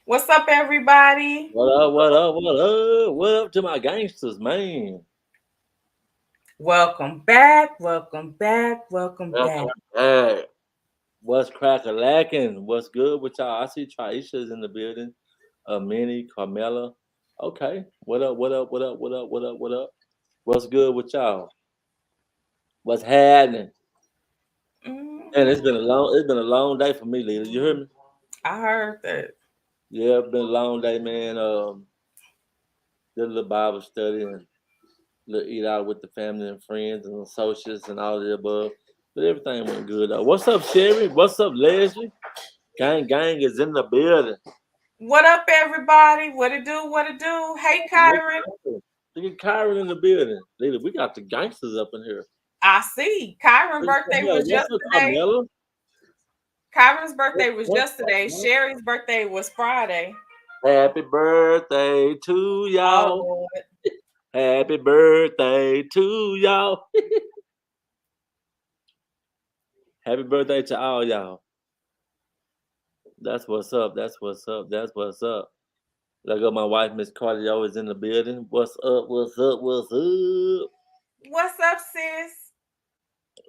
What's up, everybody? What up? What up? What up? What up to my gangsters, man? Welcome back. Welcome back. Welcome back. Welcome back. What's crack a lacking? What's good with y'all? I see Traisha's in the building. Minnie, Carmela. Okay. What up? What up? What up? What up? What up? What up? What's good with y'all? What's happening? And Mhm. it's been a long day for me, leader. You hear me? I heard that. Yeah, it's been a long day, man. Did a little Bible study and little eat out with the family and friends and associates and all the above. But everything went good though. What's up, Sherry? What's up, Leslie? Gang is in the building. What up, everybody? What it do? What it do? Hey, Look Kyron. at Kyron in the building. Leader, we got the gangsters up in here. I see. Kyron's Look at birthday Carmella. was What's up, yesterday. Carmella? Kyron's birthday was What's up, yesterday. man? Sherry's birthday was Friday. Happy birthday to Oh, y'all. Lord. Happy birthday to y'all. Happy birthday to all y'all. That's what's up. That's what's up. That's what's up. Look at my wife, Miss Cardio, is in the building. What's up? What's up? What's up? What's up, sis?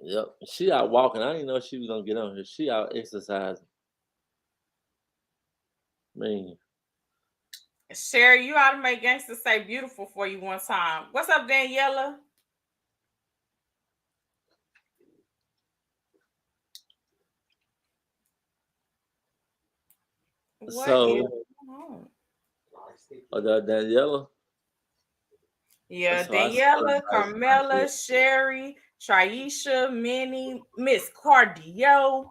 Yep. She out walking. I didn't know she was gonna get on here. She out exercising. Man. Sherry, you ought to make gangster say beautiful for you one time. What's up, Daniela? What is So going on? that Daniela. Yeah, So I saw Daniela, Carmela, Sherry, Triisha, Minnie, Miss Cardio.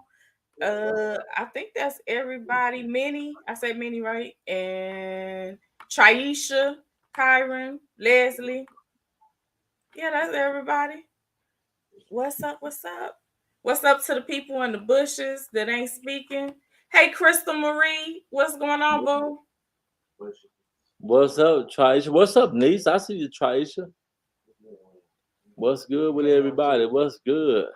I think that's everybody. Minnie, I say Minnie, right? And Triisha, Kyron, Leslie. Yeah, that's everybody. What's up? What's up? What's up to the people in the bushes that ain't speaking? Hey, Crystal Marie, what's going on, boo? What's up, Trisha? What's up, niece? I see you, Trisha. What's good with everybody? What's good?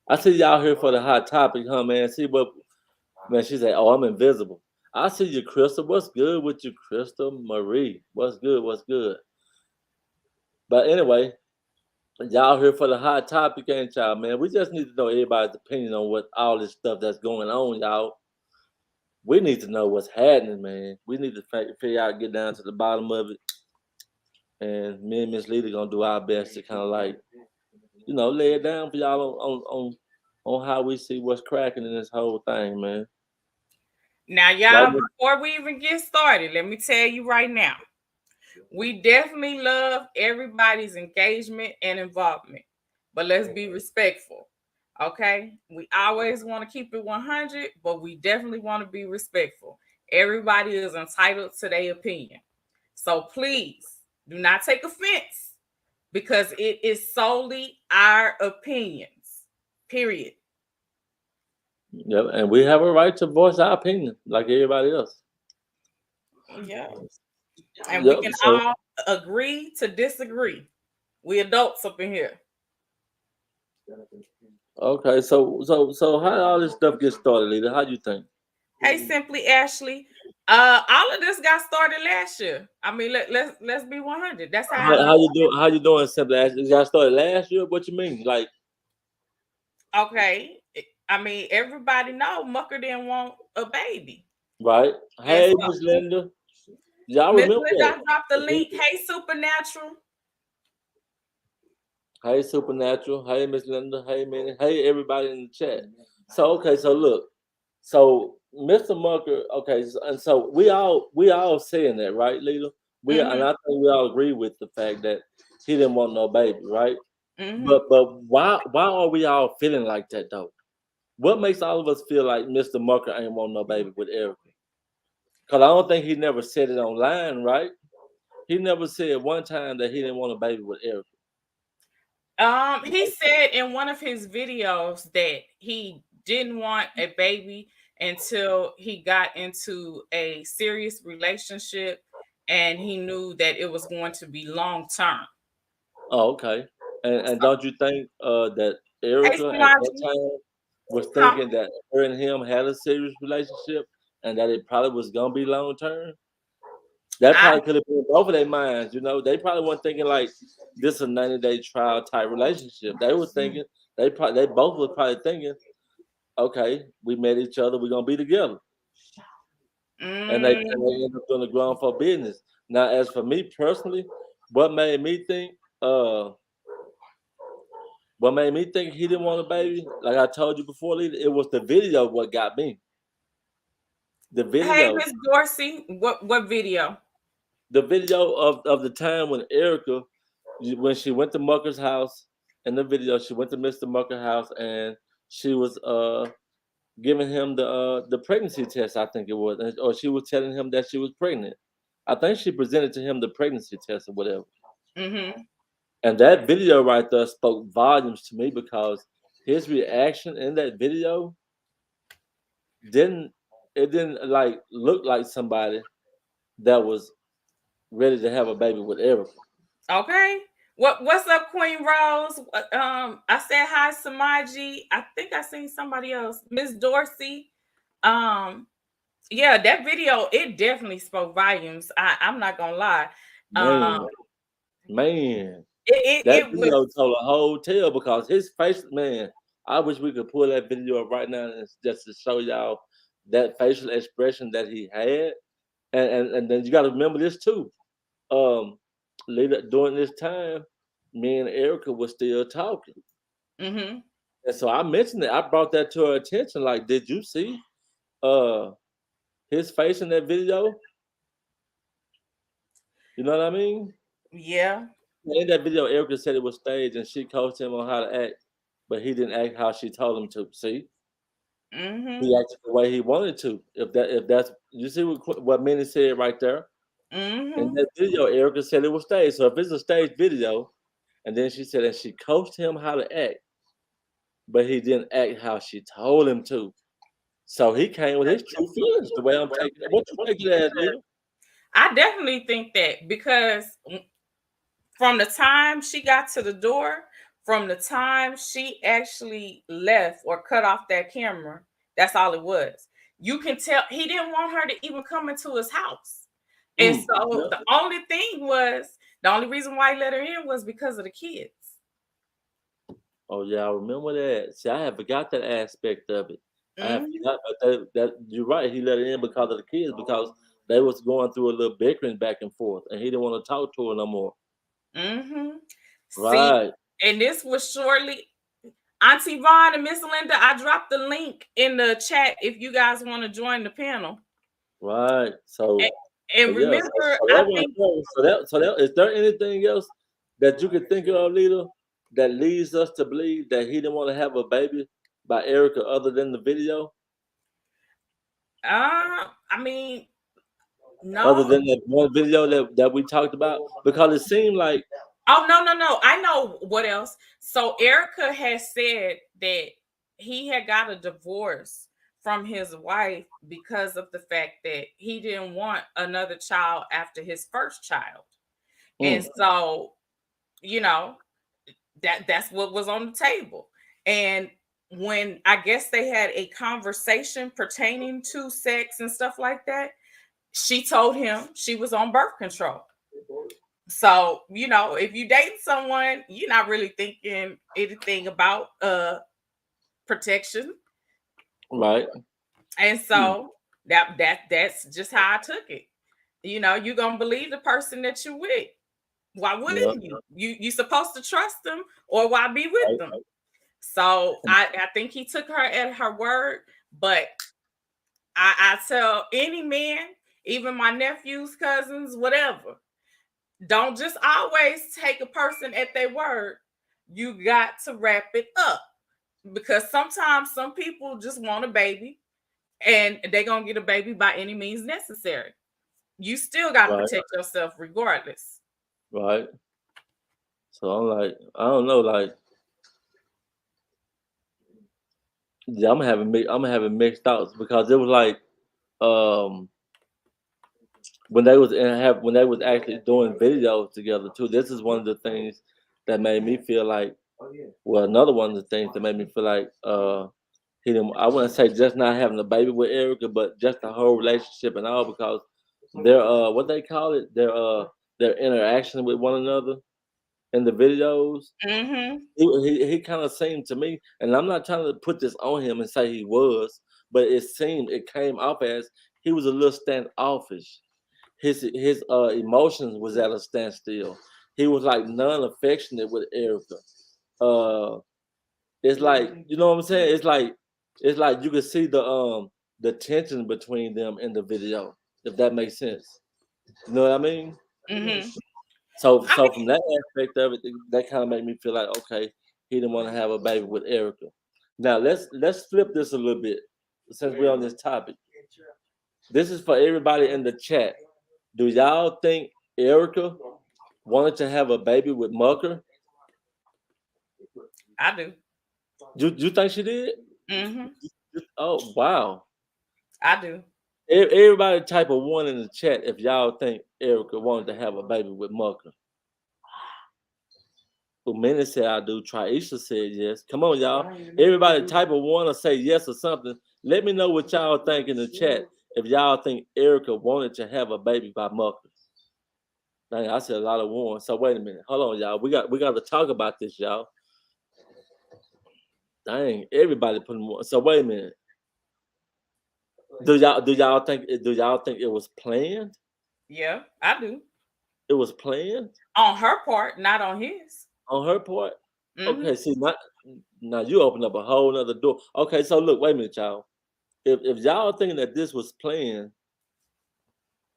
I see y'all here for the hot topic, huh, man? See what, man? She said, "Oh, I'm invisible." I see you, Crystal. What's good with you, Crystal Marie? What's good? What's good? But anyway, y'all here for the hot topic, ain't y'all, man? We just need to know everybody's opinion on what all this stuff that's going on, y'all. We need to know what's happening, man. We need to figure out, get down to the bottom of it, and me and Miss Leda gonna do our best to kind of like, lay it down for y'all on how we see what's cracking in this whole thing, man. Now, Right? y'all, before we even get started, let me tell you right now. We definitely love everybody's engagement and involvement, but let's be respectful. Okay? We always want to keep it 100, but we definitely want to be respectful. Everybody is entitled to their opinion. So please do not take offense because it is solely our opinions. Period. Yep, and we have a right to voice our opinion like everybody else. Yeah. And we Yep. can So all agree to disagree. We adults up in here. okay, so how all this stuff get started, Leda? How you think? Hey, Simply Ashley. All of this got started last year. I mean, let's be 100. That's how it How you doing? How you doing? Simply, y'all started last year. What you mean? Like, okay. I mean, everybody know Mucker didn't want a baby. right? And Hey, so Miss Linda, y'all Miss remember that? Linda dropped the link. Hey, Supernatural. Hey, Supernatural. Hey, Miss Linda. Hey, Minnie. Hey, everybody in the chat. So okay, so look, so Mr. Mucker. Okay, and so we all saying that, right, Leda? And Mm-hmm. I think we all agree with the fact that he didn't want no baby, right? Mm-hmm. But why are we all feeling like that though? What makes all of us feel like Mr. Mucker ain't want no baby with Erica? Because I don't think he never said it online, right? He never said one time that he didn't want a baby with Erica. He said in one of his videos that he didn't want a baby until he got into a serious relationship and he knew that it was going to be long term. Oh, okay. And So, don't you think that hey, Erica at that Samaji, time was huh? thinking that her and him had a serious relationship, and that it probably was gonna be long term. That I probably could have been both of their minds. They probably weren't thinking like this is a 90-day trial type relationship. They were thinking they both were probably thinking, okay, we met each other, we're gonna be together, and they mm, ended up doing the grown for business. Now, as for me personally, what made me think, uh, what made me think he didn't want a baby, like I told you before, Leda, it was the video what got me. The hey, video, Miss Dorsey, what video? the video of the time when Erica, when she went to Mucker's house, in the video, she went to Mr. Mucker's house and she was giving him the pregnancy test, I think it was, or she was telling him that she was pregnant. I think she presented to him the pregnancy test or whatever. Mm-hmm. And that video right there spoke volumes to me because his reaction in that video didn't didn't like look like somebody that was ready to have a baby with Erica. Okay. What's up, Queen Rose? I said hi, Samaji. I think I seen somebody else, Miss Dorsey. Um, yeah, that video it definitely spoke volumes. I'm not gonna lie. Man, man, that It was video told a whole tale because his face, man. I wish we could pull that video up right now and just to show y'all that facial expression that he had. And then you got to remember this too. Um, later during this time, me and Erica was still talking, mm-hmm. and so I mentioned it. I brought that to her attention. Like, did you see uh his face in that video? You know what I mean? Yeah. In that video, Erica said it was staged, and she coached him on how to act, but he didn't act how she told him to. See, Mm-hmm. he acted the way he wanted to. If that's you see what Minnie said right there in Mm-hmm. that video, Erica said it was staged. So if it's a staged video, and then she said that she coached him how to act, but he didn't act how she told him to. So he came with his true feelings. The way I'm taking it, what you take it as, Leda? I definitely think that because from the time she got to the door, from the time she actually left or cut off that camera, that's all it was. You can tell he didn't want her to even come into his house. And so Yeah. the only reason why he let her in was because of the kids. Oh yeah, I remember that. See, I had forgot that aspect of it. I have Mm-hmm. forgot, but that you're right. He let it in because of the kids because they was going through a little bickering back and forth, and he didn't want to talk to her no more. Mm-hmm. See, Right, and this was shortly Auntie Vaughn and Miss Lnda. I dropped the link in the chat if you guys want to join the panel. right. And, So and yeah, remember, so I that one. think So that is there anything else that you could think of, Leda, that leads us to believe that he didn't want to have a baby by Erica other than the video? I mean, Other no. than that one video that we talked about? Because it seemed like Oh, no. I know what else. So Erica has said that he had got a divorce from his wife because of the fact that he didn't want another child after his first child. And mm, so, you know, that's what was on the table. And when I guess they had a conversation pertaining to sex and stuff like that, she told him she was on birth control. So, if you date someone, you're not really thinking anything about protection. right. And Mm, so that's just how I took it. You're gonna believe the person that you're with. Why yeah, wouldn't you? You supposed to trust them, or why be with right. them? So I think he took her at her word, but I tell any man, even my nephews, cousins, whatever, don't just always take a person at their word. You got to wrap it up because sometimes some people just want a baby and they're going to get a baby by any means necessary. You still got to Right, protect yourself regardless. right. So I'm like, I don't know, like, yeah, I'm having mixed thoughts because it was like, um, when they was actually doing videos together too. This is one of the things that made me feel like, well, another one of the things that made me feel like, He didn't. I wouldn't say just not having a baby with Erica, but just the whole relationship and all because their what they call it their interaction with one another in the videos. Mm-hmm. He kind of seemed to me, and I'm not trying to put this on him and say he was, but it came off as he was a little standoffish. His emotions was at a standstill. He was like non-affectionate with Erica. Uh, it's like you know what I'm saying. It's like you can see the tension between them in the video, if that makes sense. You know what I mean? Mm-hmm. I So mean, from that aspect of it, that kind of made me feel like okay, he didn't want to have a baby with Erica. Now let's flip this a little bit since we're on this topic. This is for everybody in the chat. Do y'all think Erica wanted to have a baby with Mucker? I do. You think she did? Mm-hmm. Oh wow! I do. Everybody type of one in the chat if y'all think Erica wanted to have a baby with Mucker. Umene said I do. Traisha said yes. Come on, y'all. Everybody type of one or say yes or something. Let me know what y'all think in the chat if y'all think Erica wanted to have a baby by Mucker. Dang, I said a lot of one. So wait a minute. Hold on, y'all. We got to talk about this, y'all. Dang, everybody putting one. So wait a minute. Do y'all think it was planned? Yeah, I do. It was planned On her part, not on his. on her part. Mm-hmm. Okay, see, now you open up a whole nother door. Okay, so look, wait a minute, y'all. If y'all thinking that this was planned,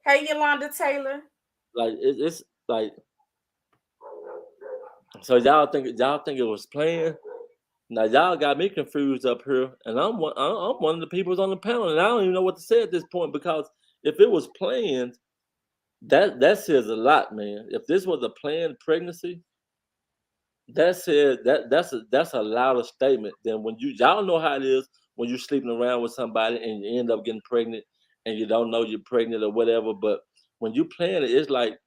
Hey, Yolanda Taylor. like it's like so y'all think it was planned. Now y'all got me confused up here, and I'm one of the people's on the panel, and I don't even know what to say at this point because if it was planned, that says a lot, man. If this was a planned pregnancy, that says that's a louder statement than when y'all know how it is when you're sleeping around with somebody and you end up getting pregnant and you don't know you're pregnant or whatever. But when you plan it, it's like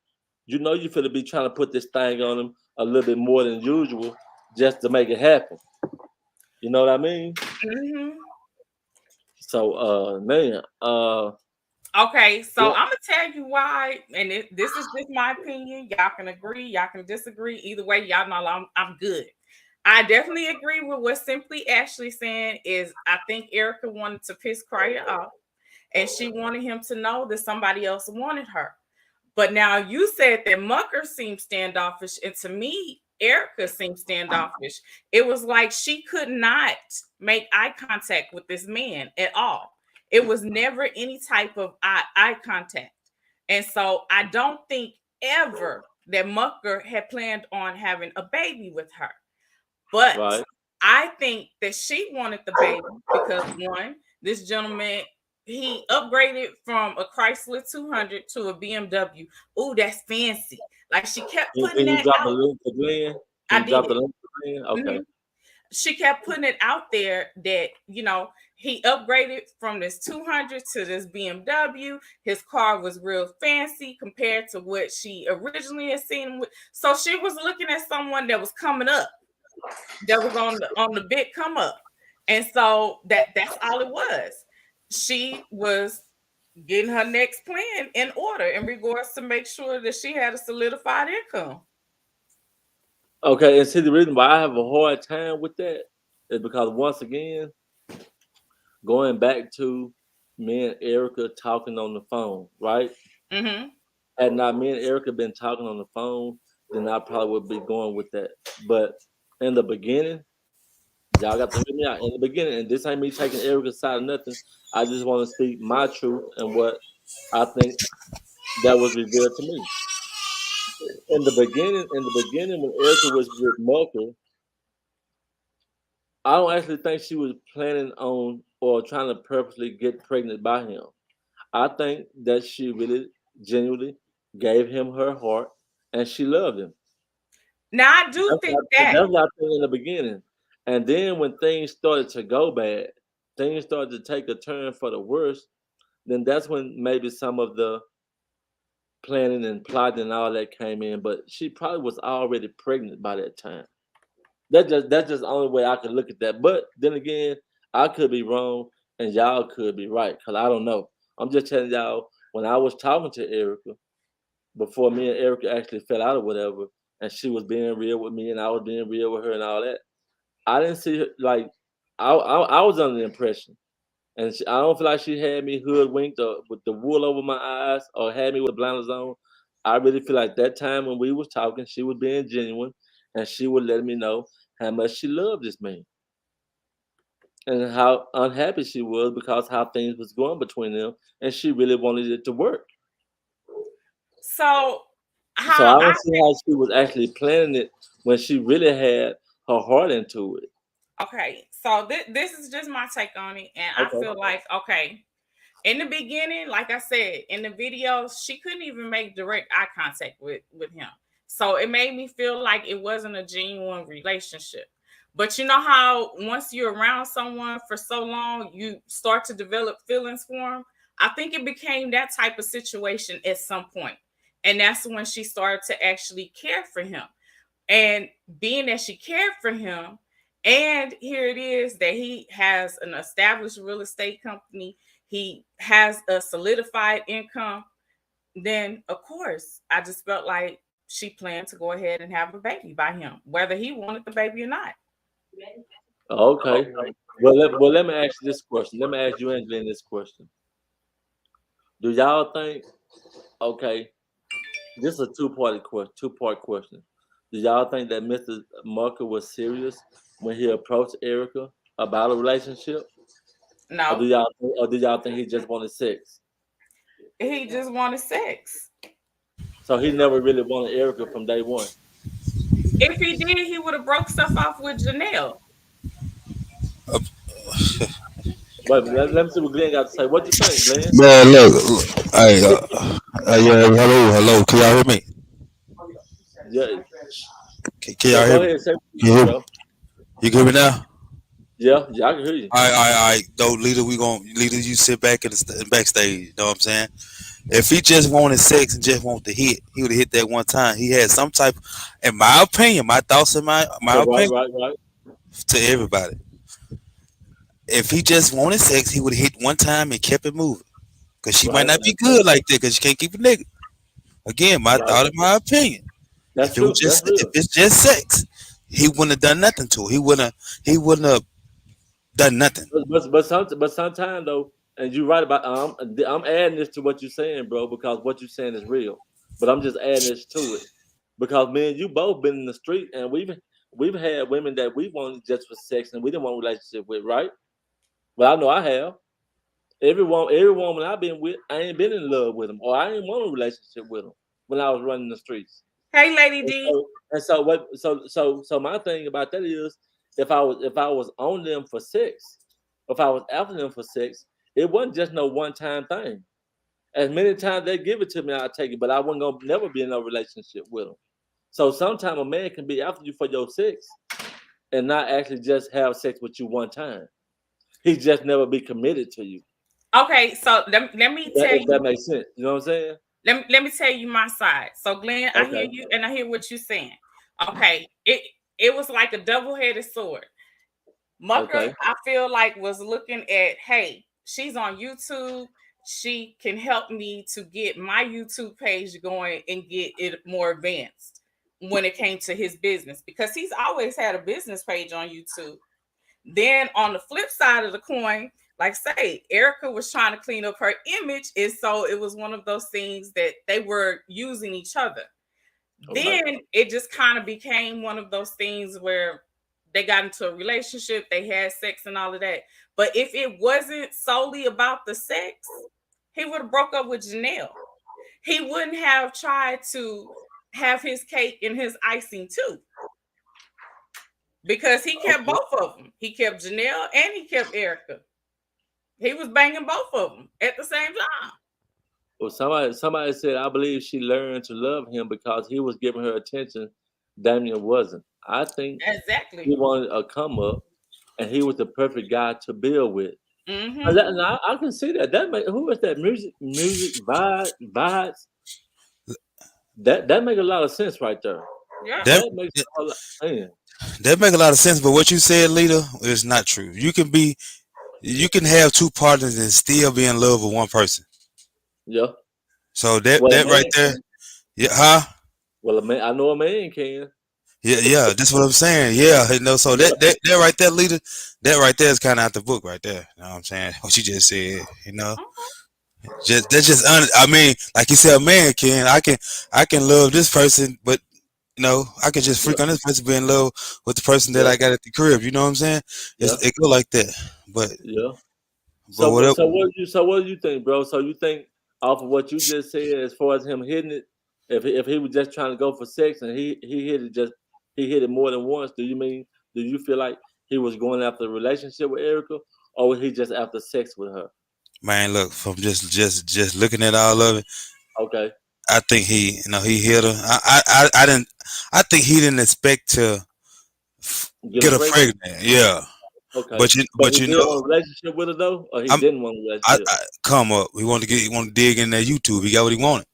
you feel to be trying to put this thing on them a little bit more than usual just to make it happen. You know what I mean? Mm-hmm. So man, Okay, so yeah, I'm gonna tell you why, and this is just my opinion. Y'all can agree, y'all can disagree. Either way, y'all know I'm good. I definitely agree with what Simply Ashley saying. Is I think Erica wanted to piss Cryer off, and she wanted him to know that somebody else wanted her. But now you said that Mucker seemed standoffish, and to me, Erica seemed standoffish. It was like she could not make eye contact with this man at all. It was never any type of eye contact. And so I don't think ever that Mucker had planned on having a baby with her. But right. I think that she wanted the baby because one, this gentleman he upgraded from a Chrysler 200 to a BMW. Oh, that's fancy. Like she kept putting Can you that drop the out. link to Glenn? Can I you drop did. the link to Glenn? Okay. Mhm. She kept putting it out there that he upgraded from this 200 to this BMW. His car was real fancy compared to what she originally had seen. So she was looking at someone that was coming up, that was on the big come up. And so that's all it was. She was getting her next plan in order in regards to make sure that she had a solidified income. Okay, and see the reason why I have a hard time with that is because once again, going back to me and Erica talking on the phone, right? Mm-hmm. Had not me and Erica been talking on the phone, then I probably would be going with that. But in the beginning, y'all got to hear me out. In the beginning, and this ain't me taking Erica's side or nothing. I just want to speak my truth and what I think that was revealed to me. In the beginning, when Erica was with Mocha, I don't actually think she was planning on or trying to purposely get pregnant by him. I think that she really genuinely gave him her heart and she loved him. Now I do think that. That's what I think in the beginning. And then when things started to go bad, things started to take a turn for the worse, then that's when maybe some of the planning and plotting and all that came in. But she probably was already pregnant by that time. That's just the only way I can look at that. But then again, I could be wrong and y'all could be right because I don't know. I'm just telling y'all when I was talking to Erica before me and Erica actually fell out or whatever, and she was being real with me and I was being real with her and all that. I didn't see her like I was under the impression, and I don't feel like she had me hoodwinked or with the wool over my eyes or had me with blinders on. I really feel like that time when we was talking, she was being genuine, and she was letting me know how much she loved this man and how unhappy she was because how things was going between them, and she really wanted it to work. So So how I I don't see how she was actually planning it when she really had her heart into it. okay, so this is just my take on it, and I Okay. feel like okay. In the beginning, like I said, in the videos, she couldn't even make direct eye contact with him. So it made me feel like it wasn't a genuine relationship. But you know how once you're around someone for so long, you start to develop feelings for them. I think it became that type of situation at some point. And that's when she started to actually care for him. And being that she cared for him, and here it is that he has an established real estate company, he has a solidified income, then of course, I just felt like she planned to go ahead and have a baby by him, whether he wanted the baby or not. Okay. Well, let me ask you this question. Let me ask you, Angelina, this question. Do y'all think? Okay, this is a two-part question. Do y'all think that Mr. Marker was serious when he approached Erica about a relationship, No, or do y'all think he just wanted sex? he just wanted sex. So he never really wanted Erica from day one. If he did, he would have broke stuff off with Janelle. Uh, But let me see what Glenn got to say. What you think, Glenn? Man, look, hey, yeah, hello, can y'all hear me? Yeah, Can yeah. y'all hear Go me? ahead, say what you Can you think, hear me? bro. You can hear me now? Yeah, I can hear you. All right, though, leader, leader, you sit back in the backstage. You know what I'm saying? If he just wanted sex and just wanted to hit, he would have hit that one time. He had some type, in my opinion, my thoughts and my Yeah, right, opinion right, right, to everybody. If he just wanted sex, he would have hit one time and kept it moving. Cause she might right. not be good like that. Cause she can't keep a nigga. Again, my Right. thought and my opinion. That's true. That's If real. it's just sex, he wouldn't have done nothing to her. He wouldn't have done nothing. But sometimes though, and you're right about I'm adding this to what you're saying, bro, because what you're saying is real. But I'm just adding this to it because man, you both been in the street, and we've had women that we wanted just for sex and we didn't want a relationship with, right? But I know I have. Every woman I've been with, I ain't been in love with them, or I ain't want a relationship with them when I was running the streets. Hey, Lady And D. so my thing about that is if I was on them for sex, if I was after them for sex, it wasn't just no one time thing. As many times they give it to me, I take it, but I wasn't gonna never be in no relationship with them. So sometimes a man can be after you for your sex and not actually just have sex with you one time. He just never be committed to you. Okay, so let me tell If that you, makes sense, you know what I'm saying? let me tell you my side. So Glenn, I hear Okay, you and I hear what you're saying. Okay, it was like a double-headed sword. Mucker, okay, I feel like was looking at, hey, she's on YouTube. She can help me to get my YouTube page going and get it more advanced when it came to his business because he's always had a business page on YouTube. Then on the flip side of the coin, like say, Erica was trying to clean up her image, and so it was one of those things that they were using each other. okay. Then it just kind of became one of those things where they got into a relationship, they had sex and all of that. But if it wasn't solely about the sex, he would have broke up with Janelle. He wouldn't have tried to have his cake and his icing too, because he kept Okay. both of them. He kept Janelle and he kept Erica. He was banging both of them at the same time. Well, somebody said I believe she learned to love him because he was giving her attention. Damien wasn't. I think he Exactly. wanted a come up, and he was the perfect guy to build with. And, Mm-hmm. and I can see that. Who is that vibes? That make a lot of sense right there. Yeah. That That makes a whole lot. Man, that make a lot of sense. But what you said, leader, is not true. You can be you can have two partners and still be in love with one person. Yeah. So that Well, a that right man there, can. yeah, huh? Well, a man. I know a man can. Yeah, yeah, that's what I'm saying. Yeah, so Yeah. that right there, leader, that right there is kind of out the book right there. You know what I'm saying? What you just said. Mhm. Just that's just I mean, like you said, a man can. I can love this person, but I can just Yeah. freak on this person, be in love with the person that Yeah. I got at the crib. You know what I'm saying? Yeah. It go like that. But Yeah. but So, whatever, what do you think, bro? So you think off of what you just said, as far as him hitting it, if he was just trying to go for sex and he hit it more than once, do you feel like he was going after a relationship with Erica, or was he just after sex with her? man. Look, from just looking at all of it, Okay, I think he hit her. I didn't. I think he didn't expect to get him get her pregnant. pregnant. Yeah, Okay, but you but but he you did know, want a relationship with her though, or he I'm didn't want a I, relationship. I come up. He wanted to dig in that YouTube. He got what he wanted.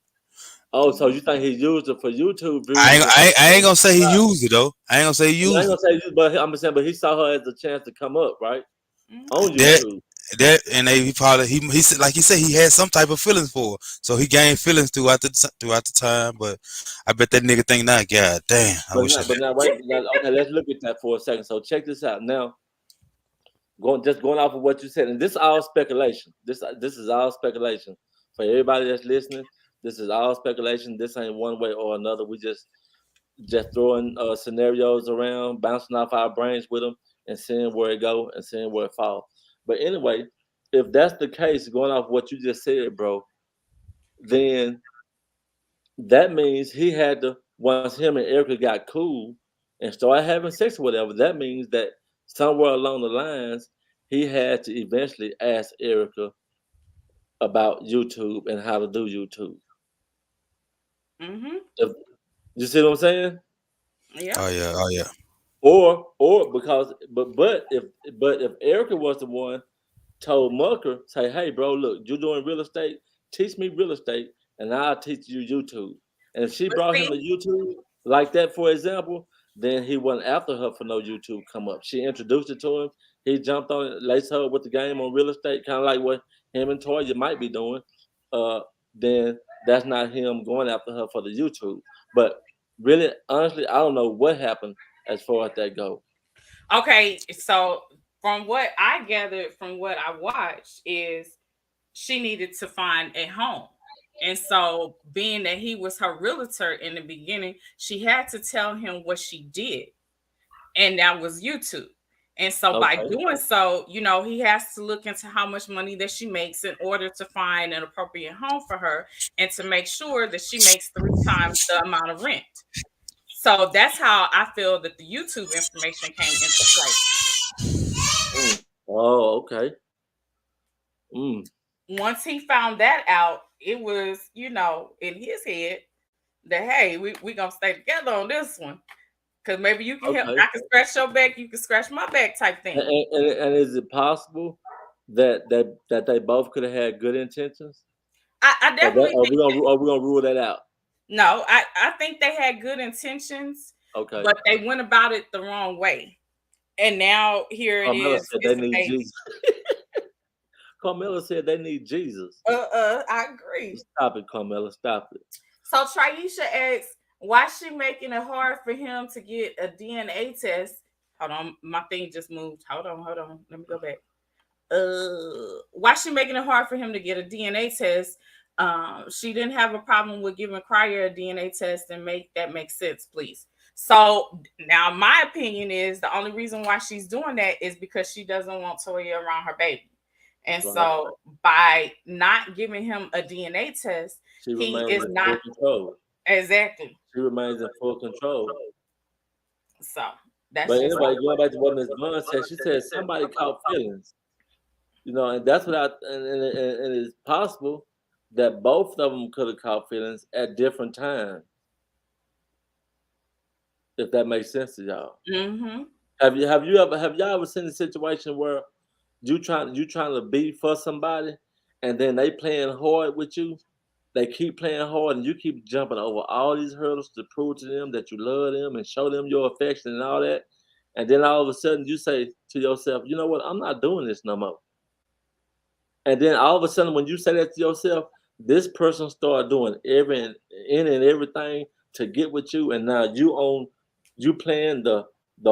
Oh, so you think he used it for YouTube I views ain't, and I stuff? ain't, I ain't gonna say he used it though. I ain't gonna say he I ain't used gonna say, but I'm saying, but he saw her as a chance to come up, right, Mhm. on it. That YouTube. and he probably he said like he said he had some type of feelings for her. So he gained feelings throughout the time. But I bet that nigga think now, God damn, I wish I had. But now, wait. Now, okay, let's look at that for a second. So check this out. Now, going off of what you said, and this is all speculation. This is all speculation for everybody that's listening. This is all speculation. This ain't one way or another. We just throwing scenarios around, bouncing off our brains with them, and seeing where it go and seeing where it fall. But anyway, if that's the case, going off what you just said, bro, then that means he had to, once him and Erica got cool and started having sex or whatever, that means that somewhere along the lines he had to eventually ask Erica about YouTube and how to do YouTube. Mhm. If, you see what I'm saying? Yeah. Oh yeah, oh yeah. Or because but if Erica was the one told Mucker, say, hey, bro, look, you're doing real estate. Teach me real estate, and I'll teach you YouTube. And if she But brought him see, to YouTube like that, for example, then he wasn't after her for no YouTube come up. She introduced it to him. He jumped on it, laced her with the game on real estate, kind of like what him and Toya might be doing. Uh, then that's not him going after her for the YouTube. But really, honestly, I don't know what happened as far as that go. okay, so from what I gathered from what I watched is she needed to find a home. And so, being that he was her realtor in the beginning, she had to tell him what she did, and that was YouTube. And so, by Okay. doing so, he has to look into how much money that she makes in order to find an appropriate home for her and to make sure that she makes three times the amount of rent. So, that's how I feel that the YouTube information came into play. Mm. Oh, okay. Mm. Once he found that out, it was, in his head that, hey, we gonna stay together on this one. Cause maybe you can help, Okay. I can scratch your back, you can scratch my back type And, thing. and is it possible that they both could have had good intentions? I Or that definitely think that. are we gonna rule that out? No, I think they had good intentions, Okay. but they went about it the wrong way. And now here it Carmela is, said they it's a need baby. Jesus. Carmela said they need Jesus. I agree. Stop it, Carmela. Stop it. So Triisha asks, why she making it hard for him to get a DNA test? Hold on, my thing just moved. Hold on. Let me go back. Why she making it hard for him to get a DNA test? She didn't have a problem with giving Crier a DNA test and make sense, please. So now my opinion is the only reason why she's doing that is because she doesn't want Toya around her baby. And Right. so by not giving him a DNA test, She he remains is in full not control. exactly. She remains in full control. So that's But just anyway, going back to what Miss Vaughn said, she said somebody caught feelings. And that's what and it's possible that both of them could have caught feelings at different times, if that makes sense to y'all. mm-hmm. Have y'all ever seen a situation where you trying to be for somebody and then they playing hard with you? They keep playing hard and you keep jumping over all these hurdles to prove to them that you love them and show them your affection and all that. And then all of a sudden you say to yourself, you know what, I'm not doing this no more. And then all of a sudden, when you say that to yourself, this person started doing any and everything to get with you, and now you playing the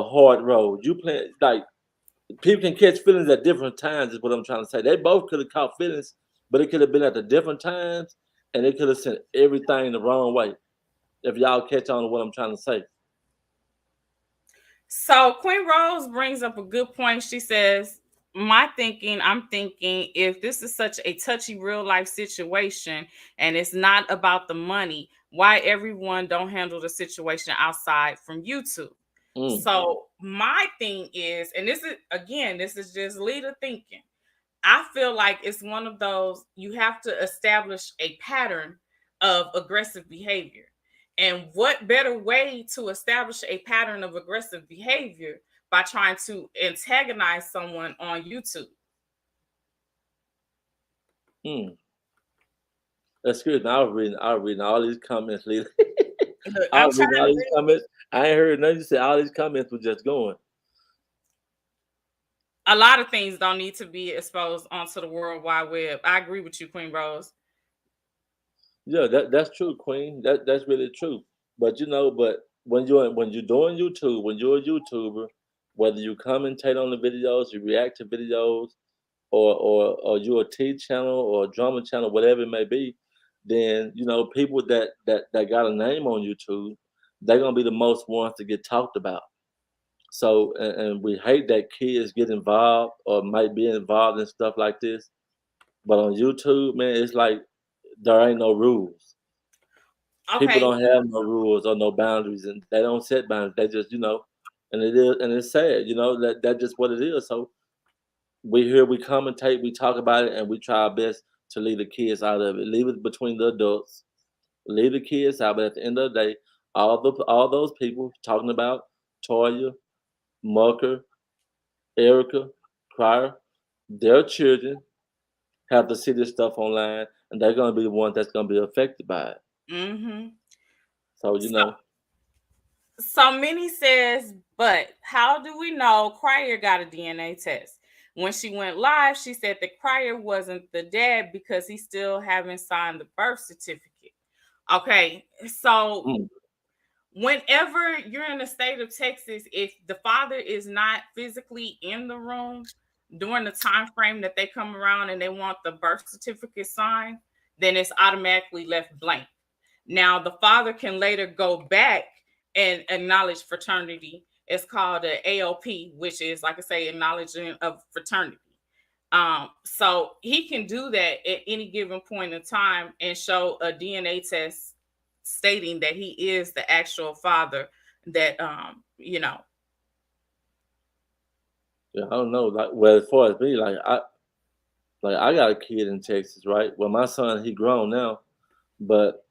hard road. You playing like people can catch feelings at different times. Is what I'm trying to say. They both could have caught feelings, but it could have been at the different times, and it could have sent everything the wrong way. If y'all catch on to what I'm trying to say. So Queen Rose brings up a good point. She says, I'm thinking if this is such a touchy real life situation and it's not about the money, why everyone don't handle the situation outside from YouTube? Mm, So my thing is, and this is just leader thinking. I feel like it's one of those you have to establish a pattern of aggressive behavior. And what better way to establish a pattern of aggressive behavior by trying to antagonize someone on YouTube? mm. That's good. I was reading all these comments, Lita. Look, I I'm was trying reading all to these comments. I ain't heard nothing you said. All these comments were just going. a lot of things don't need to be exposed onto the World Wide Web. I agree with you, Queen Rose. Yeah, that's true, Queen. That's really true. But but when you're doing YouTube, when you're a YouTuber, whether you commentate on the videos, you react to videos, or you're a tea channel or a drama channel, whatever it may be, then people that got a name on YouTube, they're gonna be the most ones to get talked about. So and we hate that kids get involved or might be involved in stuff like this. But on YouTube, man, it's like there ain't no rules. People Okay, don't have no rules or no boundaries, and they don't set boundaries. They just, and it's sad, that just what it is. So we commentate, we talk about it, and we try our best to leave the kids out of it. Leave it between the adults. Leave the kids out. But at the end of the day, all those people talking about Toya, Mucker, Erica, Crier, their children have to see this stuff online, and they're gonna be the ones that's gonna be affected by it. mm-hmm. So So many says, but how do we know Crier got a DNA test? When she went live, she said that Crier wasn't the dad because he still haven't signed the birth certificate. Okay, so mm, whenever you're in the state of Texas, if the father is not physically in the room during the time frame that they come around and they want the birth certificate signed, then it's automatically left blank. Now, the father can later go back and acknowledge fraternity. It's called an AOP, which is, like I say, acknowledgement of fraternity. So he can do that at any given point in time and show a DNA test stating that he is the actual father that yeah, I don't know. Like, well, as far as me, I got a kid in Texas, right? Well, my son, he grown now, but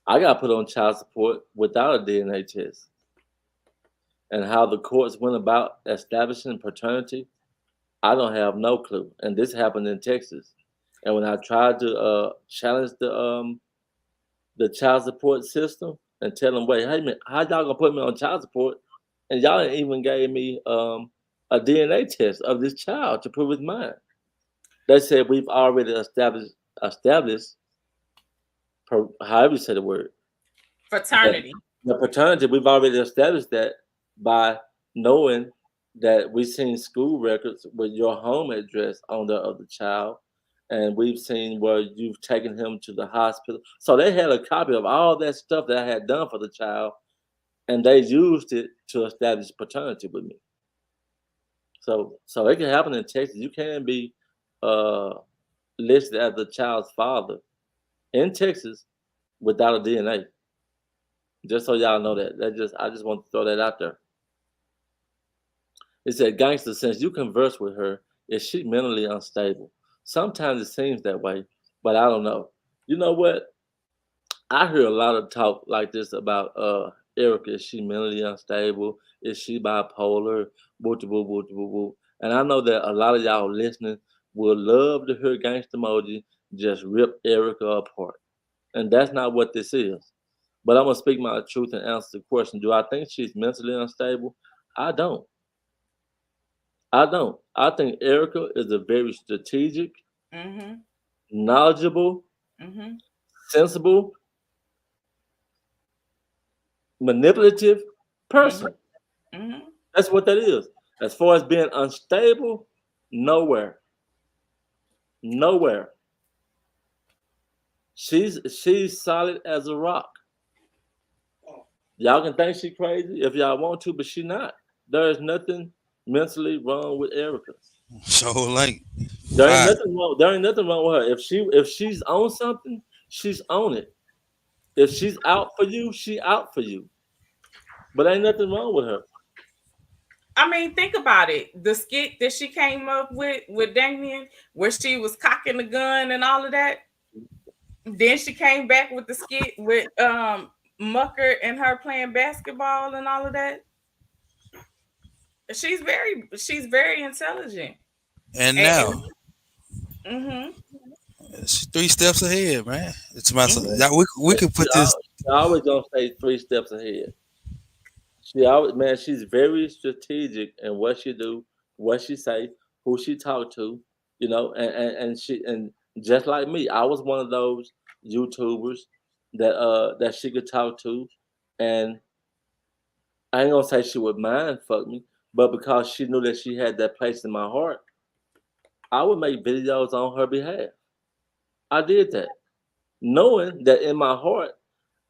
I got put on child support without a DNA test. And how the courts went about establishing paternity, I don't have no clue. And this happened in Texas. And when I tried to challenge the child support system and tell them, wait, hey man, how y'all gonna put me on child support? And y'all ain't even gave me a DNA test of this child to prove it's mine. They said we've already established however you say the word, that fraternity. the paternity. We've already established that by knowing that we've seen school records with your home address on there of the child, and we've seen where you've taken him to the hospital. So they had a copy of all that stuff that I had done for the child, and they used it to establish paternity with me. So it can happen in Texas. You can be uh, listed as the child's father in Texas without a DNA. Just so y'all know that. I just want to throw that out there. It said, "Gangster, since you converse with her, is she mentally unstable? Sometimes it seems that way, but I don't know. You know what? I hear a lot of talk like this about Erica. Is she mentally unstable? Is she bipolar? Boo boo boo boo boo. And I know that a lot of y'all listening will love to hear Gangsta Moji just rip Erica apart. And that's not what this is. But I'm gonna speak my truth and answer the question. Do I think she's mentally unstable? I don't. I don't. I think Erica is a very strategic, Mm-hmm. knowledgeable, Mm-hmm. sensible, manipulative Mm-hmm. person. Mm-hmm. That's what that is. As far as being unstable, nowhere. Nowhere. She's solid as a rock. Y'all can think she crazy if y'all want to, but she not. There is nothing mentally wrong with Erica. So like, There ain't right. nothing wrong. There ain't nothing wrong with her. If she's on something, she's on it. If she's out for you, she out for you. But ain't nothing wrong with her. I mean, think about it. The skit that she came up with Damien, where she was cocking the gun and all of that. Then she came back with the skit with Mucker and her playing basketball and all of that. She's very intelligent. And And now mm-hmm, it's 3 steps ahead, man. It's my mm-hmm, yeah. We could She, put this. she always gonna stay 3 steps ahead. She always, man, she's very strategic in what she do, what she say, who she talk to, and just like me, I was one of those YouTubers that she could talk to, and I ain't gonna say she would mind fuck me, but because she knew that she had that place in my heart, I would make videos on her behalf. I did that, knowing that in my heart,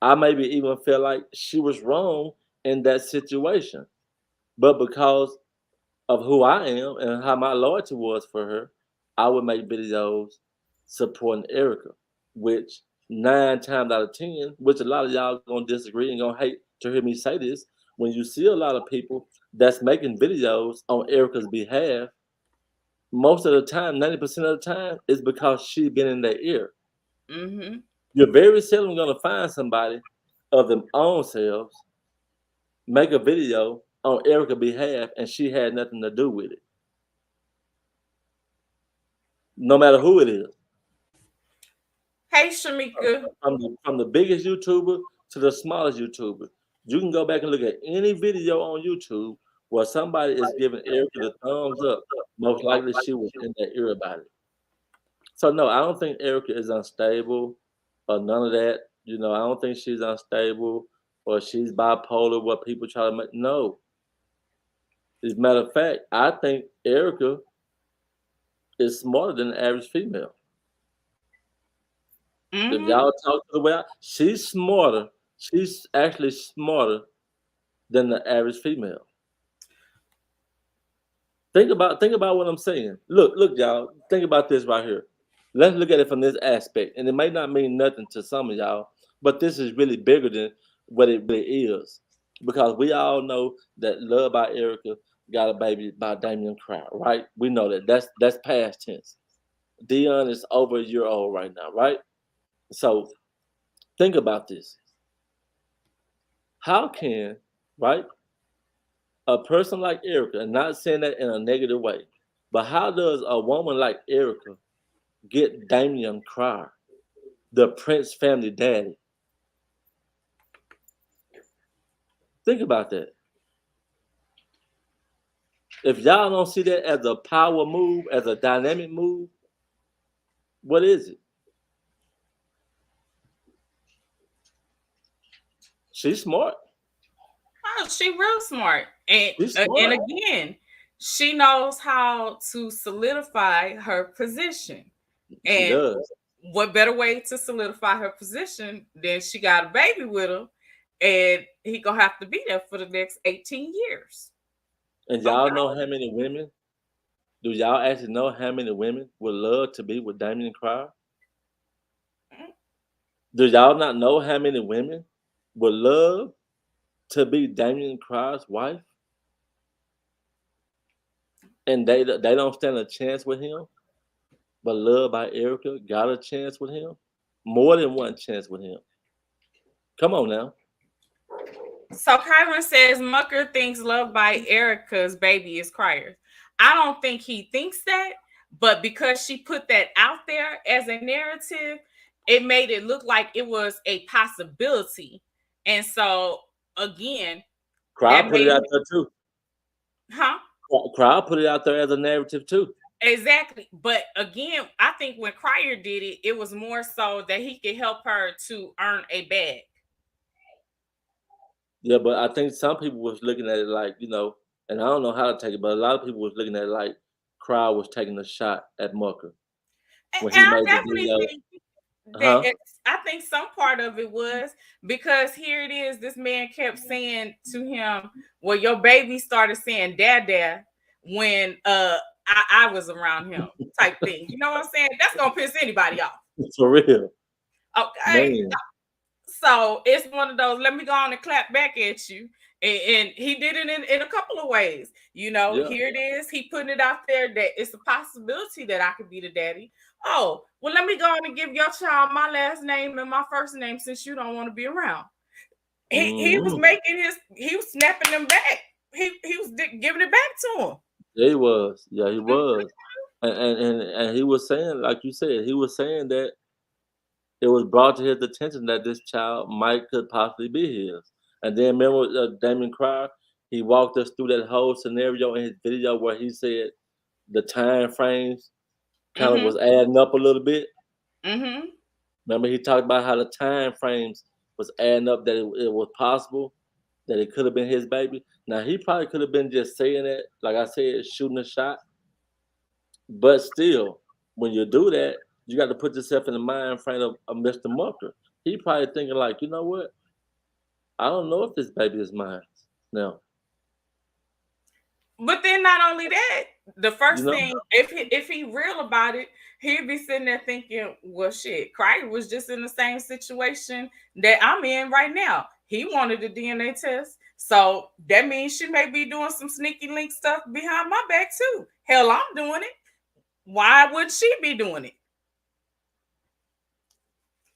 I maybe even felt like she was wrong in that situation. But because of who I am and how my loyalty was for her, I would make videos supporting Erica, which 9 times out of 10, which a lot of y'all gonna disagree and gonna hate to hear me say this, when you see a lot of people that's making videos on Erica's behalf, most of the time, 90% of the time, is because she been in their ear. mm-hmm. You're very seldom gonna find somebody of them own selves make a video on Erica's behalf and she had nothing to do with it, no matter who it is. Hey Shamika. From the biggest YouTuber to the smallest YouTuber. You can go back and look at any video on YouTube where somebody is giving Erica the thumbs up. Most likely she was in their ear about it. So no, I don't think Erica is unstable or none of that. I don't think she's unstable or she's bipolar. What people try to make no. As a matter of fact, I think Erica is smarter than the average female. If Mm-hmm. y'all talk to the way she's smarter. She's actually smarter than the average female. Think about what I'm saying. Look, y'all. Think about this right here. Let's look at it from this aspect, and it may not mean nothing to some of y'all, but this is really bigger than what it really is, because we all know that "Love" by Erica got a baby by Damian Crowd, right? We know that. That's past tense. Dion is over a year old right now, right? So think about this. How can, right, a person like Erica, and not saying that in a negative way, but how does a woman like Erica get Damian Cryer, the Prince family daddy? Think about that. If y'all don't see that as a power move, as a dynamic move, what is it? She's smart. Oh, she real smart. And She's and smart. again, she knows how to solidify her position. She And does. what better way to solidify her position than she got a baby with him, and he gonna have to be there for the next 18 years. And y'all Okay. know how many women? Do y'all actually know how many women would love to be with Damian Cryer? Do y'all not know how many women would love to be Damian Cryer's wife, and they don't stand a chance with him, but Love by Erica got a chance with him, more than one chance with him. Come on now. So Kylan says Mucker thinks Love by Erica's baby is Crier. I don't think he thinks that, but because she put that out there as a narrative, it made it look like it was a possibility. And so again, Cryer that put it made out there too. huh? Crowd put it out there as a narrative too. Exactly. But again, I think when Crier did it, it was more so that he could help her to earn a bag. Yeah, but I think some people was looking at it like, and I don't know how to take it, but a lot of people was looking at it like Crowd was taking a shot at Mucker And when he I made the definitely video. think that Huh? I think some part of it was because here it is, this man kept saying to him, well, your baby started saying dad when I was around him, type thing. You know what I'm saying? That's gonna piss anybody off. For real. Okay. Man. So it's one of those, let me go on and clap back at you. And he did it in a couple of ways. Yeah. Here it is. He putting it out there that it's a possibility that I could be the daddy. Oh, well, let me go on and give your child my last name and my first name since you don't want to be around. He was making he was snapping them back. He was giving it back to him. Yeah, he was. Yeah, he was. And he was saying, like you said, he was saying that it was brought to his attention that this child could possibly be his. And then remember Damon Cryer, he walked us through that whole scenario in his video where he said the time frames kind of was adding up a little bit. Mm-hmm. Remember he talked about how the time frames was adding up, that it was possible that it could have been his baby. Now he probably could have been just saying that, like I said, shooting a shot. But still, when you do that, you got to put yourself in the mind frame of Mr. Mucker. He probably thinking like, you know what? I don't know if this baby is mine. No. But then not only that, the first You know? thing, if he real about it, he'd be sitting there thinking, well, shit, Crichton was just in the same situation that I'm in right now. He wanted a DNA test. So that means she may be doing some sneaky link stuff behind my back too. Hell, I'm doing it. Why would she be doing it?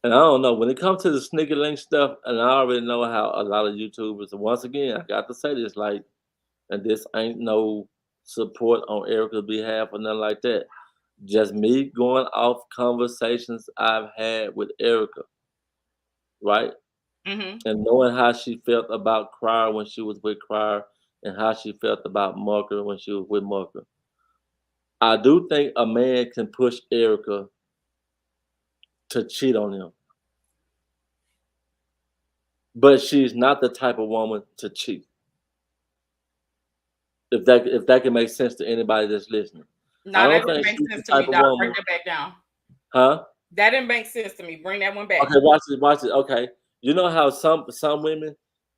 And I don't know. When it comes to the sneaky link stuff, and I already know how a lot of YouTubers, and once again, I got to say this, like, and this ain't no support on Erica's behalf or nothing like that. Just me going off conversations I've had with Erica, right? Mm-hmm. And knowing how she felt about Cryer when she was with Cryer, and how she felt about Mucker when she was with Mucker. I do think a man can push Erica to cheat on him, but she's not the type of woman to cheat. If that can make sense to anybody that's listening, I No, that don't didn't think make she's the sense to type me, of dog. Bring woman, that back down. huh? That didn't make sense to me. Bring that one back. Okay, watch it, watch it. Okay, you know how some women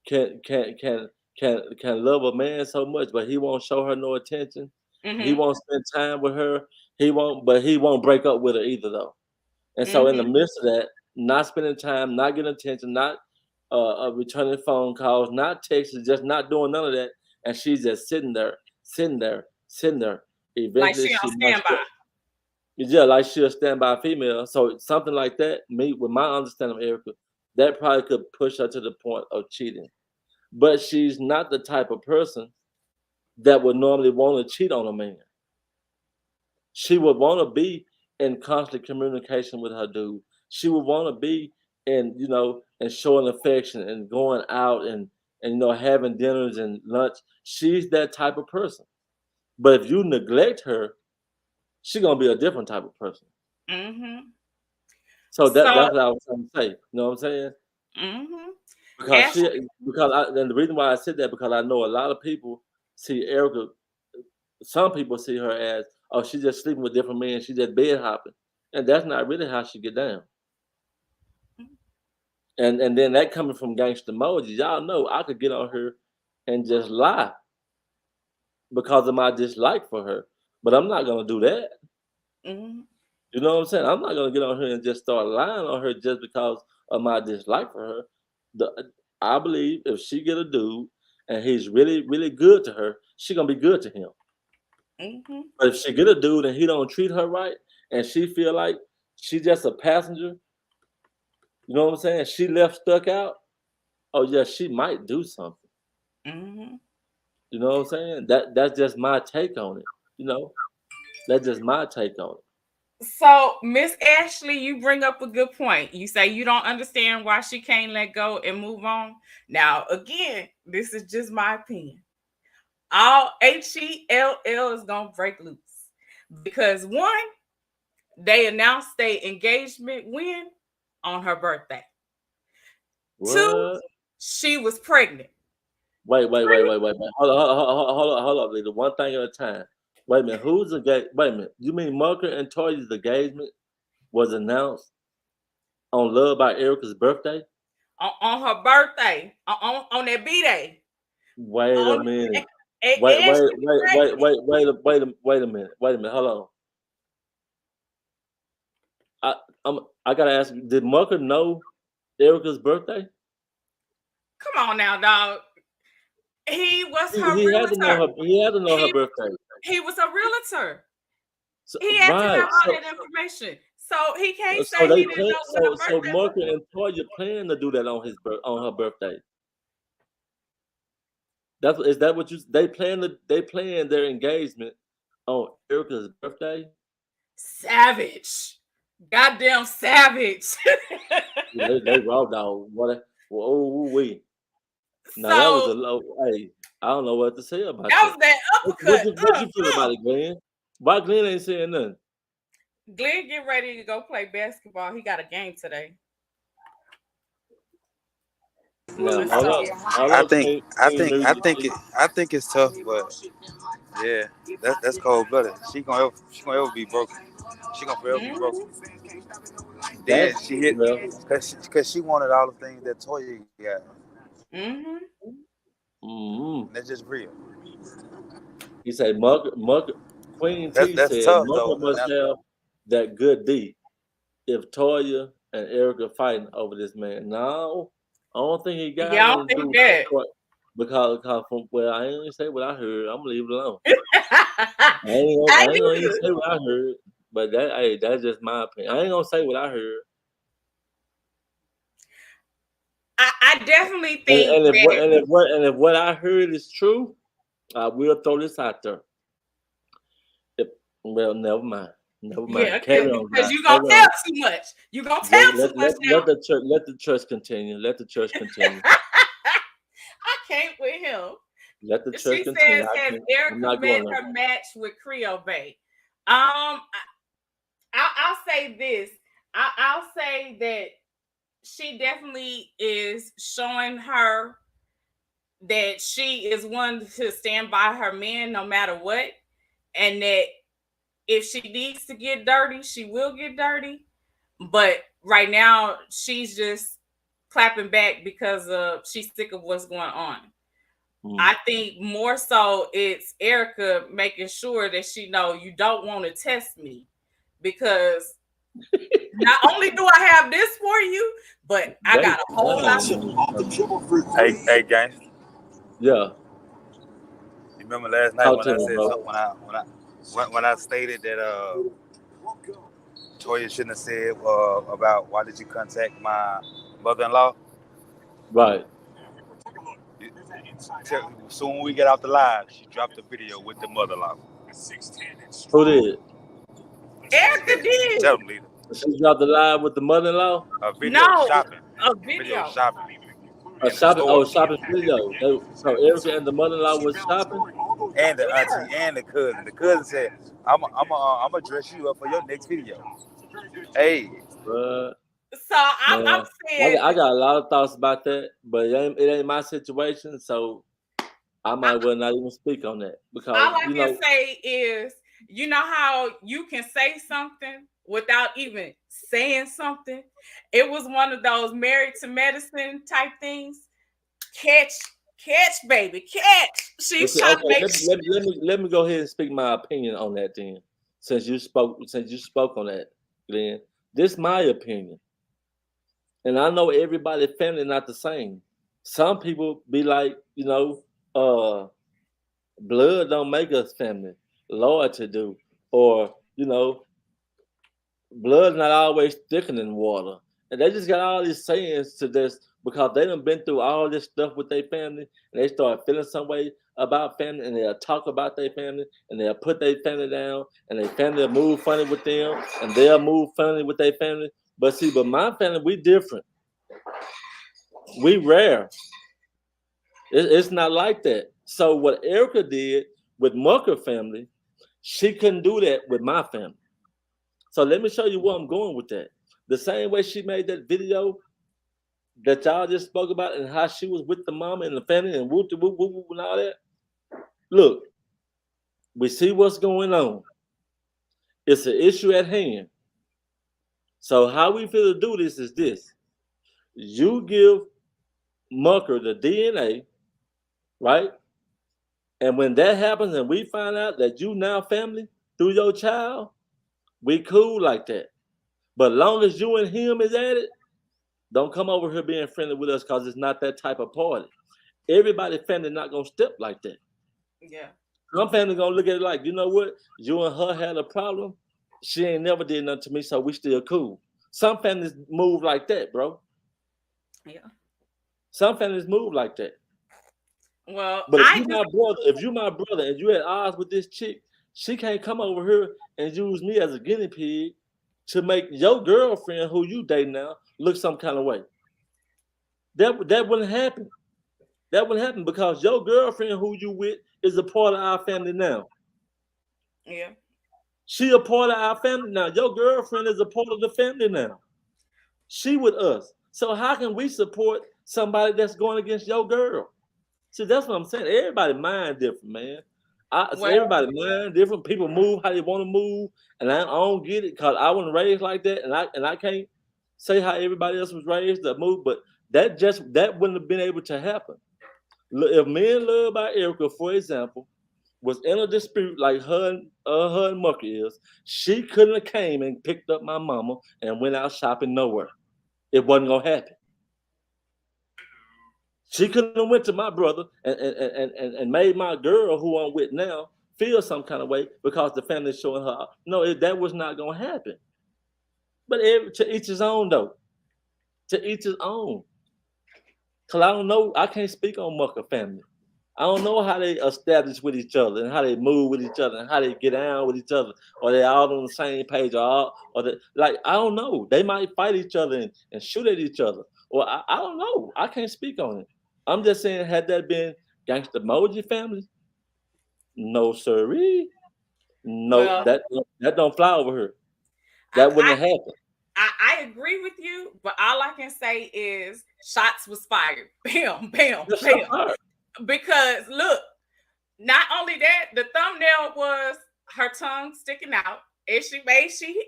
can can can can love a man so much, but he won't show her no attention. He Mm-hmm. won't spend time with her. He won't break up with her either though. And so in the Mm-hmm. midst of that, not spending time, not getting attention, not returning phone calls, not texts, just not doing none of that, and she's just sitting there, sitting there, sitting there. Like Eventually, she she on might, standby. yeah, like she'll stand by a female. So something like that, me with my understanding of Erica, that probably could push her to the point of cheating. But she's not the type of person that would normally want to cheat on a man. She would want to be in constant communication with her dude. She would want to be and showing affection and going out and having dinners and lunch. She's that type of person. But if you neglect her, she's gonna be a different type of person. Mm-hmm. So So, that's what I was trying to say. You know what I'm saying? mm-hmm. Because Ashley, and the reason why I said that, because I know a lot of people see Erica. Some people see her as, oh, she's just sleeping with different men. She's just bed hopping, and that's not really how she get down. And then that coming from Gangsta Moji, y'all know I could get on her and just lie because of my dislike for her, but I'm not gonna do that. mm-hmm. You know what I'm saying? I'm not gonna get on her and just start lying on her just because of my dislike for her. I believe if she get a dude and he's really really good to her, she gonna be good to him. Mm-hmm. But if she get a dude and he don't treat her right, and she feel like she just a passenger, you know what I'm saying? She left stuck out. Oh yeah, she might do something. Mm-hmm. You know what I'm saying? That's just my take on it. You know, that's just my take on it. So, Miss Ashley, you bring up a good point. You say you don't understand why she can't let go and move on. Now, again, this is just my opinion. all HELL is gonna break loose because one, they announced their engagement when on her birthday. What? Two, she was pregnant. Wait. Hold up, Leda. One thing at a time. Wait a minute. Who's the gay? Wait a minute. You mean Marker and Toya's engagement was announced on Love by Erica's birthday? On her birthday, on that B-day. Wait a minute. And Wait she a pregnant. minute. Hold on. I gotta ask you, did Marker know Erica's birthday? Come on now, dog. He was her He had to know realtor. her. He had to know her birthday. He was a realtor. So, He had to right. have all that information. So he can't So say they he didn't plan. know when her So birthday Marker was. and Toya plan to do that on her birthday. Is that what you? They plan their engagement on Erica's birthday. Savage. Goddamn savage. They raw dog. What? We. Now that was a So low. Hey, I don't know what to say about that was that. that What uppercut. you feel about it, Glenn? Why Glenn ain't saying nothing? Glenn get ready to go play basketball. He got a game today. Now, I think it's tough, but yeah, that's cold blooded. She gonna ever be broken. She gonna forever be broken. Then That's she hit well. because she wanted all the things that Toya got. Mm-hmm. That's just real. He said, Queen T That's said, tough Mugga though. must have that good D. If Toya and Erica fighting over this man, no, I don't think he got Yeah, I don't nothing to do think with that. because from well, I ain't gonna say what I heard. I'm gonna leave it alone. I I ain't gonna even do. say what I heard. But that's just my opinion. I ain't gonna say what I heard. I definitely And, think and if what that. if what I heard is true, I will throw this out there. Well, never mind. Never Yeah, mind. Carry on, because guys. you gonna tell too much. You gonna tell too much now. Let the church continue. Let the church continue. I can't with him. Let the church She continue. says, "Has I'm Erica not met going her there. match with Creole Bay?" I'll say this. I'll say that she definitely is showing her that she is one to stand by her man no matter what, and that if she needs to get dirty, she will get dirty. But right now, she's just clapping back because she's sick of what's going on. I think more so it's Erica making sure that she know you don't want to test me because not only do I have this for you, but I got a whole lot more. Hey, gang. Yeah. You remember last night Talk when to I me, said bro. something when I stated that Toya shouldn't have said about why did you contact my mother-in-law? Right. Soon when we get off the live, she dropped a video with the mother-in-law. Who did? Erica did. Tell them, Leda. She dropped the live with the mother-in-law. A video shopping. A video shopping. A In the shopping. store. Oh, shopping video. So Erica and the mother-in-law was shopping. And the auntie and the cousin. The cousin said, "I'm gonna dress you up for your next video." Hey, But So I'm man, saying I got a lot of thoughts about that, but it ain't my situation, so I might well not even speak on that because all I can say is, you know how you can say something without even saying something? It was one of those married to medicine type things. Catch, baby, catch. She's trying to make let me go ahead and speak my opinion on that then. Since you spoke on that, Glenn. This is my opinion. And I know everybody's family not the same. Some people be like, blood don't make us family. Loyalty do. Or, blood not always thicker than water. And they just got all these sayings to this because they done been through all this stuff with their family and they start feeling some way about family and they'll talk about their family and they'll put their family down and their family will move funny with them and they'll move funny with their family. But my family, we different. We rare. It's not like that. So what Erica did with Mucker family, she couldn't do that with my family. So let me show you where I'm going with that. The same way she made that video that y'all just spoke about and how she was with the mama and the family and whoop whoop whoop whoop and all that. Look, we see what's going on. It's an issue at hand. So how we feel to do this is this. You give Mucker the DNA, right? And when that happens and we find out that you now family through your child, we cool like that. But long as you and him is at it, don't come over here being friendly with us because it's not that type of party. Everybody family not gonna step like that. Yeah. Some family gonna look at it like, you know what? You and her had a problem. She ain't never did nothing to me, so we still cool. Some families move like that, bro. Yeah. Some families move like that. Well, But if you my brother and you at odds with this chick, she can't come over here and use me as a guinea pig to make your girlfriend who you date now look some kind of way. That wouldn't happen. That wouldn't happen because your girlfriend who you with is a part of our family now. yeah. She a part of our family now. Your girlfriend is a part of the family now. She with us. So how can we support somebody that's going against your girl? See, that's what I'm saying. Everybody mind different, man. Well, Everybody mind different. People move how they want to move, and I don't get it because I wasn't raised like that, and I can't say how everybody else was raised to move, but that wouldn't have been able to happen. If me and Love by Erica, for example, was in a dispute like her and Mucker is, she couldn't have came and picked up my mama and went out shopping nowhere. It wasn't gonna happen. She couldn't have went to my brother and made my girl who I'm with now feel some kind of way because the family's showing her. No, that was not gonna happen. But to each his own though. To each his own. Cause I don't know, I can't speak on Mucker family. I don't know how they establish with each other and how they move with each other and how they get down with each other, or they all on the same page, like I don't know. They might fight each other and shoot at each other, or I don't know. I can't speak on it. I'm just saying, had that been Gangsta Moji family, no sirree, no, well, that don't fly over here. That wouldn't have happened. I agree with you, but all I can say is shots was fired. Bam, bam, bam. Because look, not only that, the thumbnail was her tongue sticking out, and she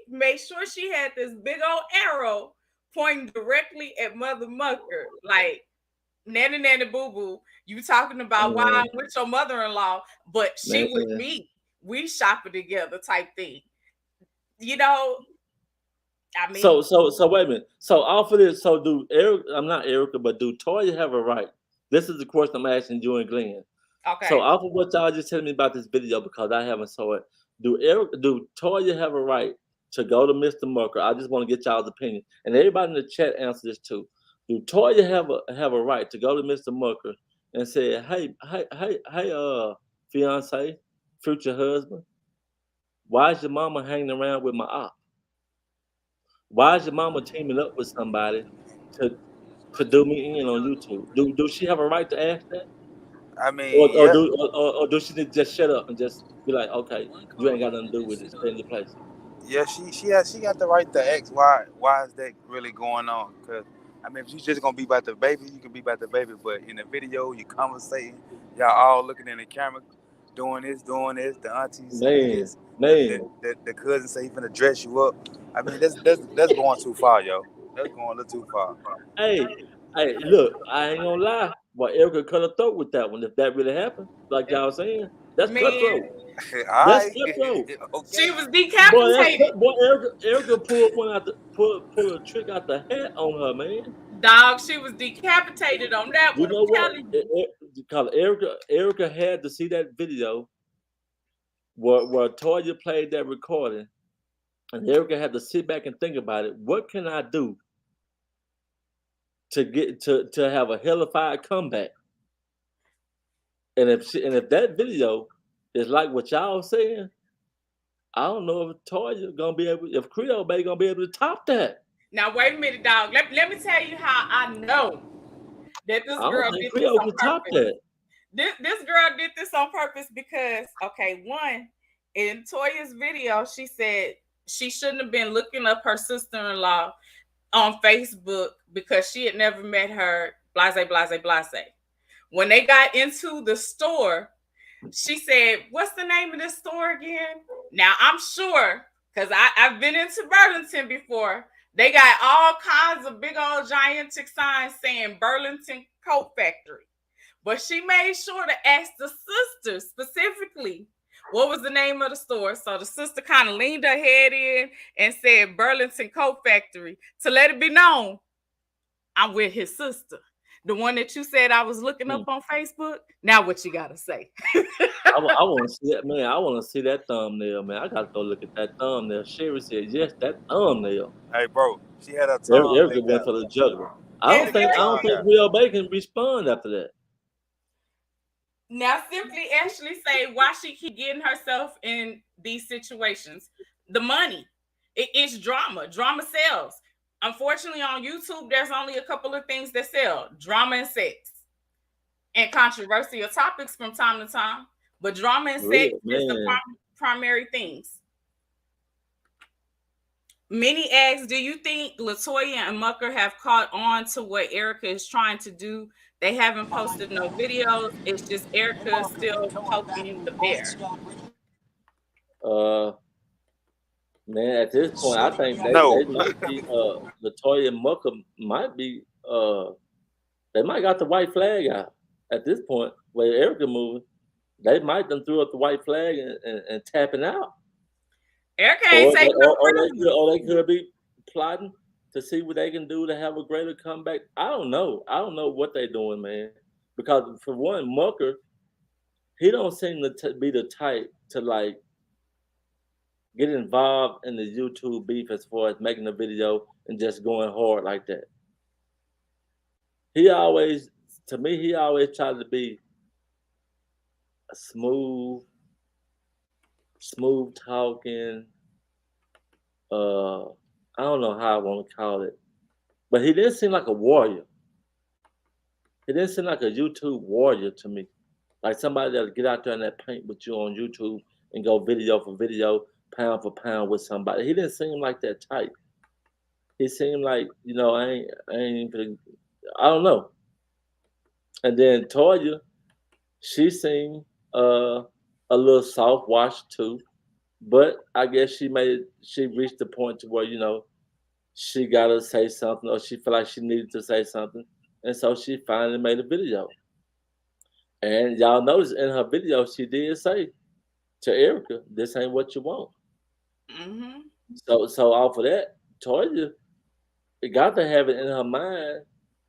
made sure she had this big old arrow pointing directly at Mother Mucker, like nanny nanny boo boo. You talking about why I'm with your mother-in-law, but she with me. We shopping together, type thing. You know, I mean. So wait a minute. So off of this, so I'm not Erica, but do Toya have a right? This is the question I'm asking you and Glenn. Okay. So off of what y'all just telling me about this video, because I haven't saw it, do Toya have a right to go to Mr. Mucker? I just want to get y'all's opinion, and everybody in the chat answer this too. Do Toya have a right to go to Mr. Mucker and say, hey, fiance, future husband, why is your mama hanging around with my op? Why is your mama teaming up with somebody to do me in on YouTube? Do she have a right to ask that? I mean, Or do she need to just shut up and just be like, okay, you ain't got nothing to do with it, stay in your place? Yeah, she got the right to ask why is that really going on? Because I mean, if you just gonna be about the baby, you can be about the baby. But in the video, you conversating, y'all all looking in the camera, doing this. The auntie saying this, the cousin say he finna dress you up. I mean, that's going too far, yo. That's going a little too far. Hey, look, I ain't gonna lie. But Erica cut her throat with that one. If that really happened, like y'all saying, that's cutthroat. That's cutthroat. Okay. She was decapitated. Boy, Erica pulled a trick out the hat on her, man. Dog, she was decapitated on that one. You know what? Because Erica had to see that video where Toya played that recording, and Erica had to sit back and think about it. What can I do to get to have a hellified comeback? And if that video is like what y'all saying, I don't know if Toya gonna be able, if Creole Bay gonna be able to top that. Now wait a minute, dog. Let me tell you how I know that this girl did Creole this on can top purpose. that. This girl did this on purpose because, okay, one, in Toya's video, she said she shouldn't have been looking up her sister-in-law on Facebook because she had never met her, blase, blase, blase. When they got into the store, she said, what's the name of this store again? Now, I'm sure, because I've been into Burlington before, they got all kinds of big old gigantic signs saying Burlington Coat Factory. But she made sure to ask the sister specifically what was the name of the store. So the sister kind of leaned her head in and said Burlington Coat Factory to let it be known I'm with his sister. The one that you said I was looking up on Facebook. Now what you gotta say? I want to see that, man. I want to see that thumbnail, man. I got to go look at that thumbnail. Sherry said, yes, that thumbnail. Hey, bro, she had her tongue Erica licked went out. for the juggler. I don't think Real Bacon respond after that. Now, simply Ashley say why she keep getting herself in these situations. The money. It's drama. Drama sells. Unfortunately, on YouTube, there's only a couple of things that sell: drama and sex, and controversial topics from time to time. But drama and sex is the primary things. Many ask, do you think LaToya and Mucker have caught on to what Erica is trying to do? They haven't posted no videos. It's just Erica still poking the bear. Man, at this point, I think they might be LaToya and Mucker might be they might got the white flag out at this point where Erica moving. They might done threw up the white flag and tapping out. Erica ain't taking no or they could be plotting to see what they can do to have a greater comeback. I don't know. I don't know what they're doing, man. Because for one, Mucker, he don't seem to be the type to like get involved in the YouTube beef as far as making a video and just going hard like that. He always tried to be a smooth talking. I don't know how I want to call it, but he didn't seem like a warrior. He didn't seem like a YouTube warrior to me, like somebody that'll get out there in that paint with you on YouTube and go video for video, pound for pound with somebody. He didn't seem like that type. He seemed like, you know, I don't know. And then Toya, she seemed a little soft washed too. But I guess she reached the point to where, you know, she gotta say something, or she felt like she needed to say something. And so she finally made a video. And y'all notice in her video, she did say to Erica, this ain't what you want. Mm-hmm. So off of that, Toya got to have it in her mind,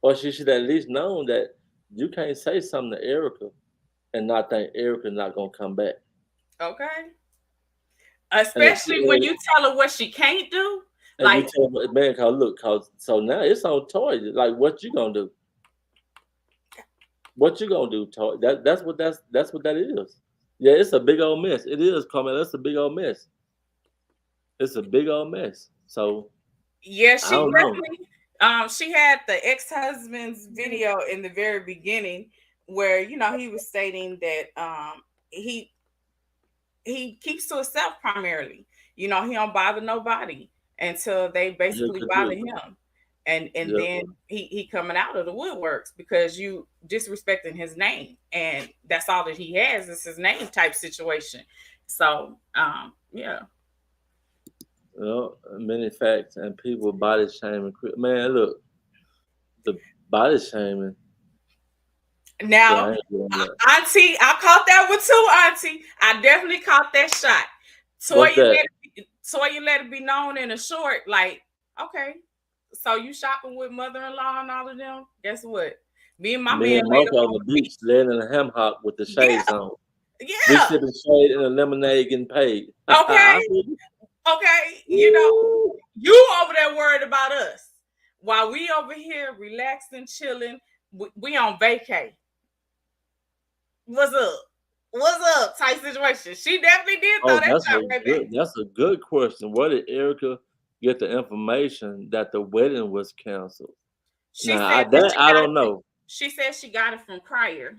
or she should at least known that you can't say something to Erica and not think Erica not gonna come back. Okay. Especially when you tell her what she can't do. And like, you tell her, man, cause so now it's on Toya. Like, what you gonna do? What you gonna do, Toya? That's what that is. Yeah, it's a big old mess. It is, Carmel. It's a big old mess. It's a big old mess. So yeah, she definitely she had the ex-husband's video in the very beginning where, you know, he was stating that he keeps to himself primarily. You know, he don't bother nobody until they basically bother him. And then he coming out of the woodworks because you disrespecting his name. And that's all that he has is his name type situation. So, yeah. Well, many facts and people body shaming. Man, look, the body shaming. Now, Auntie, I caught that one too, Auntie. I definitely caught that shot. Toya let it be known in a short, like, okay, so you shopping with mother-in-law and all of them? Guess what? Me and my man laid up on the beach, laying in a ham hock with the shades on. Yeah. We sipping shade and a lemonade getting paid. Okay. Okay. You know, you over there worried about us. While we over here relaxing, chilling, we on vacay. What's up? What's up? Type situation. She definitely did throw that shot right back. That's a good question. Where did Erica get the information that the wedding was canceled? I don't know. She said she got it from Crier.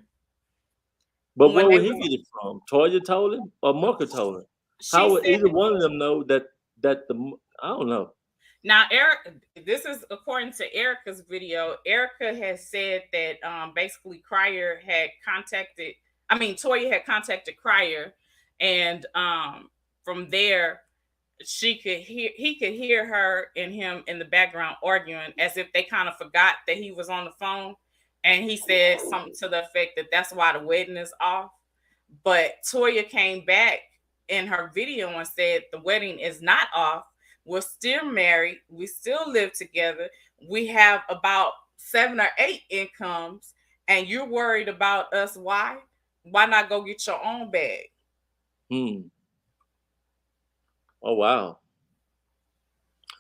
But when where they would he was. get it from? Toya told him or Marker told him? She How would said either one of them know that I don't know. now Eric. This is according to Erica's video. Erica has said that basically Crier had contacted. I mean, Toya had contacted Crier, and from there she could hear he could hear her and him in the background arguing as if they kind of forgot that he was on the phone, and he said something to the effect that that's why the wedding is off. But Toya came back in her video and said the wedding is not off. We're still married. We still live together. We have about 7 or 8 incomes, and you're worried about us. Why? Why not go get your own bag? Hmm. Oh wow.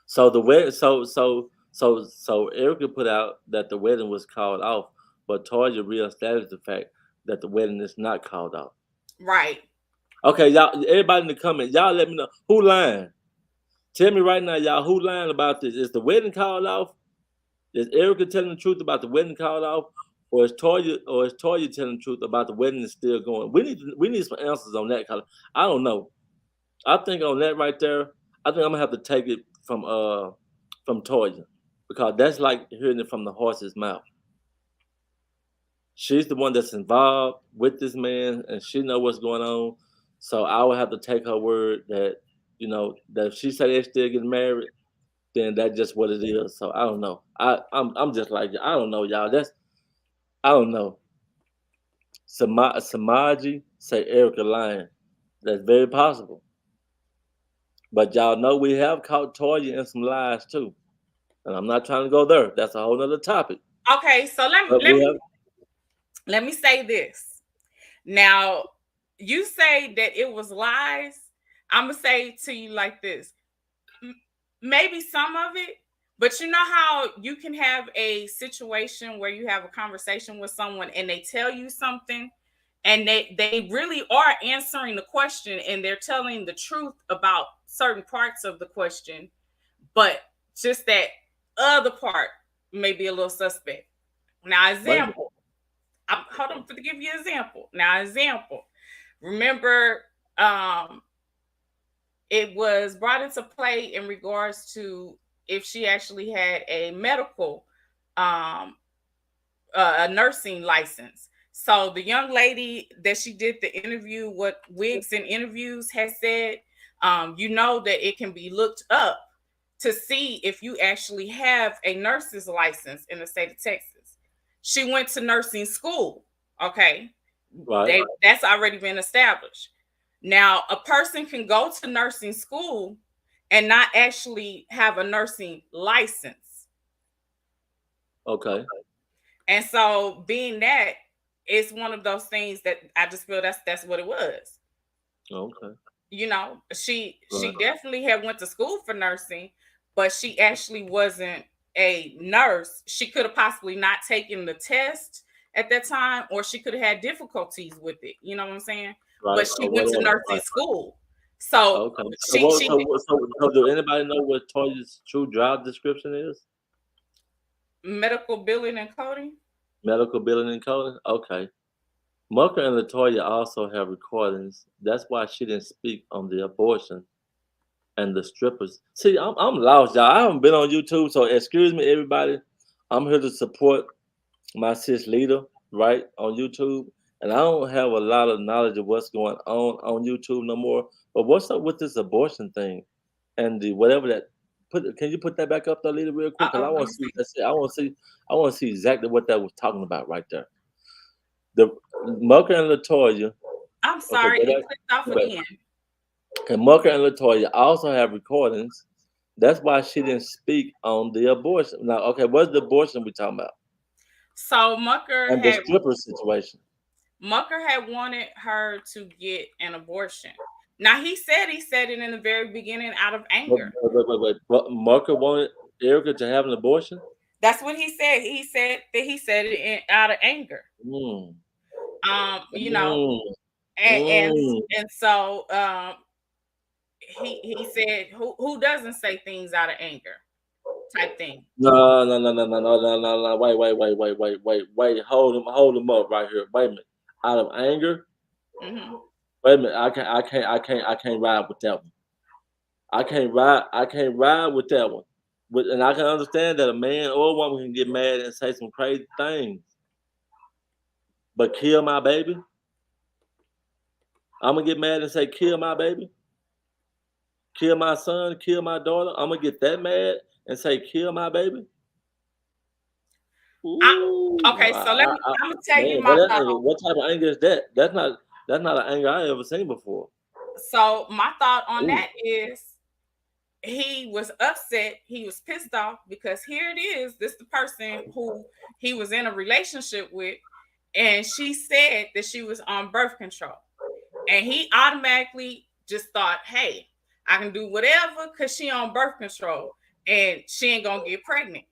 So the wedding, so Erica put out that the wedding was called off, but Toya reestablished the fact that the wedding is not called off. Right. Okay, y'all, everybody in the comments, y'all let me know who lying. Tell me right now, y'all, who lying about this? Is the wedding called off? Is Erica telling the truth about the wedding called off, or is Toya telling the truth about the wedding is still going? We need some answers on that. I don't know. I think on that right there, I think I'm gonna have to take it from Toya because that's like hearing it from the horse's mouth. She's the one that's involved with this man, and she know what's going on. So I would have to take her word that that if she say they still getting married, then that's just what it is. So I don't know. I'm just like I don't know, y'all. I don't know. Samaji say Erica lying. That's very possible. But y'all know we have caught Toya in some lies too. And I'm not trying to go there. That's a whole nother topic. Okay, so But we have let me say this. Now, you say that it was lies. I'm gonna say to you like this. Maybe some of it, but you know how you can have a situation where you have a conversation with someone and they tell you something and they really are answering the question and they're telling the truth about certain parts of the question, but just that other part may be a little suspect. Now, example. Hold on to give you an example. Now, example. Remember, it was brought into play in regards to if she actually had a medical, a nursing license. So the young lady that she did the interview, what Wigs and Interviews has said, you know that it can be looked up to see if you actually have a nurse's license in the state of Texas. She went to nursing school. Okay. right. That's already been established. Now, a person can go to nursing school and not actually have a nursing license. Okay. And so being that, it's one of those things that I just feel that's what it was. Okay. You know, she Right. definitely had went to school for nursing, but she actually wasn't a nurse. She could have possibly not taken the test at that time, or she could have had difficulties with it. You know what I'm saying? Right. But she Or went to whatever. nursing Right. school. So Okay. So, she what, so do anybody know what Toya's true job description is? medical billing and coding. Medical billing and coding? Okay. Mucker and Latoya also have recordings. That's why she didn't speak on the abortion and the strippers. See, I'm lost, y'all. I haven't been on YouTube, so excuse me, everybody. I'm here to support my sis Leda, right, on YouTube. And I don't have a lot of knowledge of what's going on YouTube no more. But what's up with this abortion thing and the whatever that can you put that back up there, Leda, real quick? Because I Let want me to see see. what that's it. I want to see exactly what that was talking about right there. The Mucker and Latoya. I'm Okay, sorry, go it back. clicked off Go back. again. And Mucker and Latoya also have recordings. That's why she didn't speak on the abortion. Now, okay, what's the abortion we talking about? So And the stripper situation. Mucker had wanted her to get an abortion. Now he said it in the very beginning out of anger. But Mucker wanted Erica to have an abortion? That's what he said. He said it out of anger. Mm. You know, Mm. and and, Mm. and so he said who doesn't say things out of anger type thing. No. Wait. Hold him up right here. Wait a minute. out of anger. Mm-hmm. Wait a minute, I can't ride with that one. I can't ride with that one. And I can understand that a man or a woman can get mad and say some crazy things, but kill my baby. I'm gonna get mad and say kill my baby, kill my son, kill my daughter. I'm gonna get that mad and say kill my baby. I, Ooh, okay, so let me. I'm gonna tell you man, my what that thought. anger? What type of anger is that? That's not an anger I ever seen before. So my thought on Ooh, that is he was upset, he was pissed off because here it is, this the person who he was in a relationship with, and she said that she was on birth control. And he automatically just thought, hey, I can do whatever because she on birth control and she ain't gonna get pregnant.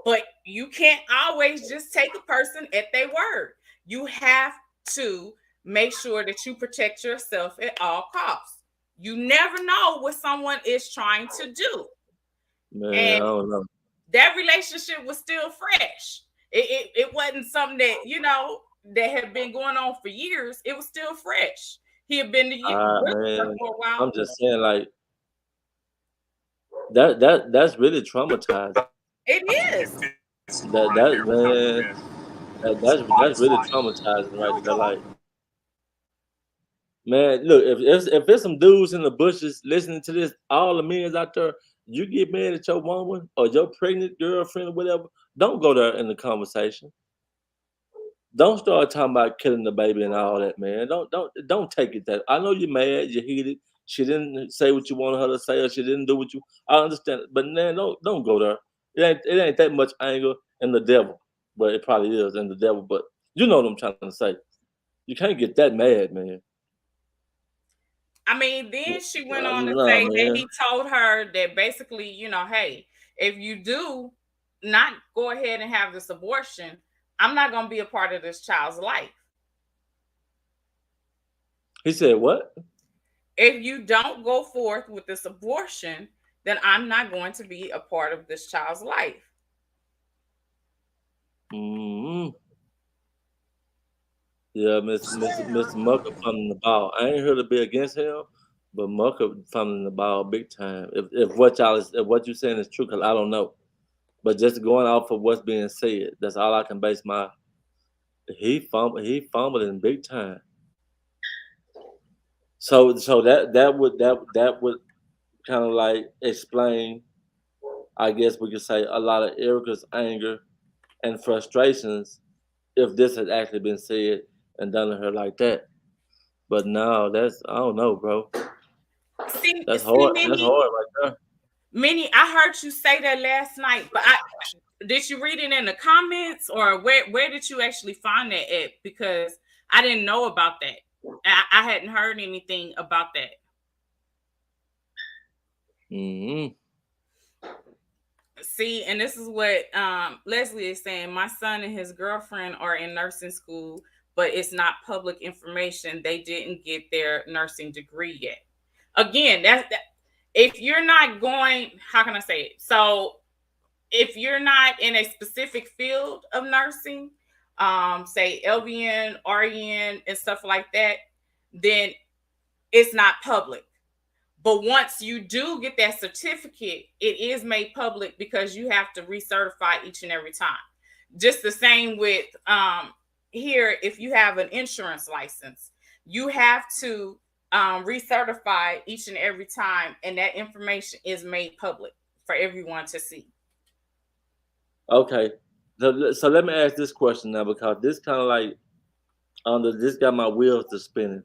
But you can't always just take a person at their word. You have to make sure that you protect yourself at all costs. You never know what someone is trying to do. man, I And don't know. that relationship was still fresh. It wasn't something that, that had been going on for years. It was still fresh. He had been with her Man, for a while. I'm just saying, like that's really traumatizing. It is. That man, that's really traumatizing right there. Like, man, look, if there's some dudes in the bushes listening to this, all the men out there, you get mad at your woman or your pregnant girlfriend or whatever, don't go there in the conversation. Don't start talking about killing the baby and all that, man. Don't take it that. I know you're mad, you're heated. She didn't say what you wanted her to say, or she didn't do what you. I understand, but man, don't go there. It ain't that much anger in the devil, but it probably is in the devil. But you know what I'm trying to say. You can't get that mad, man. I mean, then she went on to No, say that man. he told her that basically, hey, if you do not go ahead and have this abortion, I'm not going to be a part of this child's life. He said what? If you don't go forth with this abortion, then I'm not going to be a part of this child's life. Mm-hmm. Yeah, Mr. Mucker funding the ball. I ain't heard to be against him, but Mucker funding the ball big time. If what you saying is true, cause I don't know. But just going off of what's being said, that's all I can base my. He fumbled in big time. So that would kind of like explain. I guess we could say a lot of Erica's anger and frustrations if this had actually been said and done to her like that. But no, that's I don't know, bro. That's See, hard. That's hard right there. Minnie, I heard you say that last night, but did you read it in the comments or where did you actually find that at? Because I didn't know about that. I hadn't heard anything about that. Mm-hmm. See, and this is what Leslie is saying. My son and his girlfriend are in nursing school, but it's not public information. They didn't get their nursing degree yet. Again, if you're not going, how can I say it? So if you're not in a specific field of nursing, say LVN, RN, and stuff like that, then it's not public. But once you do get that certificate, it is made public because you have to recertify each and every time. Just the same with here, if you have an insurance license, you have to recertify each and every time, and that information is made public for everyone to see. Okay. So let me ask this question now because this kind of like under this got my wheels to spinning.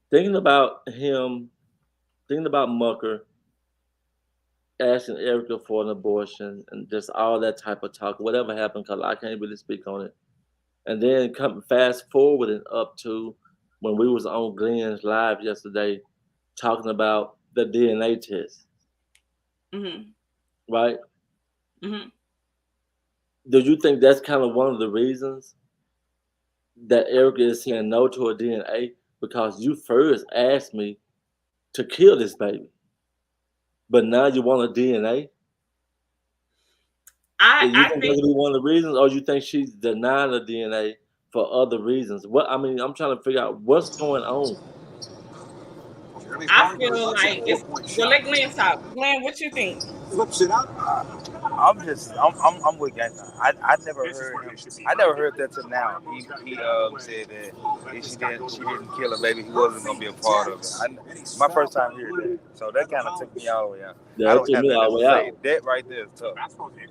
Thinking about him, thinking about Mucker asking Erica for an abortion and just all that type of talk, whatever happened, because I can't really speak on it. And then come fast forwarding up to when we was on Glenn's live yesterday talking about the DNA test, Mm-hmm. right? Mm-hmm. Do you think that's kind of one of the reasons that Erica is saying no to a DNA? Because you first asked me to kill this baby, but now you want a DNA? I And you I think that think could be one of the reasons, or you think she's denying the DNA for other reasons. What I mean, I'm trying to figure out what's going on. I feel like it's well. Let Glenn talk. Glenn, what you think? Flips it up. I'm with Gangsta. I never heard him. I never heard that till now. He said that if she didn't kill her baby, he wasn't gonna be a part of it. My first time hearing that, so that kind of took me all the way out. Yeah, I don't have me all the way say. out. That right there is tough.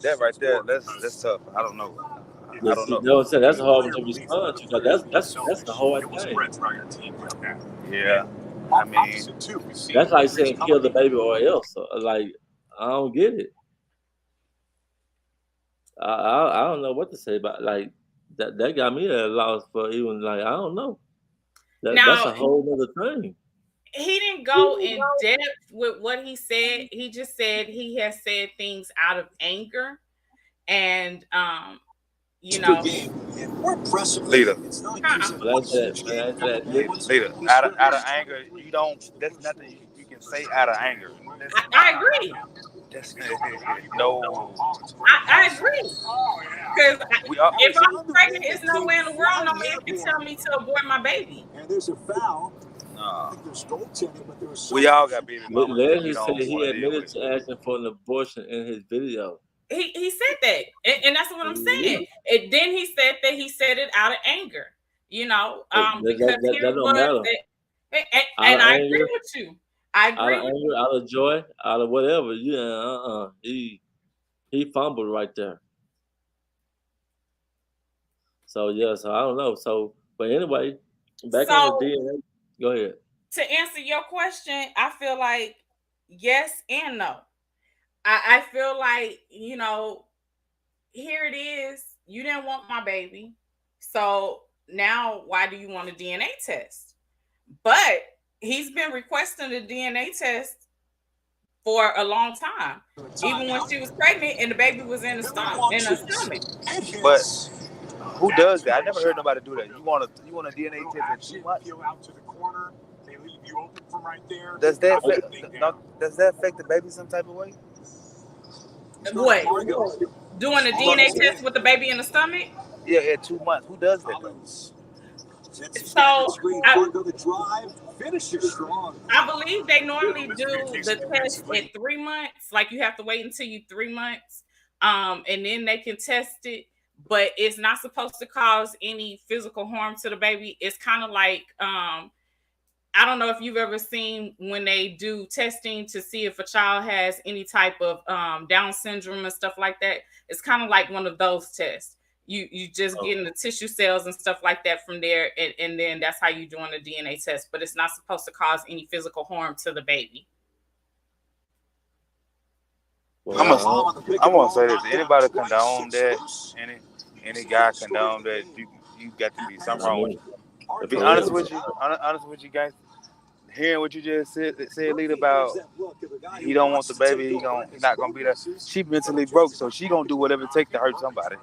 That right there, that's tough. I don't know. I don't know. You know what I'm saying? That's a hard one to respond to. That's the hard thing. Yeah. I mean, that's like saying kill the baby or else. Like, I don't get it. I don't know what to say about like that. That got me at a loss for even like I don't know. That's a whole other thing. He didn't go in depth with what he said. He just said he has said things out of anger, and you know, Leda. Leda. Out of anger, you don't. That's nothing you can say out of anger. I agree. No. I agree. Because if I'm pregnant, it's nowhere in the world no man can tell me to abort my baby. And there's a foul. We all got baby mamas. Leslie said he admitted to asking for an abortion in his video. He said that, and that's what I'm saying. And then he said that he said it out of anger, you know, because that don't matter. And I agree with you. I agree out of with anger, out of joy, out of whatever. Yeah, he fumbled right there. So yeah, so I don't know. So, but anyway, back on the DNA. Go ahead. To answer your question, I feel like yes and no. I feel like, you know, here it is. You didn't want my baby. So now why do you want a DNA test? But he's been requesting a DNA test for a long time. Even when she was pregnant and the baby was in her stomach. But who does that? I never heard nobody do that. You want a DNA test in 2 months? Does that affect the baby some type of way? What? Doing a DNA test with the baby in the stomach? Yeah, at 2 months. Who does that? So I believe they normally do the test at 3 months. Like you have to wait until you 3 months, and then they can test it. But it's not supposed to cause any physical harm to the baby. It's kind of like I don't know if you've ever seen when they do testing to see if a child has any type of Down syndrome and stuff like that. It's kind of like one of those tests. You just getting the tissue cells and stuff like that from there, and then that's how you're doing a DNA test. But it's not supposed to cause any physical harm to the baby. I'm gonna say this: anybody condone that? Any guy condone that? You got to be something wrong with you. To be honest with you guys, hearing what you just said, Leda, about he don't want the baby, he's not gonna be there. She mentally broke, so she gonna do whatever it takes to hurt somebody.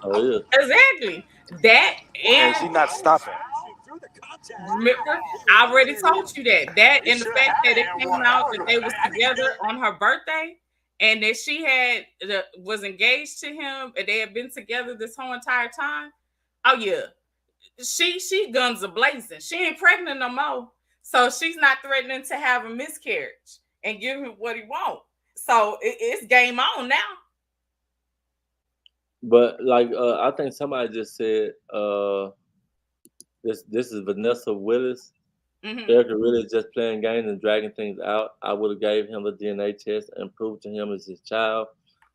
Oh yeah, exactly. That and she's not stopping. Remember, I already told you that and the fact that it came out that they was together on her birthday, and that she was engaged to him, and they had been together this whole entire time. Oh yeah. She guns are blazing. She ain't pregnant no more. So she's not threatening to have a miscarriage and give him what he wants. So it's game on now. But like I think somebody just said this is Vanessa Willis. Mm-hmm. Erica really just playing games and dragging things out. I would have gave him the DNA test and proved to him as his child.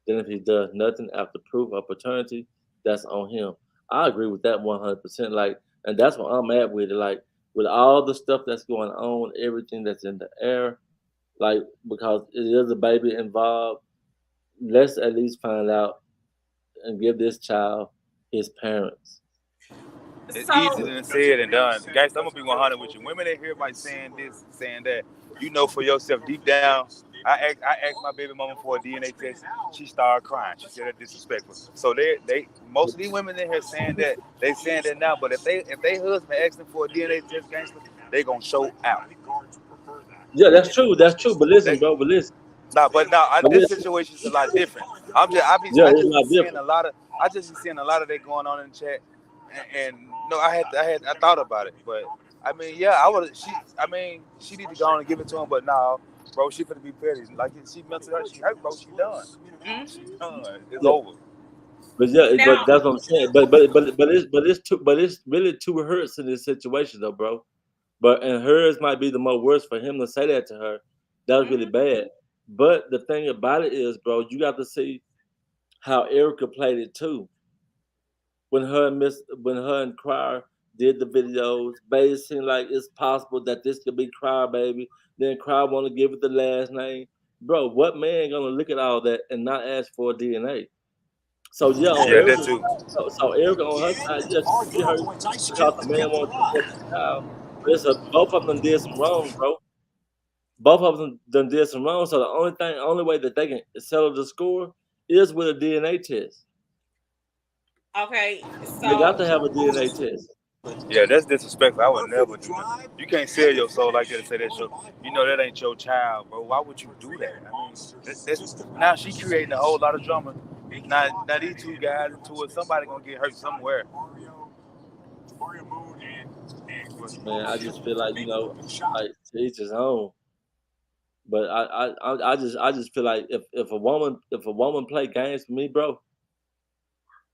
Then if he does nothing after proof of paternity, that's on him. I agree with that 100%. Like, and that's what I'm at with it. Like, with all the stuff that's going on, everything that's in the air, like, because it is a baby involved, let's at least find out and give this child his parents. It's easier than said and done. Guys, I'm gonna be 100 with you. Women that hear everybody saying this, saying that, you know for yourself deep down. I asked my baby mama for a DNA test. She started crying. She said it's disrespectful. So they most of these women in here saying that now. But if they husband asks them for a DNA test, gangster, they gonna show out. Yeah, that's true. That's true. But listen, bro. But listen. This situation is a lot different. I just be seeing a lot of that going on in the chat. and no, I thought about it, but I mean, yeah, I would. I mean, she need to go on and give it to him, but no, bro, she finna be petty. Like she mental hurt, she hurt, bro. She done. She Mhm. done. It's Yeah. over. But yeah, Now, but that's what I'm saying. But it's really two hurts in this situation though, bro. But and hers might be the most worst for him to say that to her. That was really mhm. bad. But the thing about it is, bro, you got to see how Erica played it too. When her and Crier did the videos, made it seem like it's possible that this could be Crier baby. Then Crier want to give it the last name. Bro, what man gonna look at all that and not ask for DNA? So yeah, on Yeah, that Erica, too. so Erica on her side, yeah, she could be hurt because the man won't take care of his child. But both of them did some wrong, bro. Both of them done did some wrong. So only way that they can settle the score is with a DNA test. Okay, They got so to have a DNA test. Yeah, that's disrespectful. I would never do that. You can't sell your soul like that and say that's your. You know that ain't your child, bro. Why would you do that? I mean, now she creating a whole lot of drama. Now these two guys into it. Somebody gonna get hurt somewhere. Man, I just feel like like to each his own. But I just feel like if a woman play games with me, bro,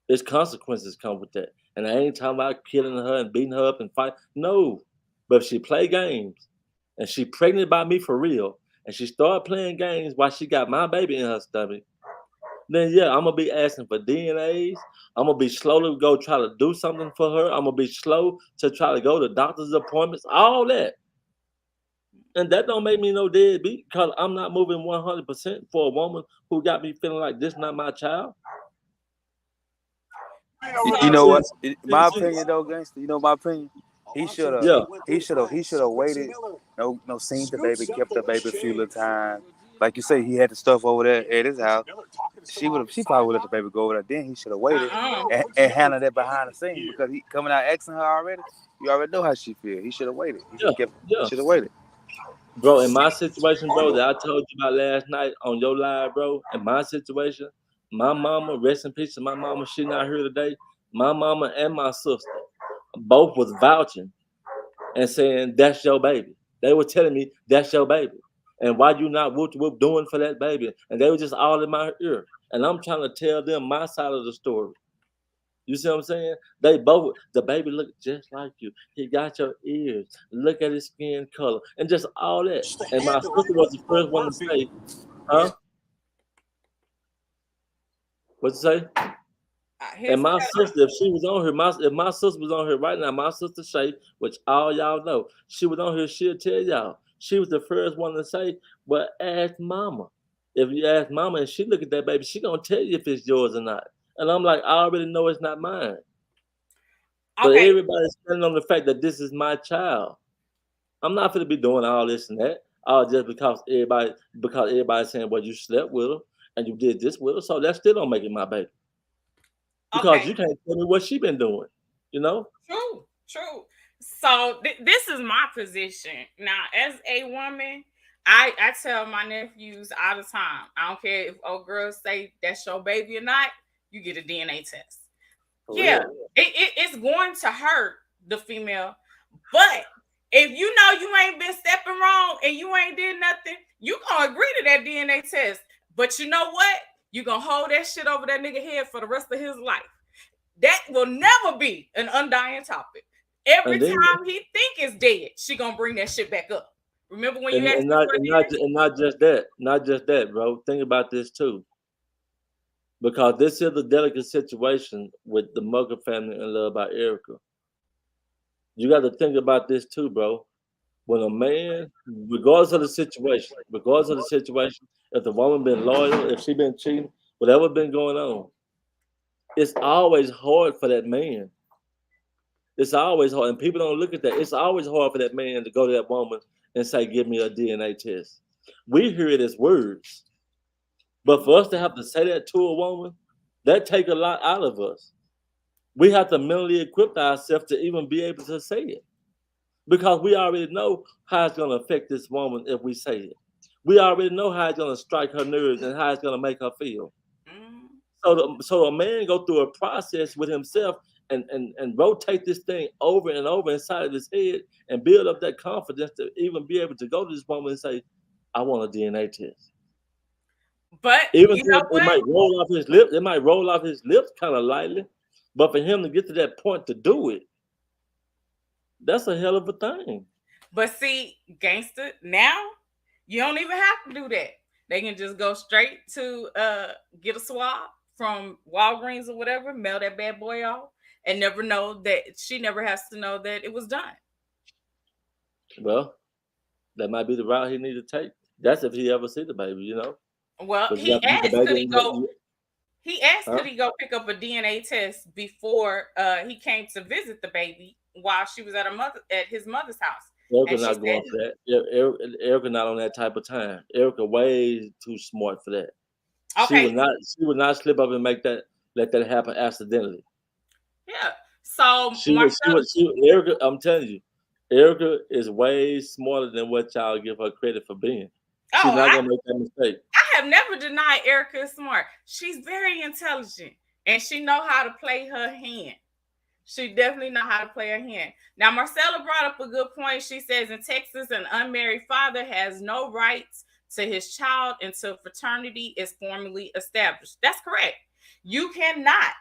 there's consequences come with that. And I ain't talking about killing her and beating her up and fight. No. But if she play games and she pregnant by me for real, and she start playing games while she got my baby in her stomach, then yeah, I'm gonna be asking for DNAs. I'm gonna be slow to go try to do something for her. I'm gonna be slow to try to go to doctor's appointments, all that. And that don't make me no deadbeat because I'm not moving 100% for a woman who got me feeling like this not my child. You so know what? My See? opinion though, gangster. You know my opinion. He should have. Yeah, He should have waited. No, seen the baby, kept the baby a few little times. Like you say, he had the stuff over there at his house. She probably would let the baby go over there. Then he should have waited uh-uh. and handled that behind the scenes because he coming out asking her already. You already know how she feel. He should have waited. He should yeah, have kept. He yeah. should have waited. Bro, in my situation, bro, that I told you about last night on your live, bro, in my situation, my mama, rest in peace to my mama, she not here today. My mama and my sister both was vouching and saying, that's your baby. They were telling me, that's your baby. And why you not whoop whoop doing for that baby? And they were just all in my ear. And I'm trying to tell them my side of the story. You see what I'm saying? They both, the baby look just like you. He got your ears. Look at his skin color and just all that. And my sister was the first one to say, huh? What you say? And His my sister, if she was on here, if my sister was on here right now, my sister Shay, which all y'all know, she was on here, she'll tell y'all. She was the first one to say, but ask mama. If you ask mama and she look at that baby, she gonna tell you if it's yours or not. And I'm like, I already know it's not mine. But okay. everybody's standing on the fact that this is my child. I'm not gonna be doing all this and that, all just because everybody's saying, well, you slept with her and you did this with her, so that still don't make it my baby. Because Okay. you can't tell me what she been doing, you know? True. True. So this is my position. Now, as a woman, I tell my nephews all the time. I don't care if old girls say that's your baby or not. You get a DNA test. For Yeah, real. it's going to hurt the female, but if you know you ain't been stepping wrong and you ain't did nothing, you gonna agree to that DNA test. But you know what? You gonna hold that shit over that nigga head for the rest of his life. That will never be an undying topic. Every And then time he think it's dead, she gonna bring that shit back up. Remember when you asked me for a DNA test? not just that, bro. Think about this too. Because this is a delicate situation with the Mugger family and Love by Erica. You got to think about this too, bro. When a man, regardless of the situation, if the woman been loyal, if she been cheating, whatever been going on, it's always hard for that man. It's always hard, and people don't look at that. It's always hard for that man to go to that woman and say, "Give me a DNA test." We hear it as words, but for us to have to say that to a woman, that take a lot out of us. We have to mentally equip ourselves to even be able to say it because we already know how it's going to affect this woman if we say it. We already know how it's going to strike her nerves and how it's going to make her feel. Mm, So a man go through a process with himself and rotate this thing over and over inside of his head and build up that confidence to even be able to go to this woman and say, I want a DNA test. But Even you though know it what? might roll off his lips, it might roll off his lips kind of lightly, but for him to get to that point to do it, that's a hell of a thing. But see, gangster, now you don't even have to do that. They can just go straight to get a swab from Walgreens or whatever, mail that bad boy off, and never know that she never has to know that it was done. Well, that might be the route he need to take. That's if he ever see the baby, you know. Well, But you he got to get the asked could baby he in go he asked huh? could he go pick up a DNA test before he came to visit the baby while she was at his mother's house. Erica And she not said going for that. Erica not on that type of time. Erica way too smart for that. She okay, would not slip up and let that happen accidentally. yeah. So She Marcel, would Erica, I'm telling you, Erica is way smarter than what y'all give her credit for being. She's oh, not gonna make that mistake. I have never denied Erica is smart. She's very intelligent and she know how to play her hand. She definitely know how to play her hand. Now, Marcella brought up a good point. She says in Texas, an unmarried father has no rights to his child until fraternity is formally established. That's correct. You cannot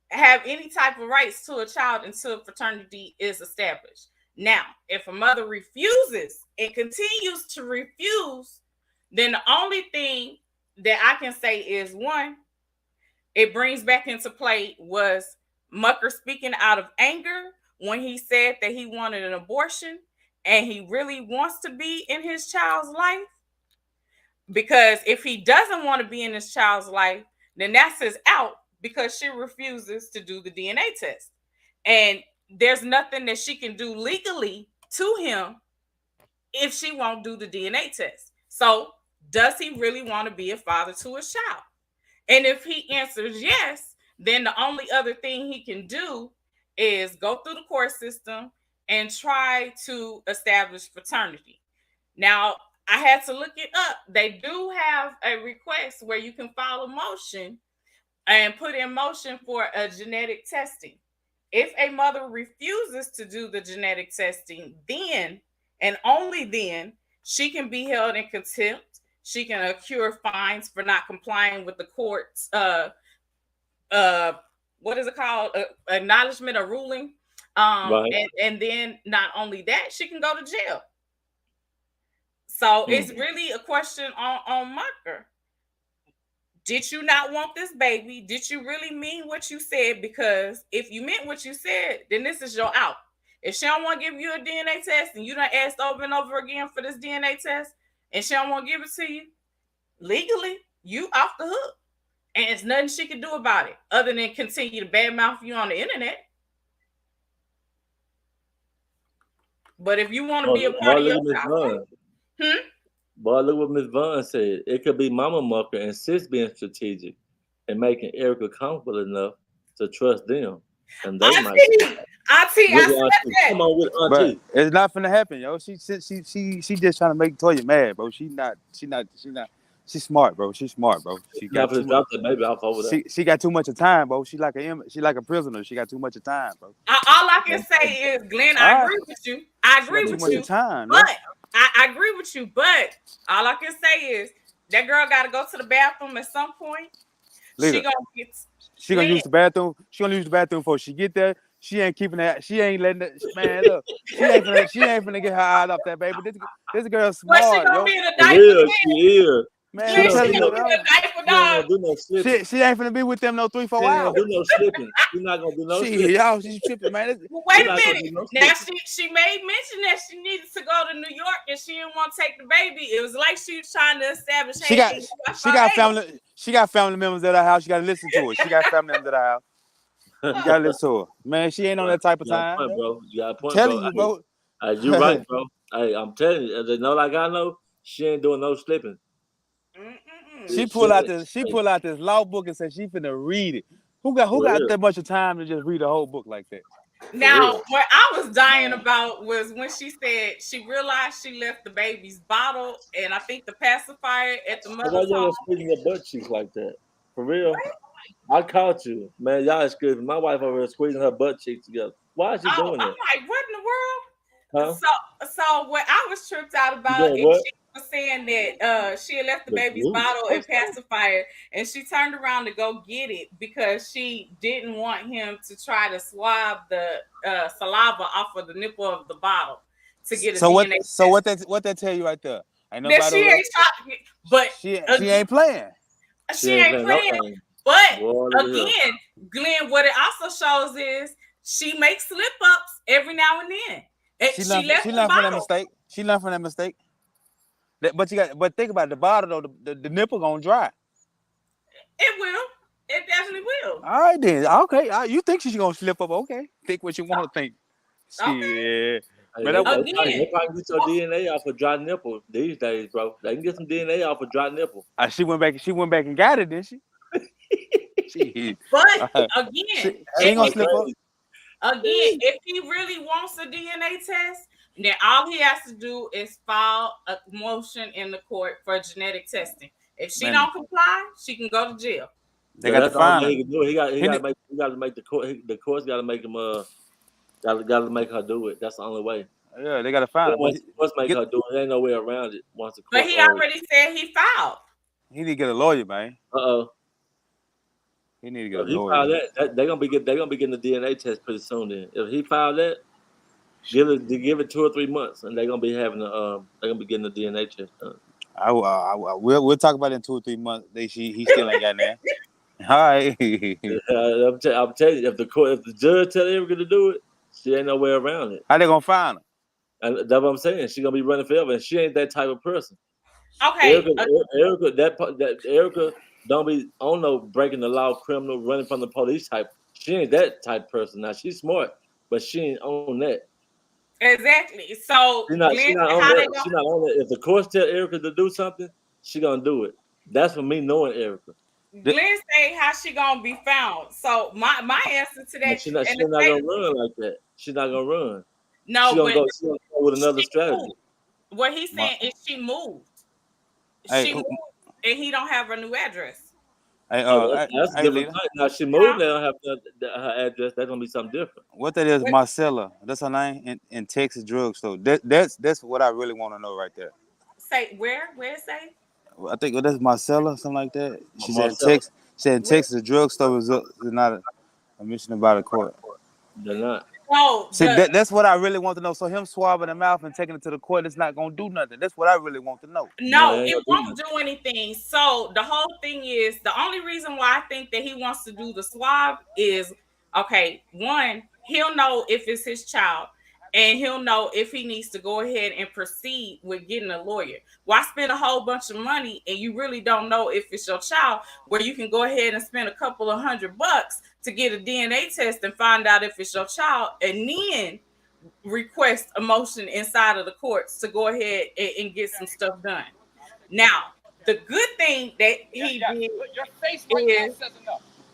have any type of rights to a child until fraternity is established. Now, if a mother refuses and continues to refuse, then the only thing that I can say is one, it brings back into play was Mucker speaking out of anger when he said that he wanted an abortion and he really wants to be in his child's life. Because if he doesn't want to be in his child's life, then that's his out because she refuses to do the DNA test. And there's nothing that she can do legally to him if she won't do the DNA test. So, does he really want to be a father to his child? And if he answers yes, then the only other thing he can do is go through the court system and try to establish fraternity. Now, I had to look it up. They do have a request where you can file a motion and put in motion for a genetic testing. If a mother refuses to do the genetic testing, then and only then she can be held in contempt. She can incur fines for not complying with the court's what is it called? Acknowledgement or ruling. Right. And then not only that, she can go to jail. So it's really a question on Mucker. Did you not want this baby? Did you really mean what you said? Because if you meant what you said, then this is your out. If she don't want to give you a DNA test and you done asked over and over again for this DNA test and she don't want to give it to you, legally, you off the hook. And it's nothing she can do about it other than continue to badmouth you on the internet. But if you want to be a part of your child, Boy, look what Miss Vaughn said. It could be Mama Mucker and Sis being strategic and making Erica comfortable enough to trust them. And they might. Auntie, I said that. Come on with Auntie. But it's not finna happen, yo. She just trying to make Toya mad, bro. She's smart, bro. She's smart, bro. She got too much, the baby off over there. she got too much of time, bro. She like a prisoner. She got too much of time, bro. All I can say is, Glenn, I agree with you. I agree with you. Time, but I agree with you. But all I can say is that girl got to go to the bathroom at some point. Leda, she gonna use the bathroom. She gonna use the bathroom before she get there. She ain't keeping that. She ain't letting that. Man, look. She ain't finna get her eyes off that baby. This girl's smart, she gonna yo. be in a diaper. She is. Man, She gonna be in a diaper, dog. She ain't finna be with them no 3-4 hours. She ain't gonna do no slipping. She's not gonna do no slipping. Y'all, she's tripping, man. Wait a minute. Now she made mention that she needed to go to New York and she didn't want to take the baby. It was like she was trying to establish. She got family members at her house. You gotta listen to her. She got family members at her house. You gotta listen to her, man. She ain't on that type of time, point, bro. You got a point, telling you, bro. You right, bro. Hey, I'm telling you, they know like I know. She ain't doing no slipping. She pull out this law book and said she finna read it. Who got that much of time to just read a whole book like that? Now, what I was dying about was when she said she realized she left the baby's bottle and I think the pacifier at the mother's home. Why y'all squeezing your butt cheeks like that? For real? I caught you, man. Y'all is good. My wife over here squeezing her butt cheeks together. Why is she Oh, doing I'm that? like, what in the world? Huh? So what I was tripped out You about doing is what? she was saying that she had left the The baby's glue. bottle and What's that? pacifier, and she turned around to go get it because she didn't want him to try to swab the saliva off of the nipple of the bottle to get a So what? DNA So test. what that tell you right there? Ain't That nobody she over there. ain't shot, but She ain't playing. She she ain't ain't playing no playing. thing. But Boy, look at her. again, Glenn, what it also shows is she makes slip ups every now and then. And she left She the learned from that bottle. mistake. She learned from that mistake. But think about it, the bottle though. The nipple gonna dry. It will. It definitely will. All right then. Okay. You think she's gonna slip up? Okay. Think what you want to think. Okay. Shit. Hey, Man, that, they Again, probably get your DNA off a dry nipple these days, bro. They can get some DNA off a dry nipple. she went back. She went back and got it, didn't she? She. but Uh, again, she That's ain't gonna like if slip up. crazy. if he really wants a DNA test, then all he has to do is file a motion in the court for genetic testing. If she Man, don't comply, she can go to jail. they Yeah, got to that's the only find way her. he can do it. He ne- He got to make the court. The court's got to make him got to make her do it. That's the only way. yeah, they got to find her. But Once once make get her do it, there ain't no way around it. Once the But court he orders. already said he filed. he need to get a lawyer, man. Uh-oh. He need to get a If he lawyer. filed they gonna be getting the DNA test pretty soon. Then if he filed that, give it 2 or 3 months, and they're gonna be having they're gonna be getting the DNA test done. We'll talk about it in 2 or 3 months. He still ain't got there. All right. I'm telling you, if the judge tell Erica to do it, she ain't no way around it. How they gonna find her? And that's what I'm saying. She gonna be running forever, and she ain't that type of person. Okay. Erica don't be on no breaking the law, criminal, running from the police type. She ain't that type of person. Now she's smart, but she ain't on that. Exactly. So She Glenn not said on how they that. going She not on that. If the courts tell Erica to do something, she gonna do it. That's for me knowing Erica. Glenn say how she gonna be found. So my answer to that But and she the not state gonna run like that. She's not gonna run. no, but She gonna go with another she strategy. moved. What he's My, saying is she moved. hey, She moved and he don't have her new address. hey, That's a hey, different Leda. thing. Now she moved. Huh? They don't have her address. That's gonna be something different. What that is, What Marcella. That's her name in Texas drugstore. That's what I really want to know right there. say where? Where say? I think that's Marcella, something like that. She said in Marcella, Texas. She said in Where Texas, the drugstore is not a mission about a court. they're not. no See, the that's what I really want to know. So him swabbing the mouth and taking it to the court, it's not gonna do nothing. That's what I really want to know. No, no, they ain't it gonna do won't nothing. do anything. So the whole thing is the only reason why I think that he wants to do the swab is okay, one, he'll know if it's his child, and he'll know if he needs to go ahead and proceed with getting a lawyer. Why spend a whole bunch of money and you really don't know if it's your child, where you can go ahead and spend a couple of $100 to get a DNA test and find out if it's your child, and then request a motion inside of the courts to go ahead and get some stuff done. Now, the good thing that he did is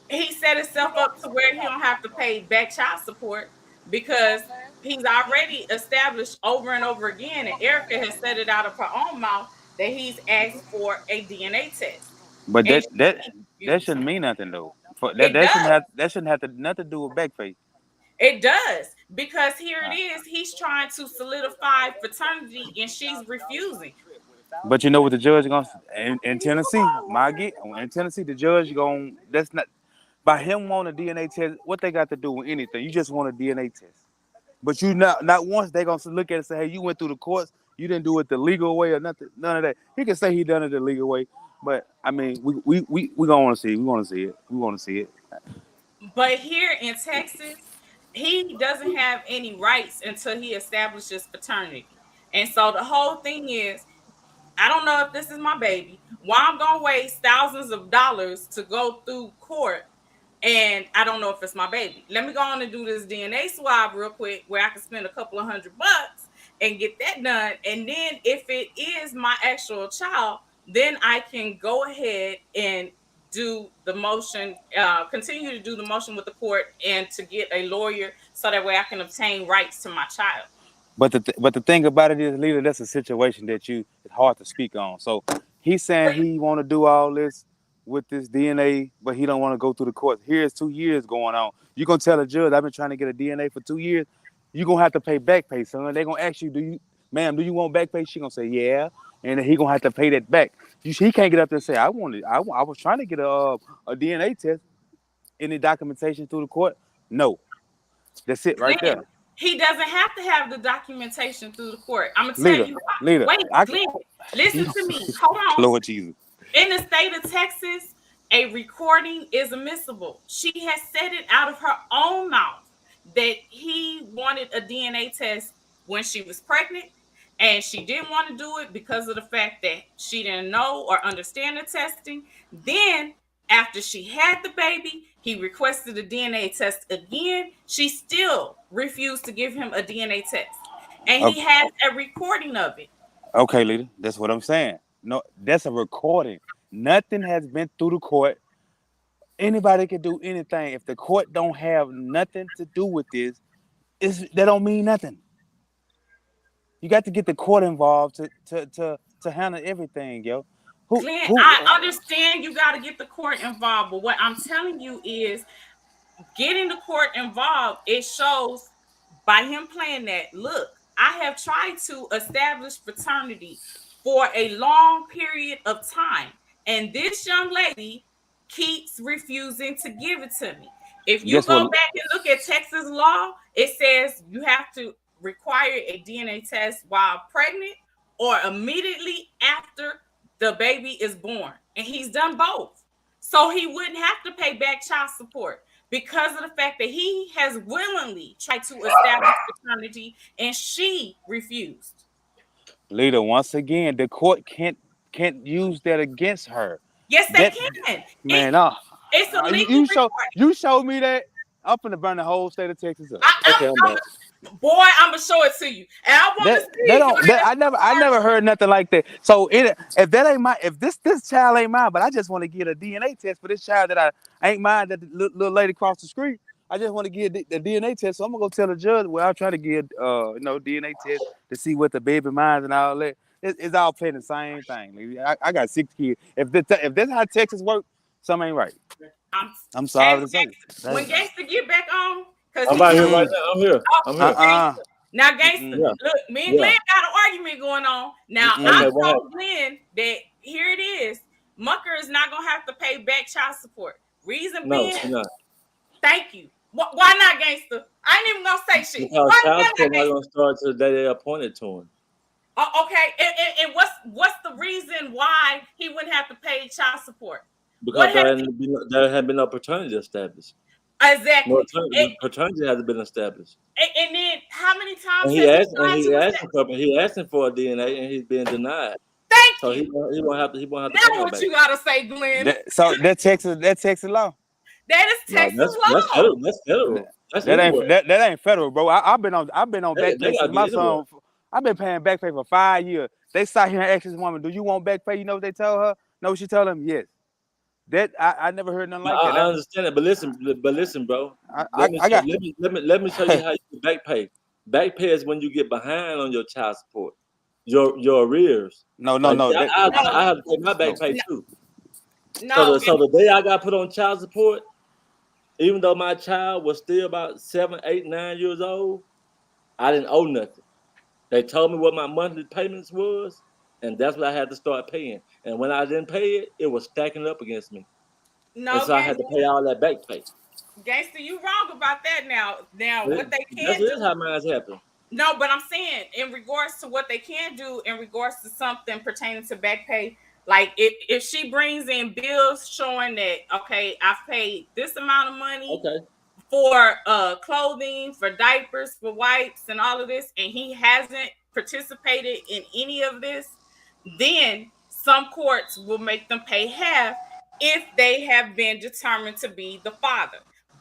he set himself up to where he don't have to pay back child support because he's already established over and over again, and Erica has said it out of her own mouth that he's asked for a DNA test, But and that she refused. shouldn't mean nothing though. For It does. that shouldn't have to nothing to do with backface. It does because here it Nah. is. He's trying to solidify fraternity, and she's refusing. But you know what the judge gonna in Tennessee, in Tennessee, the judge gonna that's not by him wanting a DNA test. What they got to do with anything? You just want a DNA test. But you not once they gonna look at it and say, hey, you went through the courts, you didn't do it the legal way or nothing, none of that. He can say he done it the legal way, but I mean, we gonna want to see it. We want to see it. We want to see it. But here in Texas, he doesn't have any rights until he establishes paternity. And so the whole thing is, I don't know if this is my baby. Why I'm gonna waste thousands of dollars to go through court, and I don't know if it's my baby. Let me go on and do this DNA swab real quick, where I can spend a couple of $100 and get that done. And then if it is my actual child, then I can go ahead and do the motion, continue to do the motion with the court, and to get a lawyer so that way I can obtain rights to my child. But the thing about it is, leader, that's a situation that it's hard to speak on. So he's saying he want to do all this, with this DNA, but he don't want to go through the courts. Here's 2 years going on. You gonna tell a judge I've been trying to get a DNA for 2 years? You gonna have to pay back pay, son. They gonna ask you, ma'am, do you want back pay? She gonna say, yeah, and then he gonna have to pay that back. He can't get up there and say, I was trying to get a DNA test. Any documentation through the court? No, that's it right there. Glenn, he doesn't have to have the documentation through the court. I'm gonna tell Leader, you leader. why. Wait, Glenn, listen to me. Hold on. Lord Jesus. In the state of Texas, a recording is admissible. She has said it out of her own mouth that he wanted a DNA test when she was pregnant, and she didn't want to do it because of the fact that she didn't know or understand the testing. Then, after she had the baby, he requested a DNA test again. She still refused to give him a DNA test, and he has a recording of it. Okay, leader, that's what I'm saying. No, that's a recording. Nothing has been through the court. Anybody can do anything. If the court don't have nothing to do with this, that don't mean nothing. You got to get the court involved to handle everything, yo. Glenn, I understand you got to get the court involved, but what I'm telling you is getting the court involved, it shows by him playing that, look, I have tried to establish fraternity for a long period of time, and this young lady keeps refusing to give it to me. If you go back and look at Texas law, it says you have to require a DNA test while pregnant or immediately after the baby is born. And he's done both. So he wouldn't have to pay back child support because of the fact that he has willingly tried to establish fraternity and she refused. Leader, once again, the court can't use that against her. Yes, they can. Man, it's a legal you showed me that. I'm finna burn the whole state of Texas up. Boy, I'm gonna show it to you, and I want to see. I never heard nothing like that. So if this child ain't mine, but I just want to get a DNA test for this child that I ain't mine, that the little lady across the street. I just want to get the DNA test. So I'm gonna go tell the judge. Well, I'll try to get DNA test to see what the baby minds and all that. It's all playing the same thing. I got 6 kids. If that's how Texas works, something ain't right. I'm sorry to say. When Gangsta get back on, because I'm right here right now. I'm here. Now, Gangsta, look, me and Glenn got an argument going on. Now, I told Glenn that here it is. Mucker is not gonna have to pay back child support. Reason being, thank you. Why not, Gangsta? I ain't even gonna say shit. Because child support not gonna start till the day they appointed to him. Okay, and what's the reason why he wouldn't have to pay child support? Because there had been no paternity established. Exactly. Paternity hasn't been established. And then how many times he asked him for a DNA and he's being denied. Thank you. He won't have to. Now what you gotta say, Glenn? That Texas law. That is Texas law. That's federal. That ain't federal, bro. I've been on back pay since my son. I've been paying back pay for 5 years. They sat here and asked this woman, "Do you want back pay?" You know what they told her? No, she told him yes. That I never heard nothing like that. I understand it, but listen, bro. Let me show you how you do back pay. Back pay is when you get behind on your child support, your arrears. No. I have to pay my back pay too. No. So the day I got put on child support, even though my child was still about 7, 8, 9 years old, I didn't owe nothing. They told me what my monthly payments was, and that's what I had to start paying. And when I didn't pay it, it was stacking up against me. No, and so I had to pay all that back pay. Gangsta, you wrong about that now. Now, what they can do. That's how mine happen. No, but I'm saying in regards to what they can do in regards to something pertaining to back pay, like if she brings in bills showing that, okay, I've paid this amount of money for clothing, for diapers, for wipes, and all of this, and he hasn't participated in any of this, then some courts will make them pay half if they have been determined to be the father.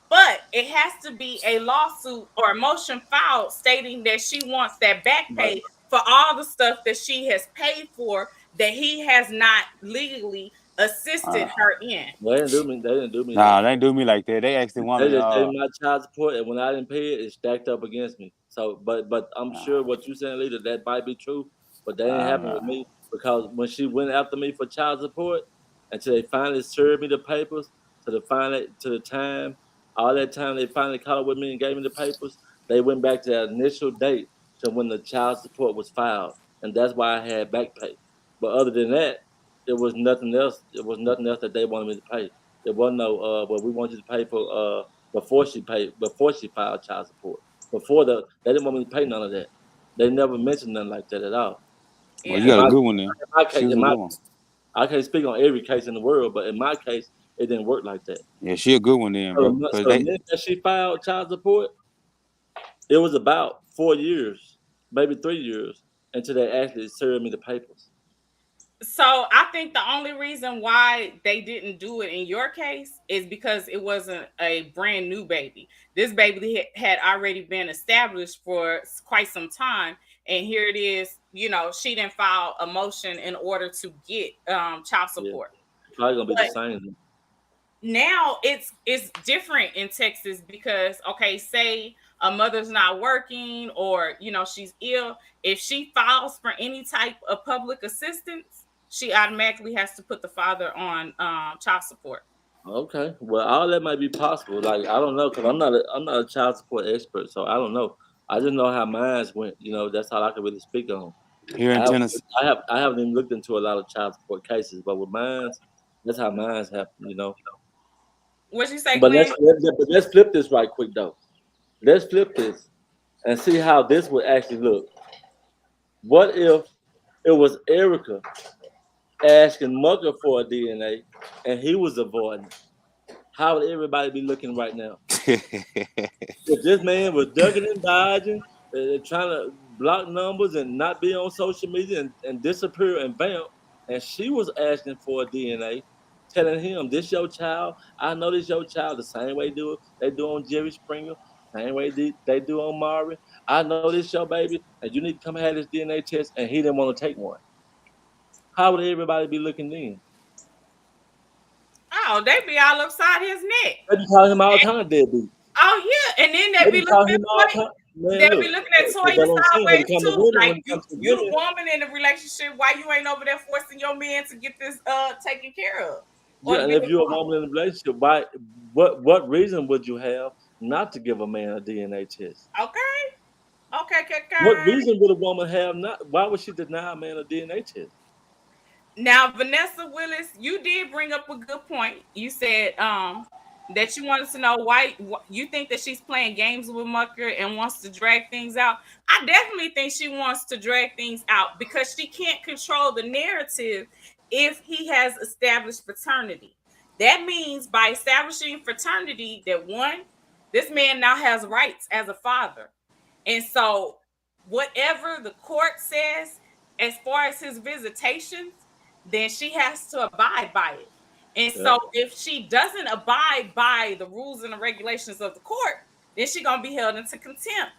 But it has to be a lawsuit or a motion filed stating that she wants that back pay for all the stuff that she has paid for that he has not legally assisted her in. They didn't do me. Nah, they didn't do me like that. They actually wanted they just paid my child support, and when I didn't pay it, it stacked up against me. So, but I'm sure what you saying, Leda, that might be true, but that didn't happen with me, because when she went after me for child support, until they finally served me the papers. To the time, all that time they finally caught up with me and gave me the papers. They went back to that initial date to when the child support was filed, and that's why I had back pay. But other than that, it was nothing else. It was nothing else that they wanted me to pay. There wasn't no well, we want you to pay for before she filed child support. They didn't want me to pay none of that. They never mentioned nothing like that at all. Well, you Yeah. In got a my, good one then. in my She case, was a good one. I can't speak on every case in the world, but in my case, it didn't work like that. Yeah, she a good one then, bro. So Cause the they minute that she filed child support, it was about 4 years, maybe 3 years, until they actually served me the papers. So I think the only reason why they didn't do it in your case is because it wasn't a brand new baby. This baby had already been established for quite some time, and here it is. You know, she didn't file a motion in order to get child Yeah, support. probably gonna be But the same. now it's different in Texas because okay, say a mother's not working or she's ill, if she files for any type of public assistance, she automatically has to put the father on child support. Okay, well, all that might be possible. Like I don't know, cause I'm not a child support expert, so I don't know. I just know how mine went. That's all I can really speak on. here in Tennessee. I haven't even looked into a lot of child support cases, but with mine, that's how mine happened. What you say, But Glenn? let's flip this right quick though. Let's flip this and see how this would actually look. What if it was Erica asking Mugger for a DNA and he was avoiding? How would everybody be looking right now? If this man was ducking and dodging, trying to block numbers and not be on social media and disappear and bounce, and she was asking for a DNA, telling him, "This your child. I know this your child." The same way they do on Jerry Springer, same way they do on Maury. I know this your baby, and you need to come have this DNA test, and he didn't want to take one. How would everybody be looking then? Oh, they be all upside his neck. They be calling him all kind of deadbeat. Oh yeah, and then They they be be calling looking him all at Toya. kind. Man, They look, be looking at that's Toya what I'm saying. When it sideways comes to too. women, Like when it you, comes to you the women, woman in the relationship. Why you ain't over there forcing your man to get this taken care of or yeah, to and be if you're a involved? woman in a relationship, what reason would you have not to give a man a DNA test? What Okay. reason would a woman have not? Why would she deny a man a DNA test? Now, Vanessa Willis, you did bring up a good point. You said that you wanted to know why you think that she's playing games with Mucker and wants to drag things out. I definitely think she wants to drag things out because she can't control the narrative if he has established fraternity. That means by establishing fraternity, that one, this man now has rights as a father. And so, whatever the court says as far as his visitations, then she has to abide by it. And Yeah, so if she doesn't abide by the rules and the regulations of the court, then she's gonna be held into contempt.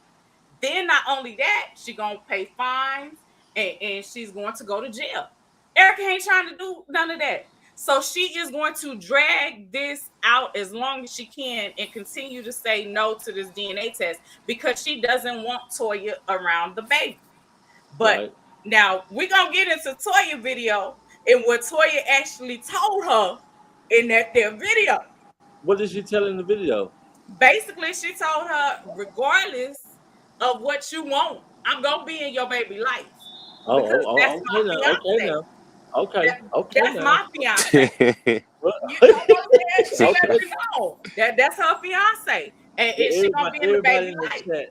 Then not only that, she's gonna pay fines and she's going to go to jail. Erica ain't trying to do none of that. So she is going to drag this out as long as she can and continue to say no to this DNA test because she doesn't want Toya around the baby. But right. now we're gonna get into Toya video and what Toya actually told her in their video. What did she tell in the video? Basically, she told her, regardless of what you want, I'm gonna be in your baby life because that's my Okay now, fiance. okay That's now. my fiance. Well, You know what I'm saying? She let okay, you know that's her fiance, and she gonna be in the everybody baby in the life. chat.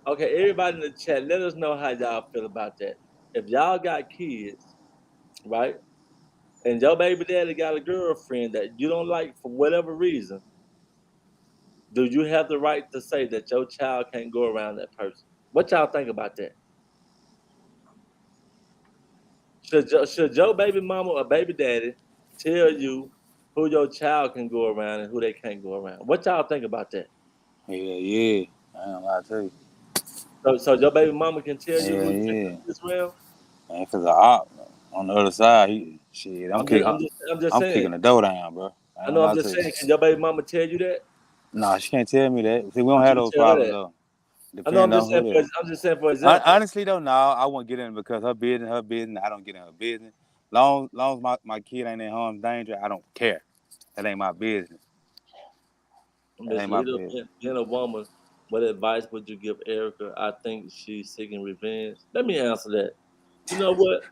Okay, everybody in the chat, let us know how y'all feel about that. If y'all got kids, right, and your baby daddy got a girlfriend that you don't like for whatever reason, do you have the right to say that your child can't go around that person? What y'all think about that? Should your baby mama or baby daddy tell you who your child can go around and who they can't go around? What y'all think about that? Yeah. I ain't gonna lie to you. So your baby mama can tell you who Yeah. is real. Man, cause the op on the other side, shit, I'm just I'm saying. kicking the door down, bro. I I ain't know. gonna I'm lie to just you. saying. Can your baby mama tell you that? Nah, she can't tell me that. See, we don't But have you those tell her problems that. though. I know. Depending on who it is. I'm just saying. For example. Honestly though, no, I won't get in because her business. I don't get in her business. Long as my kid ain't in harm's danger, I don't care. That ain't my business. That Miss ain't my Leda, business. being a woman, what advice would you give Erica? I think she's seeking revenge. Let me answer that. You know what?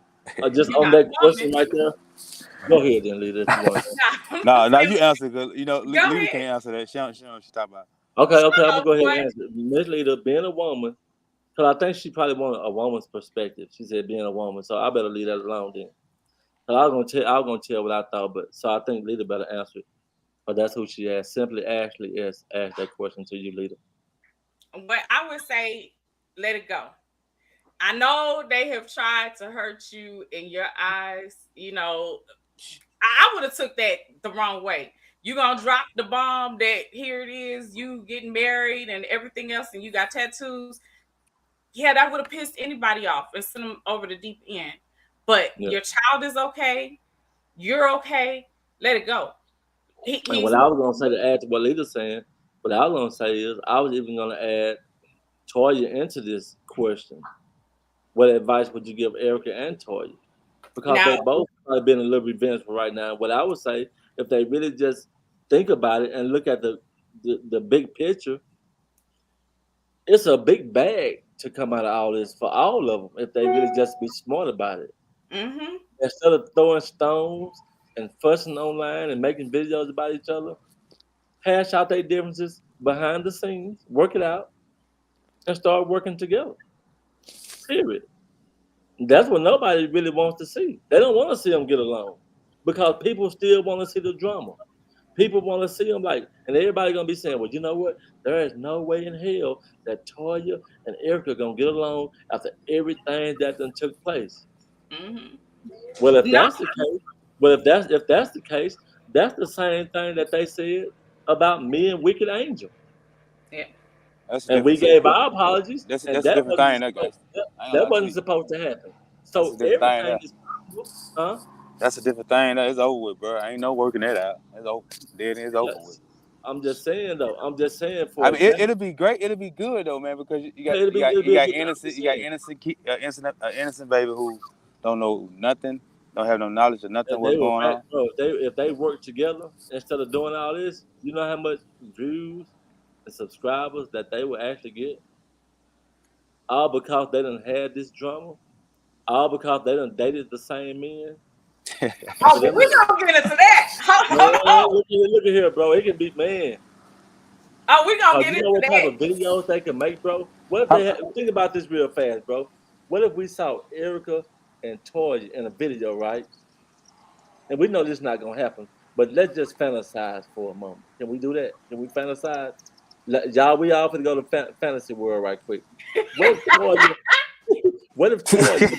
Just You're on not that a question woman. right there. Go ahead then, Leda, if you want to. I'm No, you saying, answer because go Lita ahead. can't answer that. She don't know what she talking about. Okay, I'm Shut gonna up, go ahead boy. and answer. Miss Leda, being a woman, because I think she probably wanted a woman's perspective. She said being a woman, so I better leave that alone then. So I was gonna tell what I thought, but so I think Leda better answer it. But that's who she asked. Simply Ashley is asked that question to you, Leda. But I would say, let it go. I know they have tried to hurt you in your eyes. I would have took that the wrong way. You gonna drop the bomb that here it is, you getting married and everything else, and you got tattoos. Yeah, that would have pissed anybody off and sent them over the deep end. But Yeah. your child is okay. You're okay. Let it go. And He's what I was gonna say to add to what Leda's saying, what I was gonna say is I was even gonna add Toya into this question. What advice would you give Erica and Toya? Because now. they both have been a little revengeful right now. What I would say, if they really just think about it and look at the big picture, it's a big bag to come out of all this for all of them if they really just be smart about it. Mm-hmm. Instead of throwing stones and fussing online and making videos about each other, hash out their differences behind the scenes, work it out, and start working together. Period. That's what nobody really wants to see. They don't want to see them get along because people still want to see the drama. People want to see them like, and everybody gonna be saying, "Well, you know what? There is no way in hell that Toya and Erica gonna get along after everything that done took place." Mm-hmm. Well, if No. that's the case, if that's the case, that's the same thing that they said about me and Wicked Angel, Yeah. That's a and we different. gave our apologies, and That's a different thing, that guy. I ain't gonna that lie to wasn't you. supposed to happen. That's a So different thing. everything is possible, huh? That's a different thing. That is over with, bro. Ain't no working that out. It's over. Then it's over with. Yes. I'm just saying though. I'm just saying, I for mean, example, it'll be great. It'll be good though, man, because you yeah, got it'll you be got it'll you be a got good. I'm innocent just you got saying. innocent innocent baby who don't know nothing, don't have no knowledge of nothing If what's they were going back, on. bro, if they work together instead of doing all this, you know how much views and subscribers that they will actually get, all because they done had this drama, all because they done dated the same men. Oh, For but them, we gonna get into that. Hold man, on. look at here, bro. It can be man. Oh, we gonna Cause get you know into what type that. of videos they can make, bro. What if How- think about this real fast, bro? What if we saw Erica and Toy in a video, right? And we know this is not gonna happen, but let's just fantasize for a moment. Can we do that? Can we fantasize? Y'all, we all finna go to fantasy world right quick. What if Toya? What if Toya?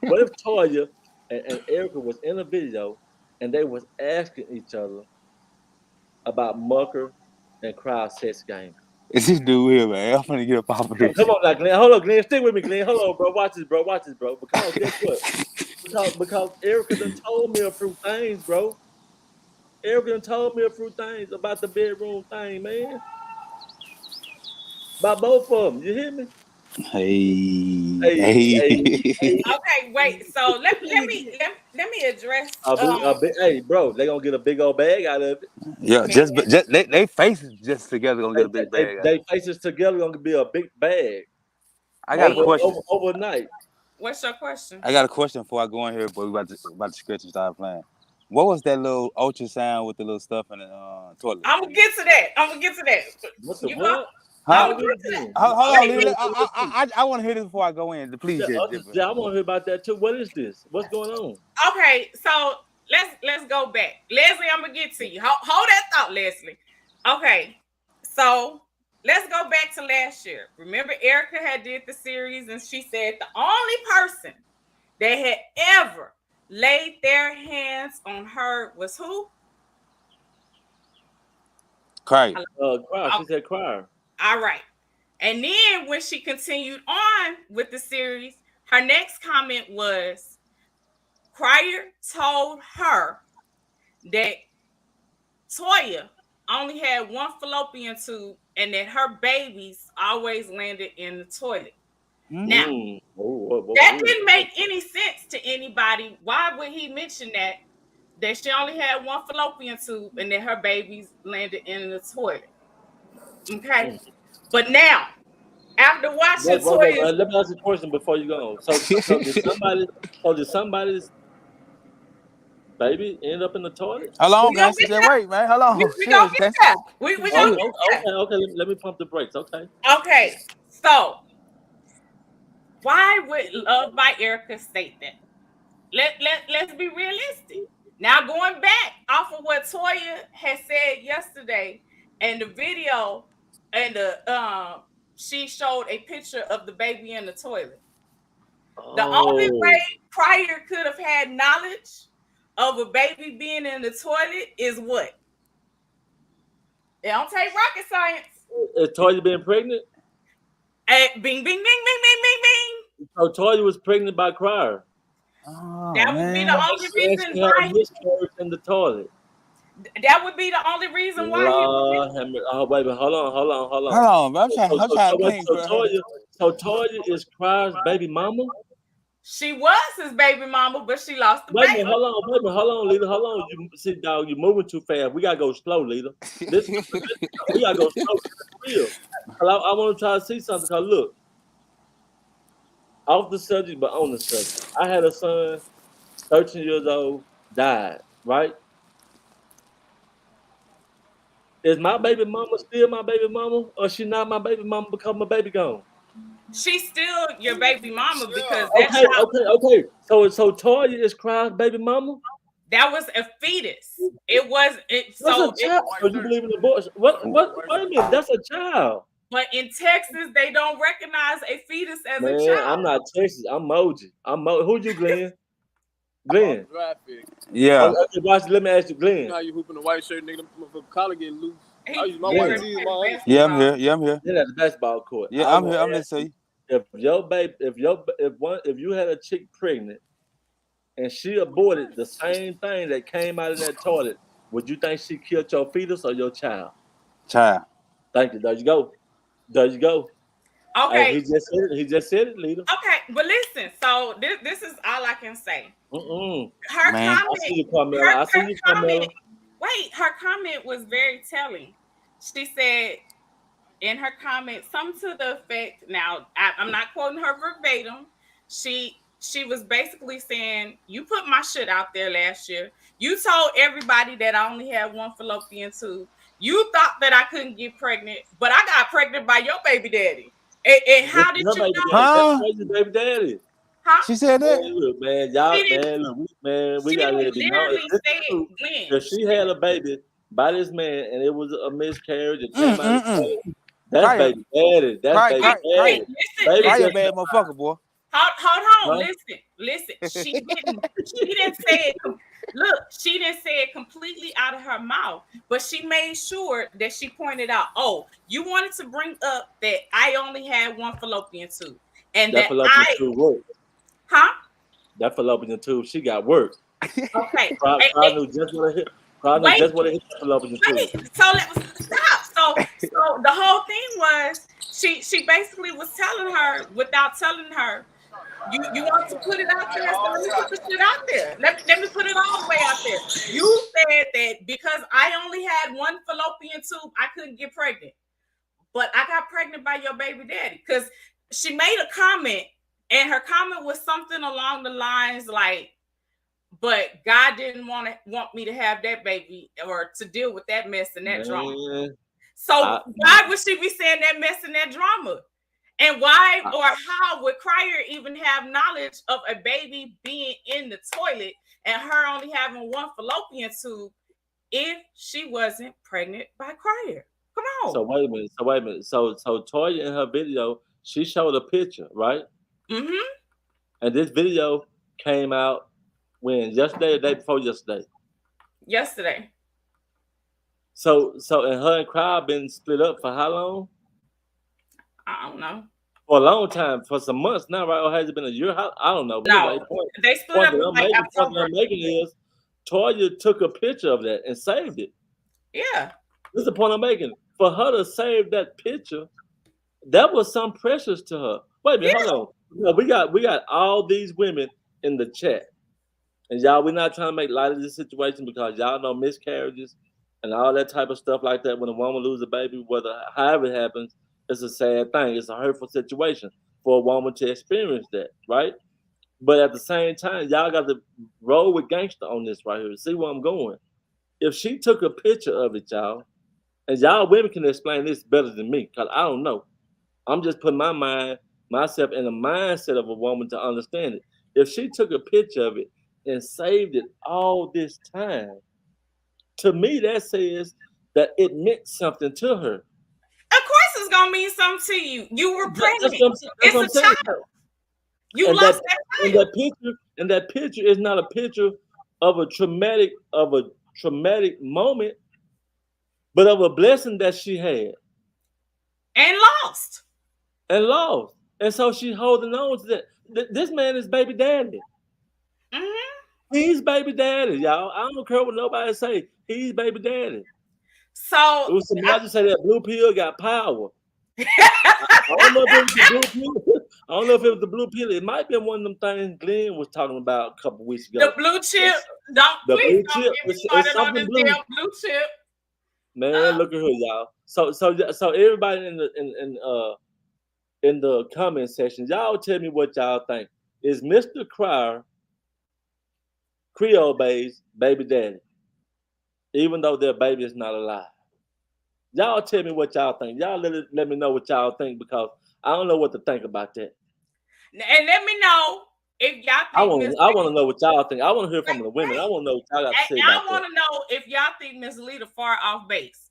What if Toya and Erica was in a video and they was asking each other about Mucker and crowd sex game? It's this dude here, man. I'm gonna get up off of Oh, this come shit. on now, Glenn. Hold on, Glenn. Stick with me, Glenn. Hold on, bro. Watch this, bro. Watch this, bro. Because guess what? Because Erica done told me a few things, bro. Erica done told me a few things about the bedroom thing, man. About both of them. You hear me? Hey, Hey, hey, hey. hey. Okay, wait. So let me address Hey, bro, they gonna get a big old bag out of it. Yeah, man. just they faces just together gonna get a big bag out of They it. faces together gonna be a big bag I got a Me. question. overnight. What's your question? I got a question before I go in here, but we about to scratch and start playing. What was that little ultrasound with the little stuff in the toilet? I'm gonna get to that. I'm gonna get to that. What the You go. what? I'm Huh? gonna Say it get to that. again. Hold I on, ain't Wait. never Lily. heard that too. I want to hear this before I go in. Please, Yeah, I want to hear about that too. What is this? What's going on? Okay, so let's go back. Leslie, I'm gonna get to you. Hold that thought, Leslie. Okay, so let's go back to last year. Remember, Erica had did the series, and she said the only person that had ever laid their hands on her was who? Cry. Choir. Hello? She said choir. All right. And then when she continued on with the series, her next comment was Crier told her that Toya only had one fallopian tube and that her babies always landed in the toilet. Hmm? Now, Mm. Oh That didn't make any sense to anybody. Why would he mention that she only had one fallopian tube and that her babies landed in the toilet? Okay, but now after watching Toya's, let me ask you a question before you go. So did somebody's baby end up in the toilet? Hold on, we gonna gangster. get Just there. wait, man. Hold on. We gonna get Gangster. there. We gonna Okay, get there. okay. Let me pump the brakes. Okay. Okay, so why would Love by Erica state that? Let's be realistic. Now going back off of what Toya had said yesterday and the video and the she showed a picture of the baby in the toilet. The only way Crier could have had knowledge of a baby being in the toilet is what? It don't take rocket science. Is Toya being pregnant? Bing, bing, bing, bing, bing, bing, bing. So Toya was pregnant by Crier. Oh, That would be the only reason She had why a miscarriage in the toilet. that would be the only reason why wait, hold on. Hold on, bro. I'm trying to think. So Toya is Crier's baby mama? she was his baby mama, but she lost the Wait a baby. minute, hold on, Leda. Hold on. You see, dog, you're moving too fast. We gotta go slow, Leda. We gotta go slow. Real. I want to try to see something. Cause look, off the subject, but on the subject. I had a son, 13 years old, died. Right? Is my baby mama still my baby mama, or she not my baby mama because my baby gone? She's still your baby mama because Okay. So Toya is Crier's baby mama. that was a fetus. It was it. So you believe in abortion? What? Wait a minute. That's a child. But in Texas, they don't recognize a fetus as Man, a child. I'm not Texas. I'm Moji. Who you, Glenn? Glenn. Yeah. Okay, watch. Let me ask you, Glenn. You know how you hooping the white shirt, nigga? The collar get loose. He- I use my he white was tee, playing my basketball. Yeah, I'm here. Then at the basketball court. Yeah, I'm here. I'm listening to you. If your baby, if you had a chick pregnant and she aborted the same thing that came out of that toilet, would you think she killed your fetus or your child? Child. Thank you. There you go. Okay. Hey, he just said it, Leda. Okay, but listen. So this is all I can say. Her Man. comment. I see you, Carmela. Her comment was very telling. She said in her comment something to the effect. Now I'm not quoting her verbatim. She was basically saying, "You put my shit out there last year. You told everybody that I only had one fallopian tube. You thought that I couldn't get pregnant, but I got pregnant by your baby daddy. And how did you know? Huh? That's your baby daddy. Huh? She said that. Man, look, man, y'all, we gotta let it be known. If she had a baby by this man and it was a miscarriage, it came out of the that's baby daddy. That's baby daddy. Listen, bad motherfucker, boy. Hold on. Listen. She didn't say it. Look, she didn't say it completely out of her mouth, but she made sure that she pointed out, oh, you wanted to bring up that I only had one fallopian tube. And that fallopian tube worked. Huh? That fallopian tube, she got work. Okay. I knew just what I hit. Just what I hit the fallopian tube. So let's stop. So the whole thing was she basically was telling her without telling her, you want to put it out there, so let me put the shit out there. Let me put it all the way out there. You said that because I only had one fallopian tube, I couldn't get pregnant. But I got pregnant by your baby daddy. Because she made a comment, and her comment was something along the lines like, but God didn't want me to have that baby or to deal with that mess and that drama. So why would she be saying that mess and that drama? And why or how would Crier even have knowledge of a baby being in the toilet and her only having one fallopian tube if she wasn't pregnant by Crier? Come on. So wait a minute. So Toya in her video, she showed a picture, right? Mm-hmm. And this video came out when? Yesterday or the day before yesterday? Yesterday. So and her and Crier been split up for how long? I don't know. For a long time, for some months now, right? Or has it been a year? I don't know. No, they split up in like October. What I'm making is Toya took a picture of that and saved it. Yeah. This is the point I'm making. For her to save that picture, that was some precious to her. Wait a minute, hold on. No, we got all these women in the chat, and y'all, we're not trying to make light of this situation because y'all know miscarriages and all that type of stuff like that. When a woman loses a baby, whether however it happens, it's a sad thing. It's a hurtful situation for a woman to experience that, right? But at the same time, y'all got to roll with gangster on this right here. See where I'm going. If she took a picture of it, y'all, and y'all women can explain this better than me, because I don't know. I'm just putting myself in the mindset of a woman to understand it. If she took a picture of it and saved it all this time, to me that says that it meant something to her. Of course, it's gonna mean something to you. You were That's pregnant. what I'm saying. That's It's what a I'm saying. child. You And lost that that and child. that picture is not a picture of a traumatic moment, but of a blessing that she had And lost. and lost. And so she's holding on to that. This man is baby daddy. Mm-hmm. He's baby daddy, y'all. I don't care what nobody say. He's baby daddy. So It was somebody say that blue pill got power. I don't know if it was the blue pill. I don't know if it was the blue pill. It might be one of them things Glenn was talking about a couple weeks the ago. blue chip, don't The please blue don't chip. get me It's started on something this blue. damn blue chip. Man, look at her, y'all. So everybody in the comment section, y'all tell me what y'all think. Is Mr. Cryer Creole Bay's baby daddy, even though their baby is not alive? Y'all tell me what y'all think. Y'all let me know what y'all think because I don't know what to think about that. And let me know if y'all think Miss I want to know what y'all think. I want to hear from the women. I Hey, want to know what y'all got to say I about that. want to know if y'all think Miss Leda far off base.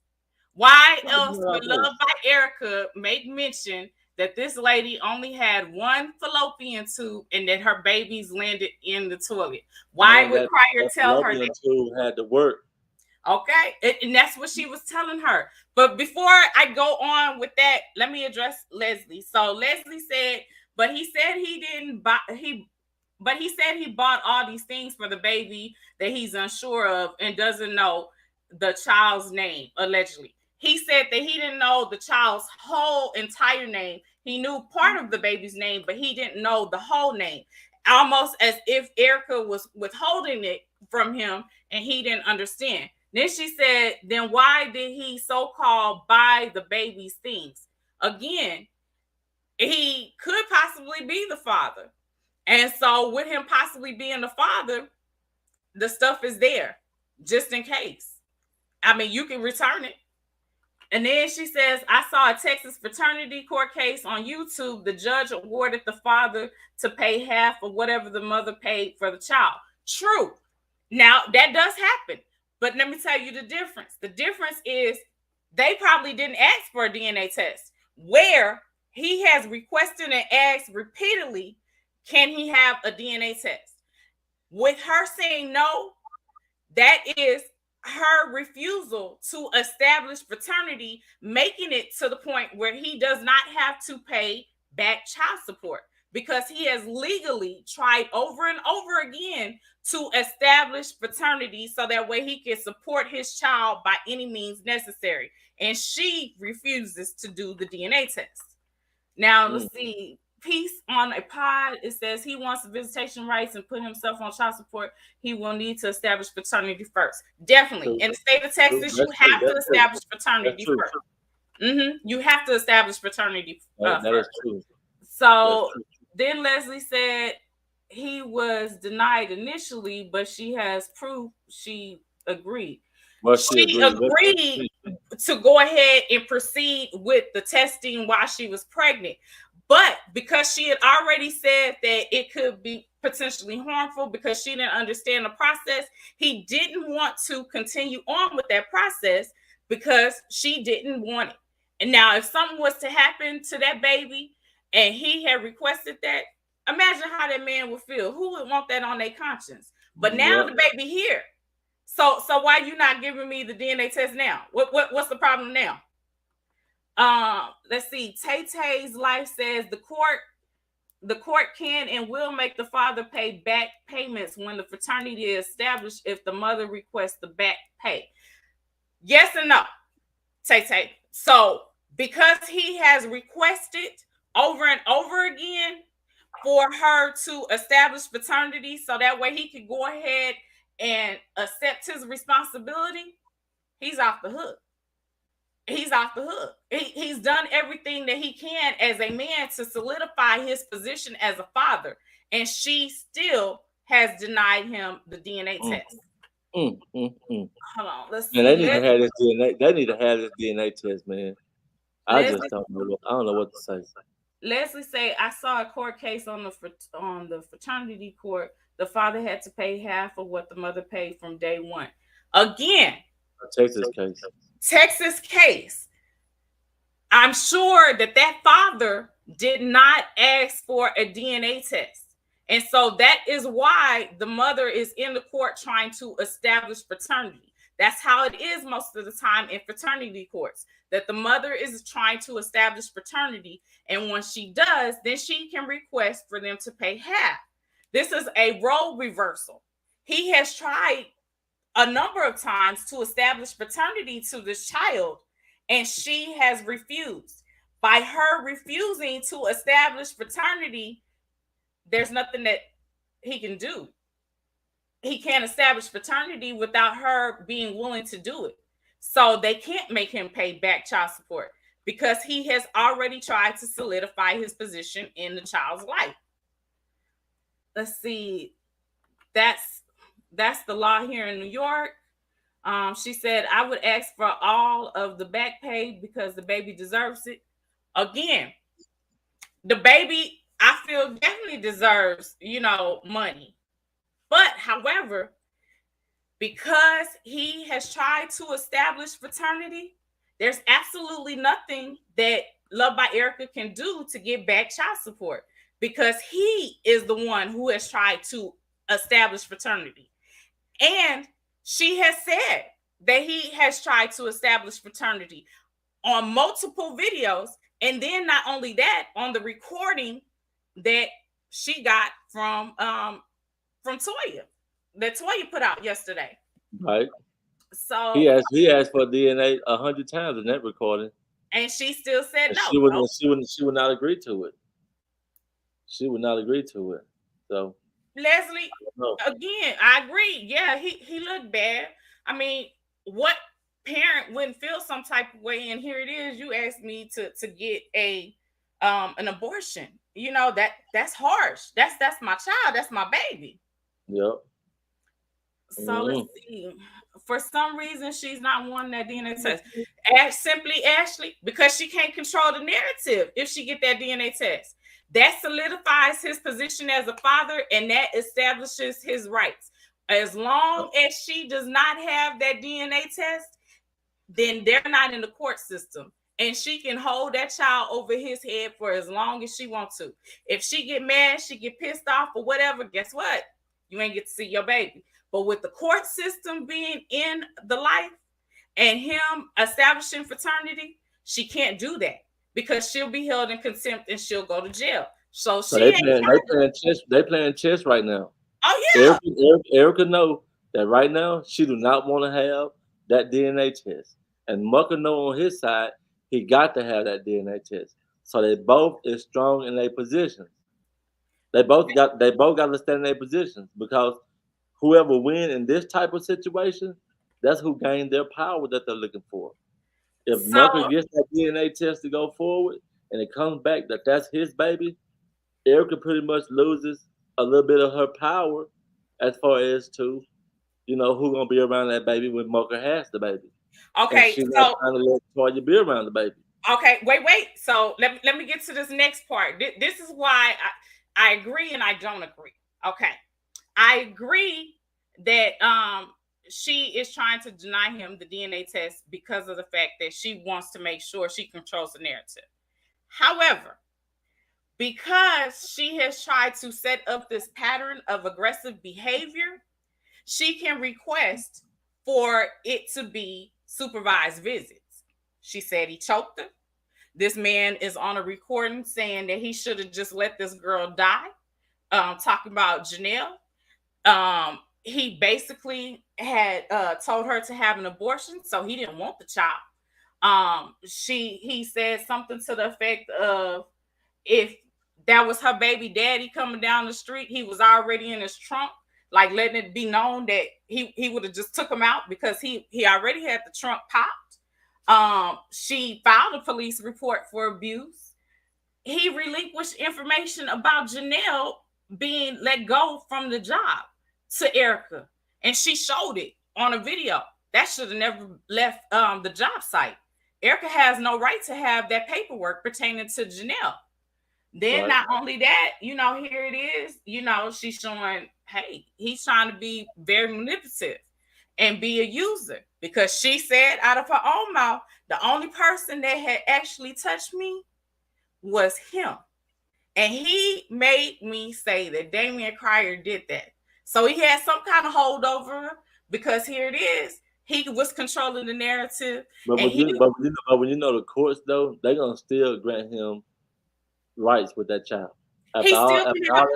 Why Why else you know would about Love by Erica make mention that this lady only had one fallopian tube and that her babies landed in the toilet? Why Man, would Cryer that tell her fallopian that? tube had to work. Okay, and that's what she was telling her. But before I go on with that, let me address Leslie. So Leslie said, but he said he didn't buy but he said he bought all these things for the baby that he's unsure of and doesn't know the child's name, allegedly. He said that he didn't know the child's whole entire name. He knew part of the baby's name, but he didn't know the whole name. Almost as if Erica was withholding it from him and he didn't understand. Then she said, then why did he so-called buy the baby's things? Again, he could possibly be the father. And so with him possibly being the father, the stuff is there just in case. I mean, you can return it. And then she says, I saw a Texas fraternity court case on YouTube. The judge awarded the father to pay half of whatever the mother paid for the child. True. Now, that does happen. But let me tell you the difference. The difference is they probably didn't ask for a DNA test, where he has requested and asked repeatedly, can he have a DNA test? With her saying no, that is her refusal to establish fraternity, making it to the point where he does not have to pay back child support because he has legally tried over and over again to establish fraternity so that way he can support his child by any means necessary. And she refuses to do the DNA test. Now, let's see. Peace on a pod. It says he wants visitation rights and put himself on child support. He will need to establish fraternity first. Definitely. In the state of Texas, you have to establish fraternity first. You have to establish fraternity That is first. true. So then Leslie said he was denied initially, but she has proof she agreed. Well, She agreed to go ahead and proceed with the testing while she was pregnant. But because she had already said that it could be potentially harmful because she didn't understand the process, he didn't want to continue on with that process because she didn't want it. And now, if something was to happen to that baby and he had requested that, imagine how that man would feel. Who would want that on their conscience? But now the baby here. So why you not giving me the DNA test now? What's the problem now? Let's see. Tay Tay's life says the court can and will make the father pay back payments when the fraternity is established if the mother requests the back pay. Yes and no, Tay Tay. So because he has requested over and over again, for her to establish paternity so that way he could go ahead and accept his responsibility, he's off the hook. He's off the hook. He's done everything that he can as a man to solidify his position as a father, and she still has denied him the DNA test. Hold on, let's see. Man, they need to have this DNA. They need to have this DNA test, man. I just don't know. I don't know what to say. Leslie say, I saw a court case on the fraternity court. The father had to pay half of what the mother paid from day one. Again, Texas case. I'm sure that father did not ask for a DNA test. And so that is why the mother is in the court trying to establish paternity. That's how it is most of the time in fraternity courts, that the mother is trying to establish paternity. And when she does, then she can request for them to pay half. This is a role reversal. He has tried a number of times to establish paternity to this child, and she has refused. By her refusing to establish paternity, there's nothing that he can do. He can't establish paternity without her being willing to do it. So they can't make him pay back child support because he has already tried to solidify his position in the child's life. Let's see. That's the law here in New York. She said, I would ask for all of the back pay because the baby deserves it. Again, the baby, I feel, definitely deserves, money. But, however, because he has tried to establish paternity, there's absolutely nothing that Love by Erica can do to get back child support because he is the one who has tried to establish paternity. And she has said that he has tried to establish paternity on multiple videos. And then not only that, on the recording that she got from Toya, that Toya put out yesterday. Right. So he asked for DNA 100 times in that recording, and she still said no. She would not agree to it. She would not agree to it. So Leslie, again, I agree. Yeah, he looked bad. I mean, what parent wouldn't feel some type of way? And here it is. You asked me to get an abortion. That's harsh. That's my child. That's my baby. Yep. So let's see. For some reason, she's not wanting that DNA test. Simply Ashley, because she can't control the narrative if she get that DNA test. That solidifies his position as a father, and that establishes his rights. As long as she does not have that DNA test, then they're not in the court system. And she can hold that child over his head for as long as she wants to. If she get mad, she get pissed off or whatever, guess what? You ain't get to see your baby. But with the court system being in the life and him establishing fraternity, she can't do that because she'll be held in contempt and she'll go to jail. So they playing chess right now. Oh yeah. Erica know that right now she do not want to have that DNA test, and Mucker know on his side he got to have that DNA test. So they both is strong in their positions. They both got to stand in their positions because whoever win in this type of situation, that's who gained their power that they're looking for. If Mucker gets that DNA test to go forward and it comes back that that's his baby, Erica pretty much loses a little bit of her power as far as to, who's gonna be around that baby when Mucker has the baby. Okay, and she's not trying to let Toya be around the baby. Okay, wait. So let me get to this next part. This is why I agree and I don't agree. Okay, I agree that she is trying to deny him the DNA test because of the fact that she wants to make sure she controls the narrative. However, because she has tried to set up this pattern of aggressive behavior, she can request for it to be supervised visits. She said he choked her. This man is on a recording saying that he should have just let this girl die. Talking about Janelle. He basically had told her to have an abortion, so he didn't want the child. He said something to the effect of, if that was her baby daddy coming down the street. He was already in his trunk, like letting it be known that he would have just took him out because he already had the trunk popped. She filed a police report for abuse. He relinquished information about Janelle being let go from the job to Erica, and she showed it on a video. That should have never left the job site. Erica has no right to have that paperwork pertaining to Janelle. Then Right. not only that, here it is, she's showing, hey, he's trying to be very manipulative and be a user, because she said out of her own mouth, the only person that had actually touched me was him. And he made me say that Damian Cryer did that. So he had some kind of holdover, because here it is. He was controlling the narrative. But And when you know the courts though, they're gonna still grant him rights with that child. he still can have,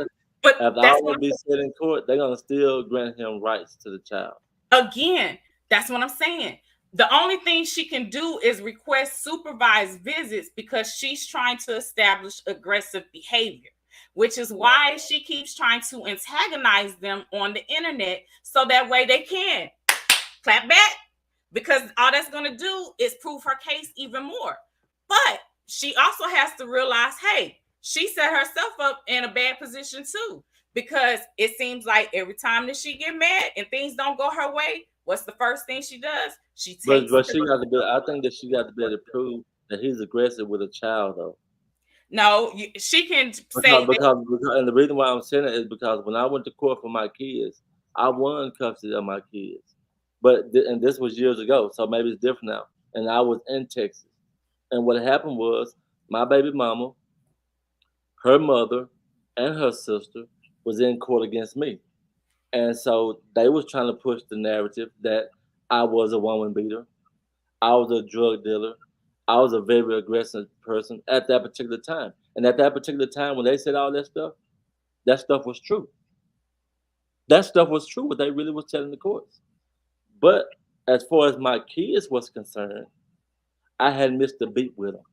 but After that's all what that be said in court, they're gonna still grant him rights to the child. again, that's what I'm saying. The only thing she can do is request supervised visits, because she's trying to establish aggressive behavior, which is why she keeps trying to antagonize them on the internet, so that way they can clap back, because all that's going to do is prove her case even more. But she also has to realize, hey, she set herself up in a bad position too, because it seems like every time that she get mad and things don't go her way, what's the first thing she does? She takes. But she got to be. I think that she got to be able to prove that he's aggressive with a child though. No, she can say because and the reason why I'm saying it is because when I went to court for my kids, I won custody of my kids. But and this was years ago, so maybe it's different now. And I was in Texas, and what happened was my baby mama, her mother, and her sister was in court against me, and so they was trying to push the narrative that I was a woman beater, I was a drug dealer, I was a very aggressive person at that particular time. And at that particular time, when they said all that stuff was true. That stuff was true, what they really was telling the courts. But as far as my kids was concerned, I had missed a beat with them.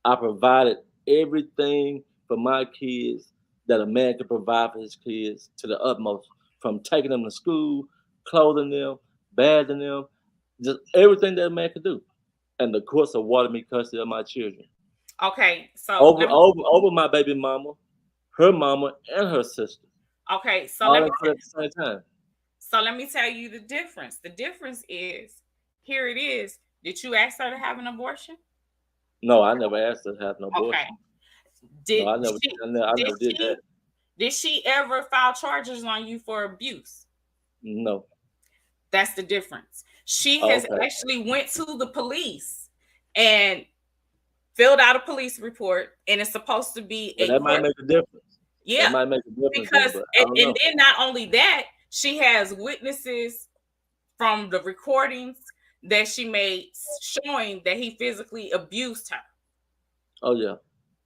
I provided everything for my kids that a man could provide for his kids to the utmost, from taking them to school, clothing them, bathing them, just everything that a man could do. And the courts awarded me custody of my children. Okay, so over my baby mama, her mama, and her sister. Okay, so all let me at the same time. So let me tell you the difference. The difference is, here it is. Did you ask her to have an abortion? No, I never asked her to have an abortion. Okay. I never did that. Did she ever file charges on you for abuse? No. That's the difference. She has actually went to the police and filled out a police report, and it's supposed to be that might make a difference. Yeah, that might make a difference. Because and then not only that, she has witnesses from the recordings that she made showing that he physically abused her. Oh yeah.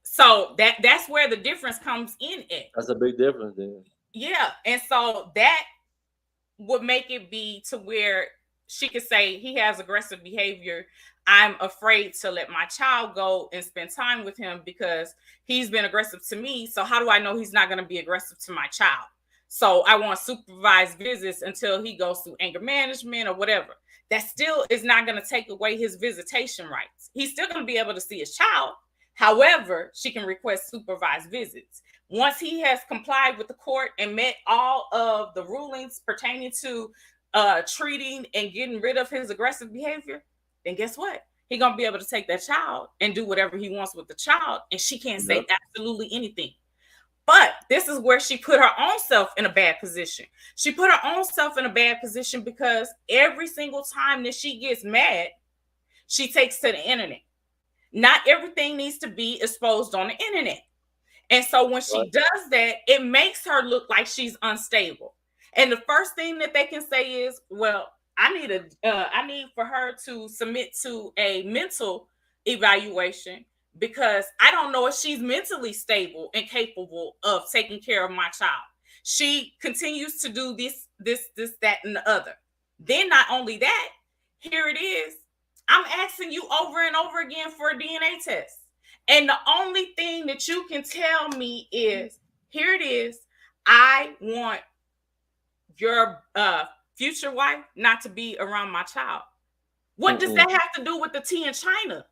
So that's where the difference comes in at. That's a big difference then. Yeah, and so that would make it be to where she could say he has aggressive behavior. I'm afraid to let my child go and spend time with him because he's been aggressive to me. So how do I know he's not going to be aggressive to my child? So I want supervised visits until he goes through anger management or whatever. That still is not going to take away his visitation rights. He's still going to be able to see his child. However, she can request supervised visits. Once he has complied with the court and met all of the rulings pertaining to treating and getting rid of his aggressive behavior, then guess what? He's going to be able to take that child and do whatever he wants with the child, and she can't say absolutely anything. But this is where she put her own self in a bad position. She put her own self in a bad position because every single time that she gets mad, she takes to the internet. Not everything needs to be exposed on the internet. And so when she does that, it makes her look like she's unstable. And the first thing that they can say is, well, I need for her to submit to a mental evaluation because I don't know if she's mentally stable and capable of taking care of my child. She continues to do this, that, and the other. Then not only that, here it is. I'm asking you over and over again for a DNA test. And the only thing that you can tell me is, here it is. I want your future wife not to be around my child. What does that have to do with the tea in China?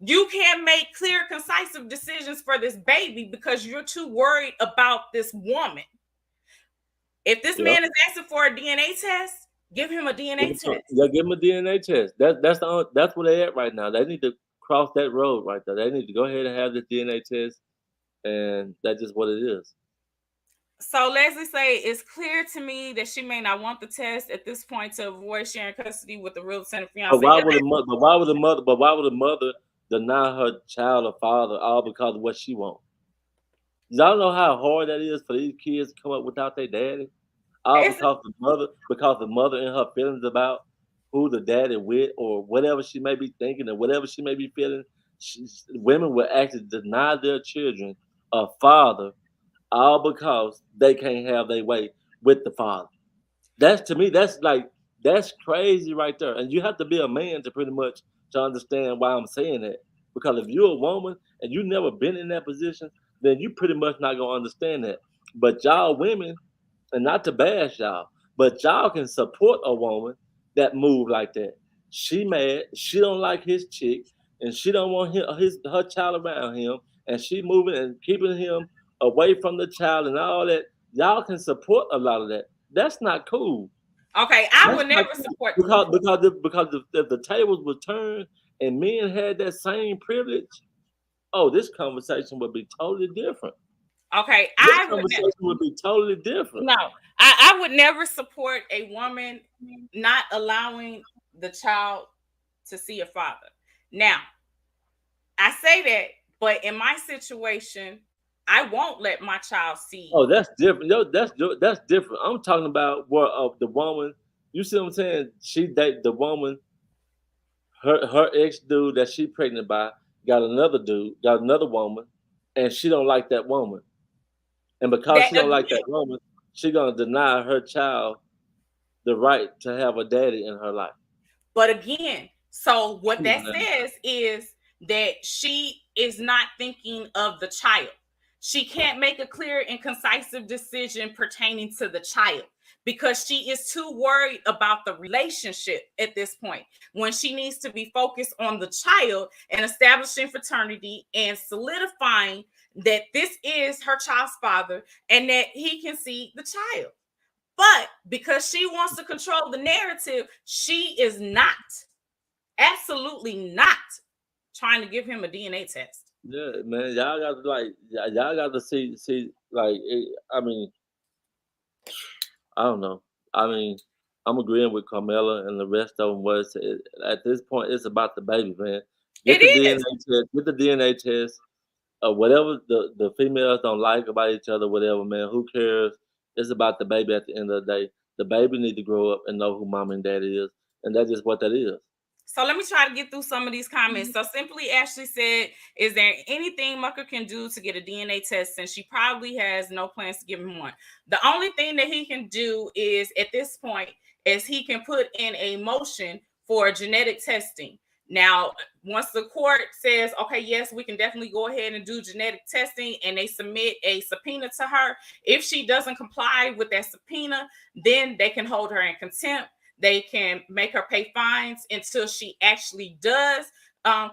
You can't make clear, concise decisions for this baby because you're too worried about this woman. If this man is asking for a DNA test, give him a DNA test. Yeah, give them a DNA test. That's where they at right now. They need to cross that road right there. They need to go ahead and have the DNA test, and that's just what it is. So Leslie say, it's clear to me that she may not want the test at this point to avoid sharing custody with the real lieutenant fiance. But why would the mother deny her child a father all because of what she wants? Y'all know how hard that is for these kids to come up without their daddy? All because the mother and her feelings about who the daddy with or whatever she may be thinking or whatever she may be feeling. Women will actually deny their children a father all because they can't have their way with the father. That's, to me, that's crazy right there. And you have to be a man to pretty much to understand why I'm saying that. Because if you're a woman and you've never been in that position, then you pretty much not gonna understand that. But y'all women, and not to bash y'all, but y'all can support a woman that move like that. She mad, she don't like his chick, and she don't want her child around him, and she moving and keeping him away from the child and all that. Y'all can support a lot of that. That's not cool. Okay, I would never support because if the tables were turned and men had that same privilege, oh, this conversation would be totally different. Okay, this conversation would be totally different. No, I would never support a woman not allowing the child to see a father. Now, I say that, but in my situation, I won't let my child see. Oh, that's different. Yo, that's different. I'm talking about where the woman. You see what I'm saying? She date the woman. Her ex dude that she pregnant by got another woman, and she don't like that woman. And because she don't like that woman, she gonna deny her child the right to have a daddy in her life. But again, so what that says is that she is not thinking of the child. She can't make a clear and concise decision pertaining to the child because she is too worried about the relationship at this point, when she needs to be focused on the child and establishing fraternity and solidifying that this is her child's father and that he can see the child. But because she wants to control the narrative, she is not, absolutely not, trying to give him a DNA test. Yeah, man, y'all got to see like I mean, I don't know. I mean, I'm agreeing with Carmela and the rest of them. Was at this point, it's about the baby, man. Get the DNA test. Whatever the females don't like about each other, whatever, man. Who cares? It's about the baby at the end of the day. The baby need to grow up and know who mom and daddy is, and that's just what that is. So let me try to get through some of these comments. So Simply Ashley said, is there anything Mucker can do to get a DNA test since she probably has no plans to give him one? The only thing that he can do is, at this point, is he can put in a motion for genetic testing. Now, once the court says, okay, yes, we can definitely go ahead and do genetic testing, and they submit a subpoena to her, if she doesn't comply with that subpoena, then they can hold her in contempt. They can make her pay fines until she actually does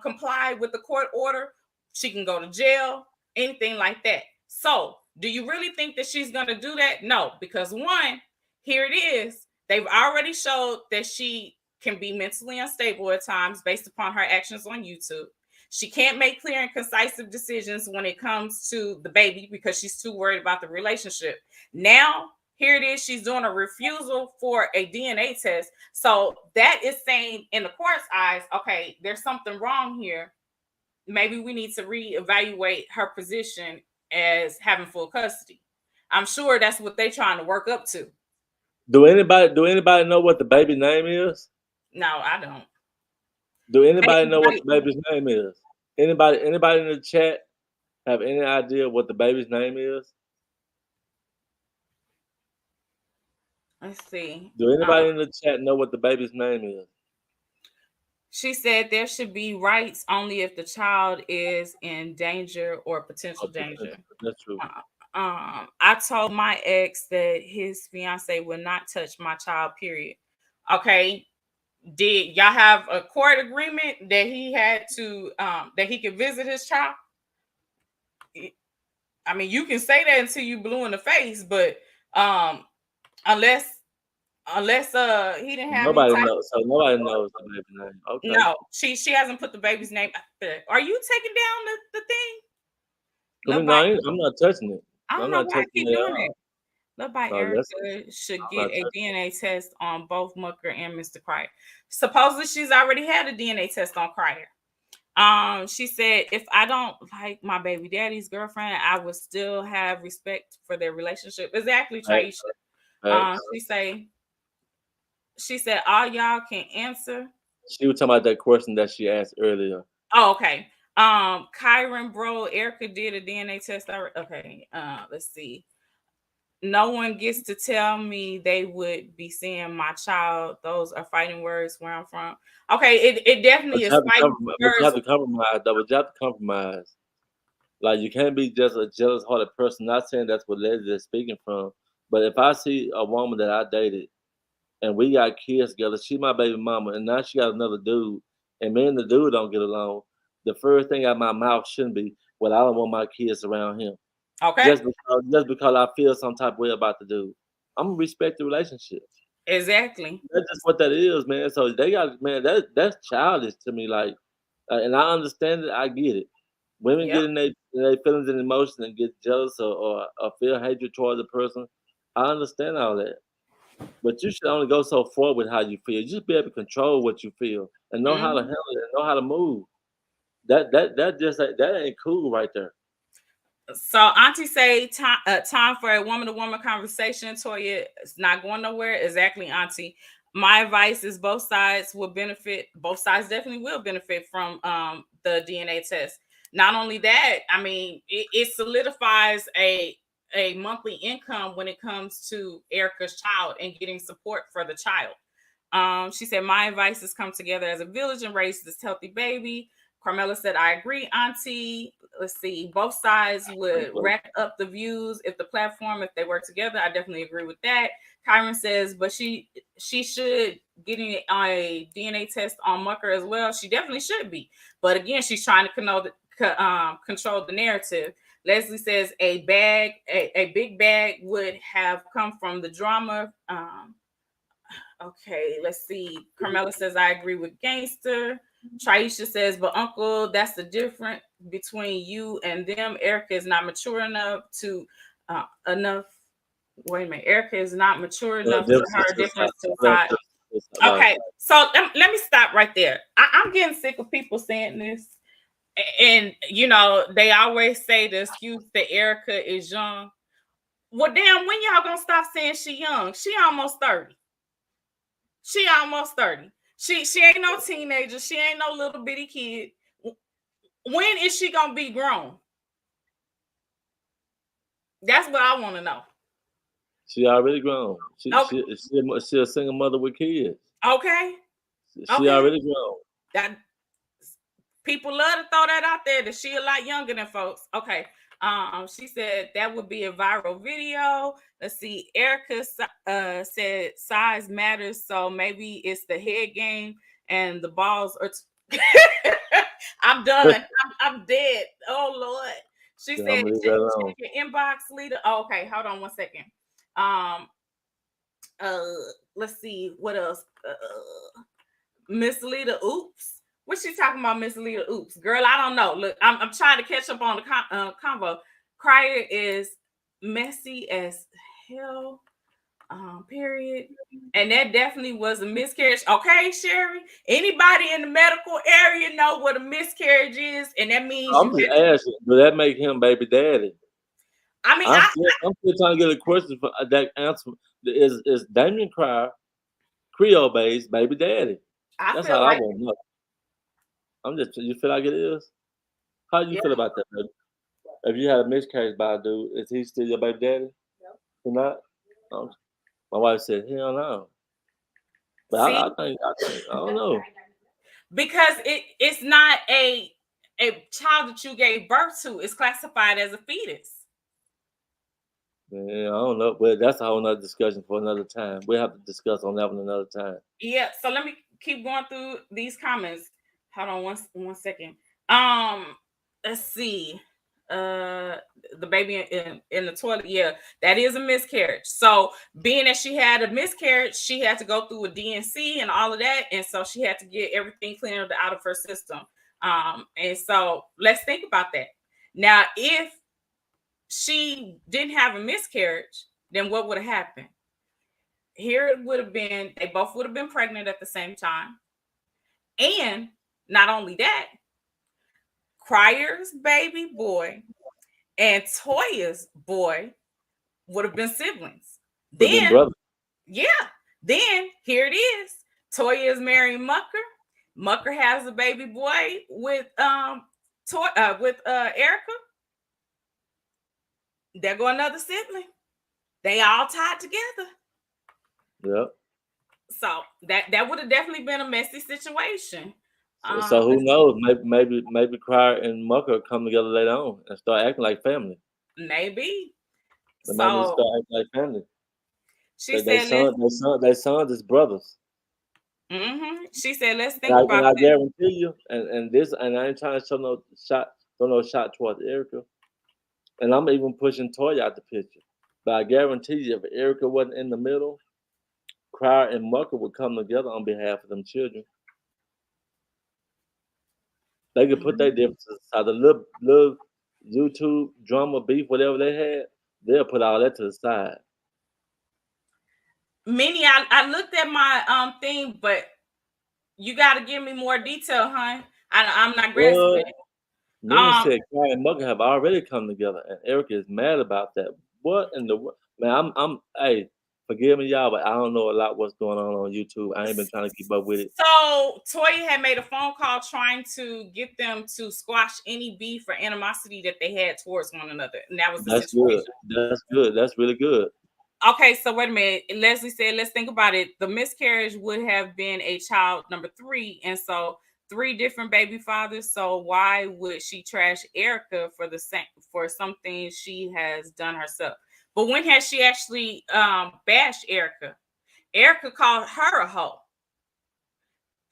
comply with the court order. She can go to jail, anything like that. So, do you really think that she's going to do that? No, because one, here it is. They've already showed that she can be mentally unstable at times based upon her actions on YouTube. She can't make clear and concise decisions when it comes to the baby because she's too worried about the relationship. Now, here it is. She's doing a refusal for a DNA test. So that is saying, in the court's eyes, okay, there's something wrong here. Maybe we need to reevaluate her position as having full custody. I'm sure that's what they're trying to work up to. Do anybody know what the baby's name is? No, I don't. Do anybody know what the baby's name is? Anybody in the chat have any idea what the baby's name is? Let's see. Do anybody in the chat know what the baby's name is? She said there should be rights only if the child is in danger or potential danger. That's true. I told my ex that his fiance would not touch my child, period. Okay. Did y'all have a court agreement that he had to that he could visit his child? I mean, you can say that until you blue in the face, but unless he didn't have any Nobody type. knows. So nobody knows the baby name. Okay. No, she hasn't put the baby's name out there. Are you taking down the thing? I mean, Nobody, I'm not touching it. I don't I'm know not why I touching keep it at doing all. that. Nobody, No, that's Erica should I'm get not a touching it. DNA test on both Mucker and Mr. Cryer. Supposedly she's already had a DNA test on Cryer. She said, if I don't like my baby daddy's girlfriend, I would still have respect for their relationship. Exactly, Right. Traisha. Right. She said, all y'all can answer. She was talking about that question that she asked earlier. Oh, okay. Kyron, bro, Erica did a DNA test. Okay. Let's see. No one gets to tell me they would be seeing my child. Those are fighting words where I'm from. Okay, it definitely is fighting But words. you have to compromise, though. But you have to compromise. Like, you can't be just a jealous-hearted person. Not saying that's what Leda is speaking from. But if I see a woman that I dated and we got kids together, she my baby mama, and now she got another dude, and me and the dude don't get along, the first thing out of my mouth shouldn't be, well, I don't want my kids around him. Okay. Just because I feel some type of way about the dude. I'm gonna respect the relationship. Exactly. That's just what that is, man. So they got, man, that's childish to me. Like, and I understand it. I get it. Women Yep. get in their feelings and emotions and get jealous or feel hatred towards a person. I understand all that. But you should only go so far with how you feel. You just be able to control what you feel and know how to handle it and know how to move. That ain't cool right there. So Auntie say time for a woman-to-woman conversation. Toya, it's not going nowhere. Exactly, Auntie. My advice is both sides will benefit. Both sides definitely will benefit from the DNA test. Not only that, I mean, it solidifies a monthly income when it comes to Erica's child and getting support for the child. She said, my advice is come together as a village and raise this healthy baby. Carmela said, I agree, Auntie. Let's see, both sides would rack up the views if the platform, if they work together. I definitely agree with that. Kyron says, but she should getting a DNA test on Mucker as well. She definitely should be. But again, she's trying to control the narrative. Leslie says a big bag would have come from the drama. Okay, let's see. Carmela says, I agree with Gangster. Traisha says, but Uncle, that's the difference between you and them. Erica is not mature enough to Wait a minute. Erica is not mature enough to her difference to side. Okay, so let me stop right there. I'm getting sick of people saying this. And, you know, they always say the excuse that Erica is young. Well, damn, when y'all gonna stop saying she young? She almost 30. She almost 30. She ain't no teenager. She ain't no little bitty kid. When is she gonna be grown? That's what I want to know. She already grown. She a single mother with kids. Okay. She already grown. That people love to throw that out there that she a lot younger than folks. Okay. She said that would be a viral video. Let's see. Erica said size matters, so maybe it's the head game and the balls are. I'm done. I'm dead. Oh Lord. She said, check your inbox, Leda. Oh, okay, hold on one second. Let's see what else. Miss Leda, oops. What's she talking about, Miss Leda? Oops, girl, I don't know. Look, I'm trying to catch up on the convo. Cryer is messy as hell. Period. And that definitely was a miscarriage. Okay, Sherry. Anybody in the medical area know what a miscarriage is? And that means I'm just asking, does that make him baby daddy? I mean, I'm still trying to get a question for that answer. Is Damien Cryer Creole based baby daddy? That's all I want to know. You feel like it is? How do you feel about that, baby? If you had a miscarriage by a dude, is he still your baby daddy? No. He not? My wife said, hell no. But I think, I don't know. because it's not a child that you gave birth to. It's classified as a fetus. Yeah, I don't know. Well, that's a whole nother discussion for another time. We'll have to discuss on that one another time. Yeah. So let me keep going through these comments. Hold on one second. Let's see. The baby in the toilet. Yeah, that is a miscarriage. So being that she had a miscarriage, she had to go through a DNC and all of that, and so she had to get everything cleared out of her system. And so let's think about that. Now, if she didn't have a miscarriage, then what would have happened? Here it would have been, they both would have been pregnant at the same time. And not only that, Cryer's baby boy and Toya's boy would have been siblings. Then, yeah, then here it is. Toya is marrying Mucker. Mucker has a baby boy with Erica. There go another sibling. They all tied together. Yep. So that would have definitely been a messy situation. So who knows? Maybe Crier and Mucker come together later on and start acting like family. Maybe. So maybe start acting like family. She said, "They sons is brothers." Mm-hmm. She said, "Let's think about that." I guarantee you, and I ain't trying to show no shot towards Erica, and I'm even pushing Toya out the picture. But I guarantee you, if Erica wasn't in the middle, Crier and Mucker would come together on behalf of them children. They could put their differences aside. The little YouTube drama beef, whatever they had, they'll put all that to the side. Minnie, I looked at my thing, but you got to give me more detail, huh? I'm not grasping it. Minnie said Crier and Mucker have already come together, and Erica is mad about that. What in the man? Hey, forgive me, y'all, but I don't know a lot what's going on YouTube. I ain't been trying to keep up with it. So Toya had made a phone call trying to get them to squash any beef or animosity that they had towards one another, and that was the situation. That's good. That's really good. Okay, so wait a minute. Leslie said, let's think about it. The miscarriage would have been a child number 3, and so 3 different baby fathers. So why would she trash Erica for something she has done herself? But when has she actually bashed Erica? Erica called her a hoe.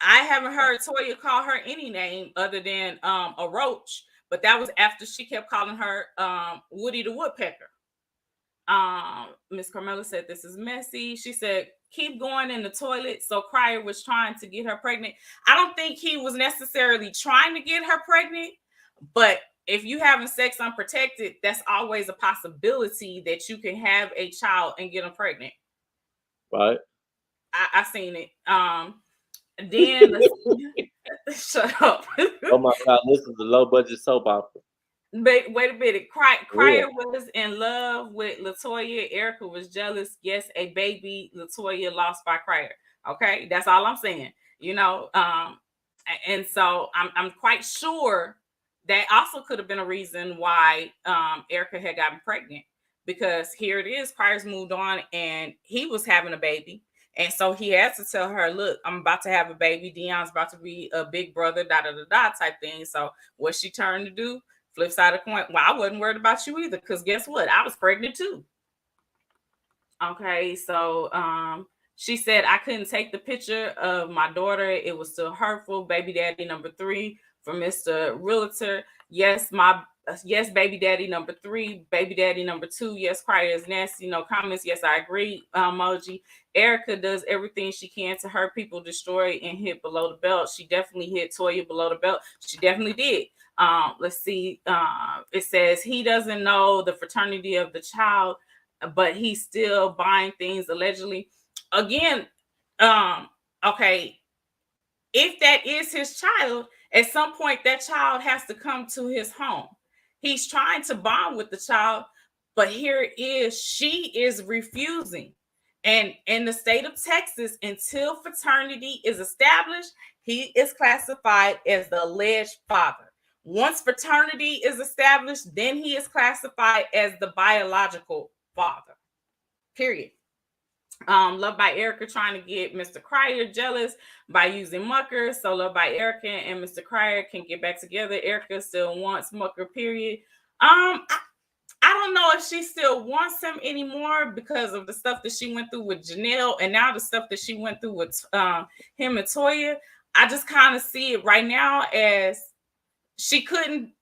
I haven't heard Toya call her any name other than a roach, but that was after she kept calling her Woody the Woodpecker. Miss Carmela said this is messy. She said keep going in the toilet. So Crier was trying to get her pregnant. I don't think he was necessarily trying to get her pregnant, but if you having sex unprotected, that's always a possibility that you can have a child and get them pregnant. Right. I seen it. Then shut up. Oh my God, this is a low budget soap opera. But wait a minute. Crier was in love with LaToya. Erica was jealous. Yes, a baby LaToya lost by Crier. Okay, that's all I'm saying. You know, and so I'm quite sure that also could have been a reason why Erica had gotten pregnant, because here it is, Crier's moved on and he was having a baby. And so he had to tell her, look, I'm about to have a baby. Dion's about to be a big brother, type thing. So what she turned to do, flip side of the coin. Well, I wasn't worried about you either, because guess what? I was pregnant too. Okay, so she said, I couldn't take the picture of my daughter. It was still hurtful. Baby daddy number 3 from Mr. Realtor. Yes, baby daddy number 3. Baby daddy number 2. Yes, Crier is nasty. No comments. Yes, I agree. Moji. Erica does everything she can to hurt people, destroy, and hit below the belt. She definitely hit Toya below the belt. She definitely did. Let's see. It says he doesn't know the fraternity of the child, but he's still buying things allegedly. Again, okay, if that is his child, at some point that child has to come to his home. He's trying to bond with the child, but here it is, she is refusing. And in the state of Texas, until fraternity is established, he is classified as the alleged father. Once fraternity is established, then he is classified as the biological father. Period. Love by Erica trying to get Mr. Cryer jealous by using Mucker. So Love by Erica and Mr. Cryer can get back together. Erica still wants Mucker, period. I don't know if she still wants him anymore because of the stuff that she went through with Janelle and now the stuff that she went through with him and Toya. I just kind of see it right now as she couldn't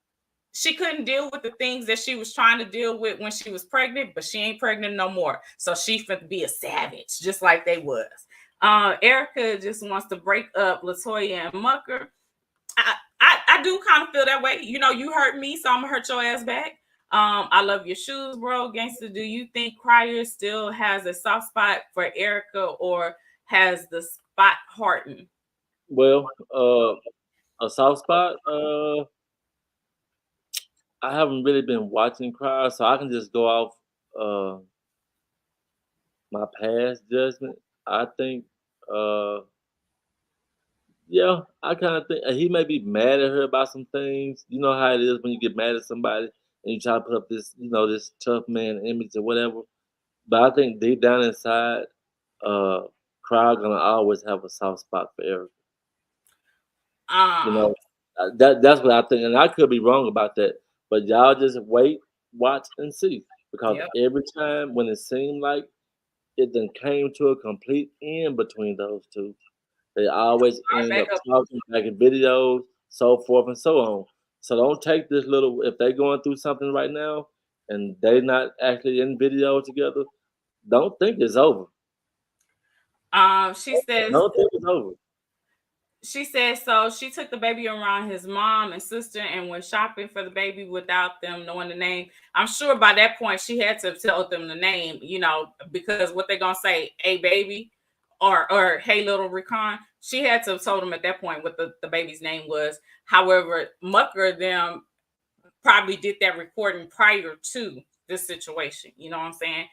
deal with the things that she was trying to deal with when she was pregnant, but she ain't pregnant no more. So she finna be a savage, just like they was. Erica just wants to break up Latoya and Mucker. I do kind of feel that way. You know, you hurt me, so I'm gonna hurt your ass back. I love your shoes, bro. Gangster, do you think Cryer still has a soft spot for Erica or has the spot hardened? Well, a soft spot. I haven't really been watching Cry, so I can just go off uh, my past judgment. I think, uh, yeah, I kind of think he may be mad at her about some things. You know how it is when you get mad at somebody and you try to put up this, this tough man image or whatever. But I think deep down inside, uh, Cry gonna always have a soft spot for Eric. You Um, know, that's what I think, and I could be wrong about that. But y'all just wait, watch, and see. Because yep. every time when it seemed like it then came to a complete end between those two, they always Right end back up up. talking, making videos, so forth and so on. So don't take this little if they're going through something right now and they not actually in video together. Don't think it's over. She says Don't think it's over. so she took the baby around his mom and sister and went shopping for the baby without them knowing the name. I'm sure by that point she had to tell them the name, because what they're gonna say, hey baby, or hey little Recon. She had to have told them at that point what the baby's name was. However, Mucker them probably did that recording prior to this situation. You know what I'm saying?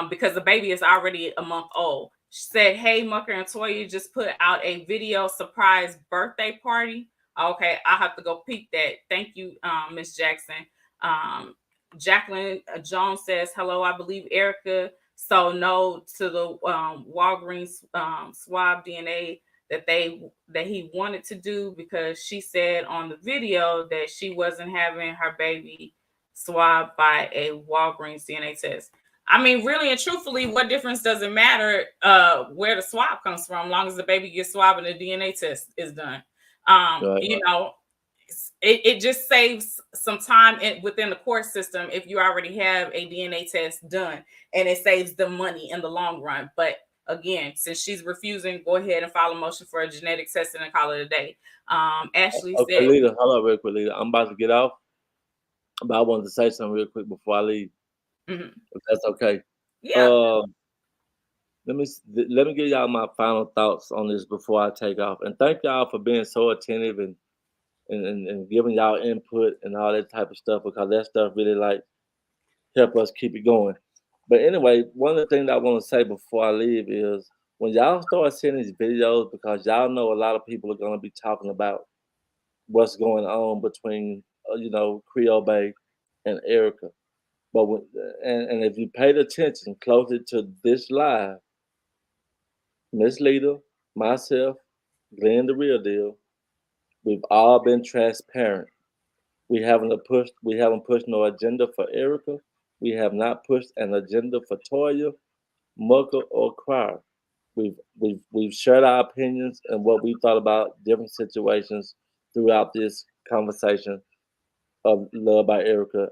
Because the baby is already a month old. She said, "Hey, Mucker and Toya just put out a video surprise birthday party." Okay, I'll have to go peek that. Thank you, Miss Jackson. Jacqueline Jones says, "Hello, I believe Erica. So no to the Walgreens swab DNA that he wanted to do because she said on the video that she wasn't having her baby swabbed by a Walgreens DNA test. I mean, really and truthfully, what difference does it matter where the swab comes from, long as the baby gets swabbed and the DNA test is done? Right. It just saves some time within the court system if you already have a DNA test done, and it saves them money in the long run. But again, since she's refusing, go ahead and file a motion for a genetic testing and call it a day. Ashley Okay, said, Leda, hold on real quick, Leda. I'm about to get off, but I wanted to say something real quick before I leave, mhm, if that's okay. yeah, Uh, let me give y'all my final thoughts on this before I take off, and thank y'all for being so attentive and giving y'all input and all that type of stuff because that stuff really like help us keep it going. But anyway, one of the things I want to say before I leave is when y'all start seeing these videos, because y'all know a lot of people are going to be talking about what's going on between Creole Bay and Erica. But and if you paid attention closely to this live, Miss Leda, myself, Glenn the Real Deal, we've all been transparent. We haven't pushed no agenda for Erica. We have not pushed an agenda for Toya, Mucker, or Crier. We've shared our opinions and what we thought about different situations throughout this conversation of Love by Erica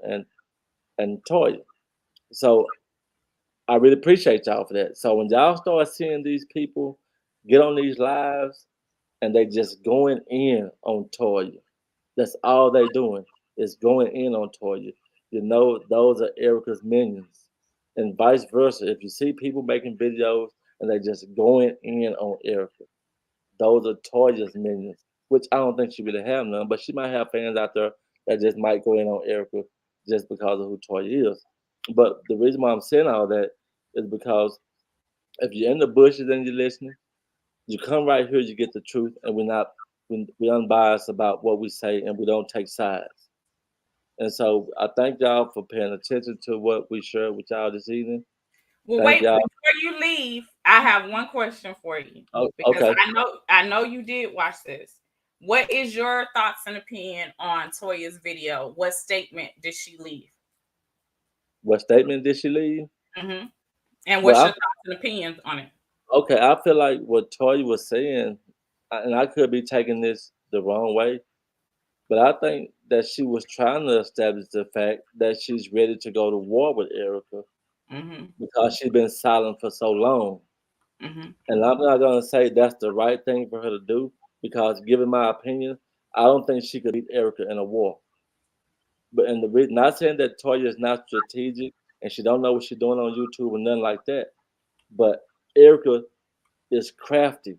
and Toya. So I really appreciate y'all for that. So when y'all start seeing these people get on these lives and they just going in on Toya, that's all they doing is going in on Toya. You know, those are Erica's minions, and vice versa. If you see people making videos and they just going in on Erica, those are Toya's minions. Which I don't think she really have none, but she might have fans out there that just might go in on Erica just because of who Toya is. But the reason why I'm saying all that is because if you're in the bushes and you're listening, you come right here, you get the truth, and we're unbiased about what we say, and we don't take sides. And so I thank y'all for paying attention to what we shared with y'all this evening. Well, Thank wait, y'all. before you leave, I have one question for you. Oh, Because okay. I know you did watch this. What is your thoughts and opinion on Toya's video? What statement did she leave? What statement did she leave? Mm-hmm. And what's Well, your thoughts and opinions on it? okay, I feel like what Toya was saying, and I could be taking this the wrong way, but I think that she was trying to establish the fact that she's ready to go to war with Erica Mm-hmm. because she's been silent for so long. Mm-hmm. And I'm not gonna say that's the right thing for her to do because, given my opinion, I don't think she could beat Erica in a war. But and the reason, not saying that Toya is not strategic and she don't know what she's doing on YouTube or nothing like that, but Erica is crafty.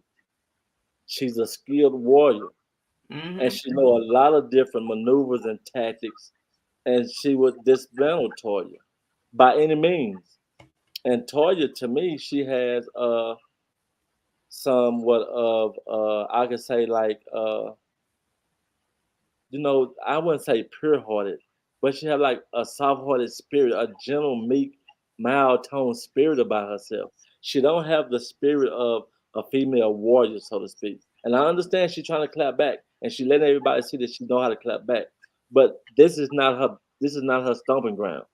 She's a skilled warrior, and Mm-hmm. she know a lot of different maneuvers and tactics, and she would dismantle Toya by any means. And Toya, to me, she has somewhat of I could say like I wouldn't say pure hearted, but she had like a soft hearted spirit, a gentle, meek, mild tone spirit about herself. She don't have the spirit of a female warrior, so to speak. And I understand she's trying to clap back, and she letting everybody see that she know how to clap back. But this is not her. This is not her stomping ground.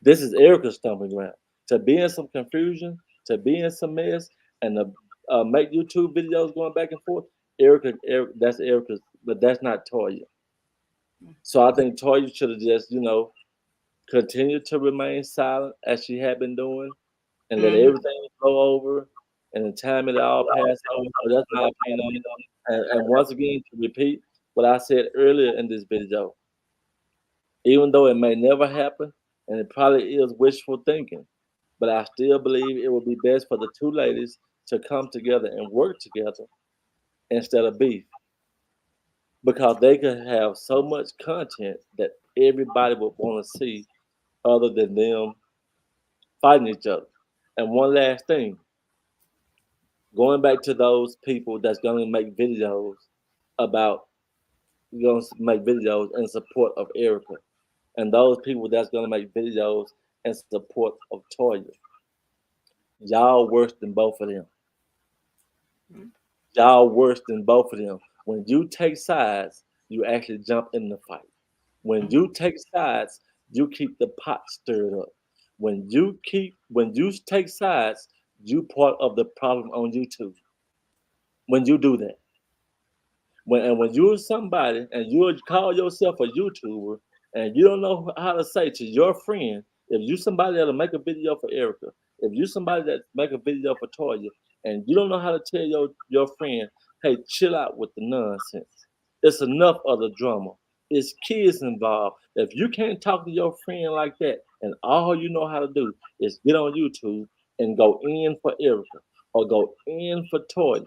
This is Erica's stomping ground. To be in some confusion, to be in some mess, and to make YouTube videos going back and forth. That's Erica's, but that's not Toya. So I think Toya should have just, continued to remain silent as she had been doing and let Mm-hmm. everything blow over and in time it all pass over. So that's my opinion on it. And once again, to repeat what I said earlier in this video, even though it may never happen and it probably is wishful thinking, but I still believe it would be best for the two ladies to come together and work together instead of beef because they could have so much content that everybody would want to see other than them fighting each other. And one last thing, going back to those people that's going to make videos about, going to make videos in support of Erica, and those people that's going to make videos in support of Toya, y'all worse than both of them. Y'all worse than both of them. When you take sides, you actually jump in the fight. When you take sides, you keep the pot stirred up. When you take sides, you part of the problem on YouTube. When you do that, when you're somebody and you call yourself a YouTuber and you don't know how to say to your friend, if you somebody that'll make a video for Erica, if you somebody that make a video for Toya, and you don't know how to tell your friend, hey, chill out with the nonsense. It's enough of the drama. It's kids involved. If you can't talk to your friend like that, and all you know how to do is get on YouTube and go in for Erica or go in for Toya,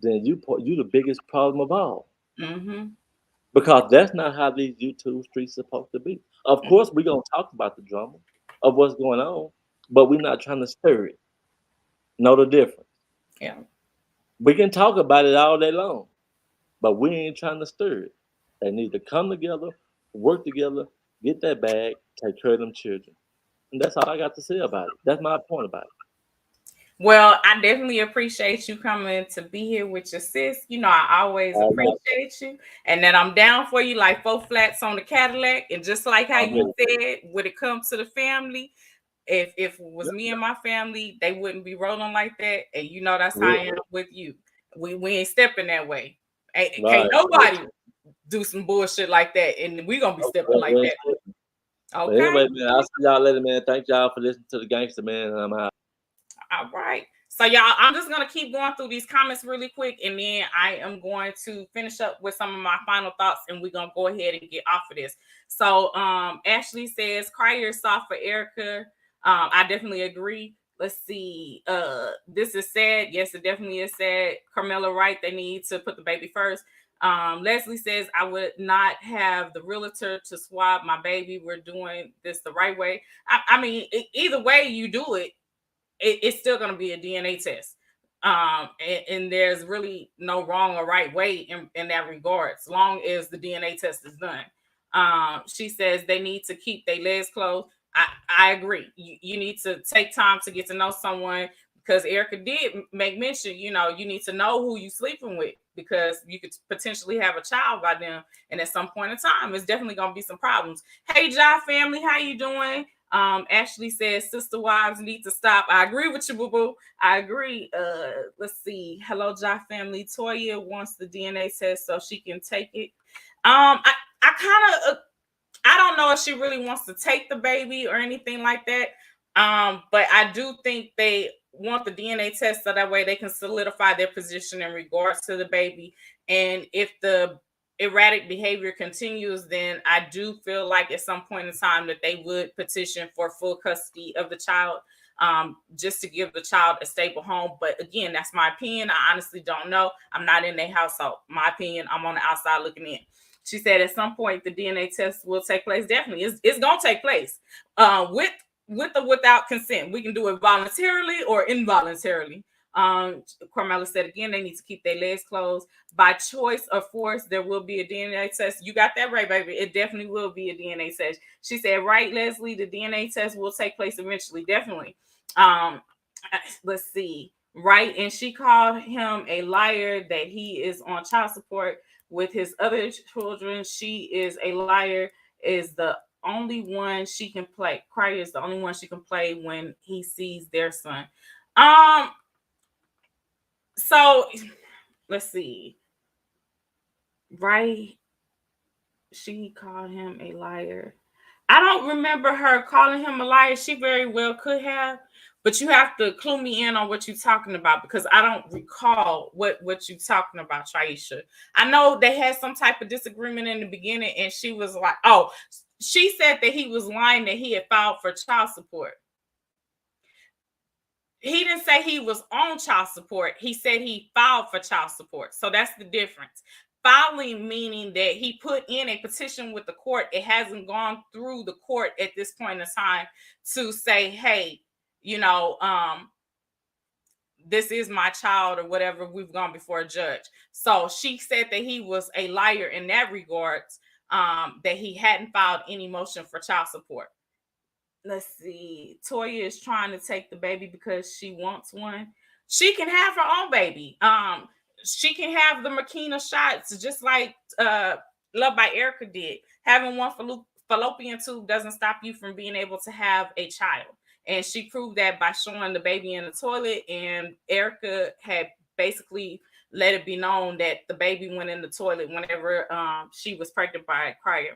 then you the biggest problem of all. Mm-hmm. Because that's not how these YouTube streets supposed to be. Of course, we're gonna talk about the drama of what's going on, but we're not trying to stir it. Know the difference. Yeah. We can talk about it all day long, but we ain't trying to stir it. They need to come together, work together, get that bag, take care of them children. And that's all I got to say about it. That's my point about it. Well, I definitely appreciate you coming to be here with your sis. You know, I always All right, appreciate you, and that I'm down for you like four flats on the Cadillac. And just like how you already. said, when it comes to the family, if it was Yeah, me and my family, they wouldn't be rolling like that. And you know that's how I real. am with you. We ain't stepping that way. Can't Right. nobody do some bullshit like that, and we gonna be stepping like We ain't that. tripping. But Okay. anyway, man, I'll see y'all later, man. Thank y'all for listening to the gangster, man. And I'm out. All right. So y'all, I'm just gonna keep going through these comments really quick, and then I am going to finish up with some of my final thoughts, and we're gonna go ahead and get off of this. So Ashley says, cry your soft for Erica. I definitely agree. Let's see. This is sad. Yes, it definitely is sad. Carmela right, they need to put the baby first. Leslie says, I would not have the realtor to swab my baby. We're doing this the right way. I mean, either way you do it, it's still going to be a DNA test. And there's really no wrong or right way in that regard, as long as the DNA test is done. She says they need to keep their legs closed. I agree. You need to take time to get to know someone, because Erica did make mention, you need to know who you sleeping with, because you could potentially have a child by them, and at some point in time, it's definitely gonna be some problems. Hey, Jai family, how you doing? Ashley says sister wives need to stop. I agree with you, boo boo. I agree. Let's see. Hello, Jai family. Toya wants the DNA test so she can take it. I kind of I don't know if she really wants to take the baby or anything like that. But I do think they want the DNA test so that way they can solidify their position in regards to the baby. And if the erratic behavior continues, then I do feel like at some point in time that they would petition for full custody of the child, just to give the child a stable home. But again, that's my opinion. I honestly don't know. I'm not in their household. My opinion, I'm on the outside looking in. She said at some point the DNA test will take place. Definitely, it's gonna take place. With or without consent. We can do it voluntarily or involuntarily. Carmela said again, they need to keep their legs closed. By choice or force, there will be a DNA test. You got that right, baby. It definitely will be a DNA test. She said, right, Leslie, the DNA test will take place eventually. Definitely. Let's see. Right. And she called him a liar that he is on child support with his other children. She is a liar, is the only one she can play. Cryer is the only one she can play when he sees their son. So let's see. Right. She called him a liar. I don't remember her calling him a liar. She very well could have, but you have to clue me in on what you're talking about, because I don't recall what you're talking about, Traisha. I know they had some type of disagreement in the beginning, and she was like, oh, she said that he was lying that he had filed for child support. He didn't say he was on child support. He said he filed for child support. So that's the difference. Filing meaning that he put in a petition with the court. It hasn't gone through the court at this point in time to say, hey, this is my child or whatever. We've gone before a judge. So she said that he was a liar in that regard, that he hadn't filed any motion for child support. Let's see. Toya is trying to take the baby because she wants one. She can have her own baby. She can have the Makina shots, just like Love by Erica did. Having one fallopian tube doesn't stop you from being able to have a child. And she proved that by showing the baby in the toilet. And Erica had basically let it be known that the baby went in the toilet whenever she was pregnant by Cryer.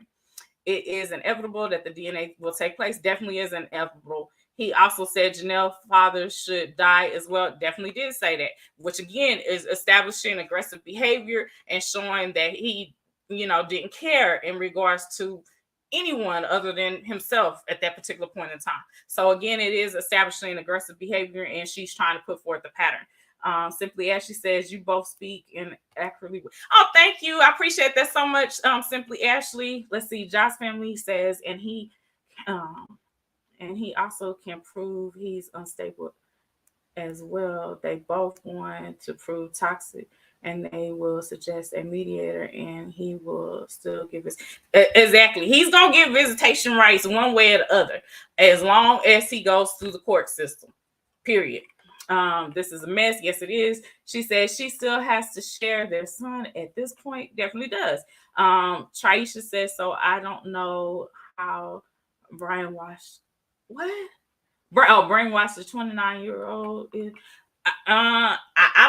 It is inevitable that the DNA will take place. Definitely is inevitable. He also said Janelle's father should die as well. Definitely did say that, which again is establishing aggressive behavior and showing that he, didn't care in regards to anyone other than himself at that particular point in time. So again, it is establishing aggressive behavior, and she's trying to put forth a pattern. Simply Ashley says you both speak in accurately. Oh, thank you. I appreciate that so much. Simply Ashley. Let's see. Josh family says, and he also can prove he's unstable as well. They both want to prove toxic, and they will suggest a mediator, and he will still give his exactly. He's gonna give visitation rights one way or the other, as long as he goes through the court system. Period. This is a mess. Yes, it is. She says she still has to share their son at this point. Definitely does. Traisha says, so I don't know how brainwashed. What? Brainwashed the 29-year-old is. I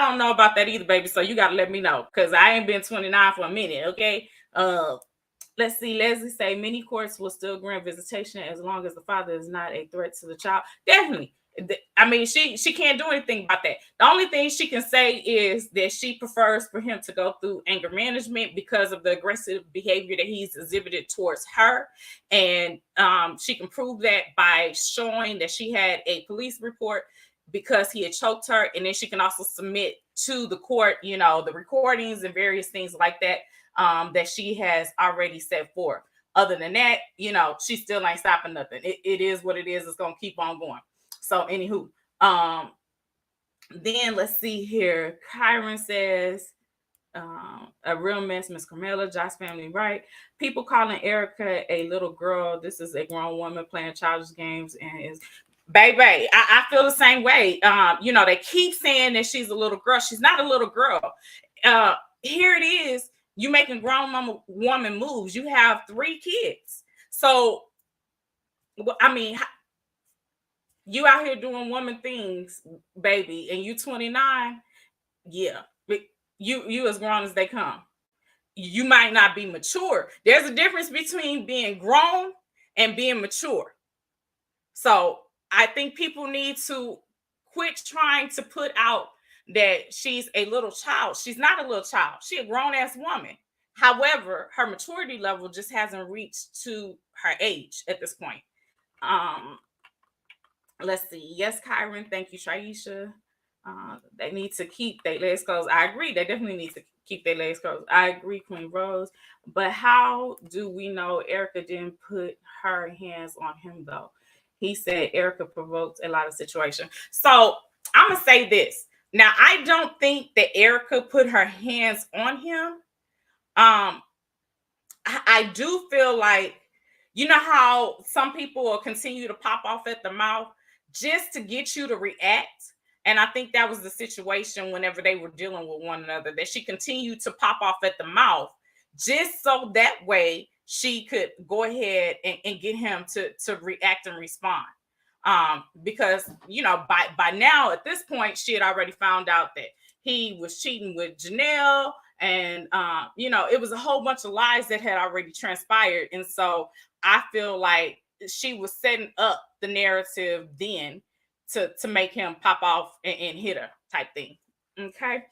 don't know about that either, baby. So you got to let me know, because I ain't been 29 for a minute. Okay. Let's see. Leslie say many courts will still grant visitation as long as the father is not a threat to the child. Definitely. I mean, she can't do anything about that. The only thing she can say is that she prefers for him to go through anger management because of the aggressive behavior that he's exhibited towards her. And she can prove that by showing that she had a police report because he had choked her. And then she can also submit to the court, the recordings and various things like that, that she has already set forth. Other than that, she still ain't stopping nothing. It is what it is. It's going to keep on going. So anywho, then let's see here. Kyron says, A real mess, Miss Carmela, Josh family, right? People calling Erica a little girl. This is a grown woman playing childish games and is baby. I feel the same way. They keep saying that she's a little girl. She's not a little girl. Here it is. You making grown woman moves. You have 3 kids. So, I mean, you out here doing woman things, baby, and you 29. Yeah, you as grown as they come. You might not be mature. There's a difference between being grown and being mature. So I think people need to quit trying to put out that she's a little child. She's not a little child. She's a grown-ass woman. However, her maturity level just hasn't reached to her age at this point. Let's see. Yes, Kyron. Thank you, Shaisha. They need to keep their legs closed. I agree. They definitely need to keep their legs closed. I agree, Queen Rose. But how do we know Erica didn't put her hands on him, though? He said Erica provoked a lot of situations. So I'm going to say this. Now, I don't think that Erica put her hands on him. I do feel like, you know how some people will continue to pop off at the mouth just to get you to react. And I think that was the situation whenever they were dealing with one another, that she continued to pop off at the mouth just so that way she could go ahead and get him to react and respond. Because, by now at this point, she had already found out that he was cheating with Janelle. And, it was a whole bunch of lies that had already transpired. And so I feel like she was setting up the narrative then to make him pop off and hit her type thing. Okay.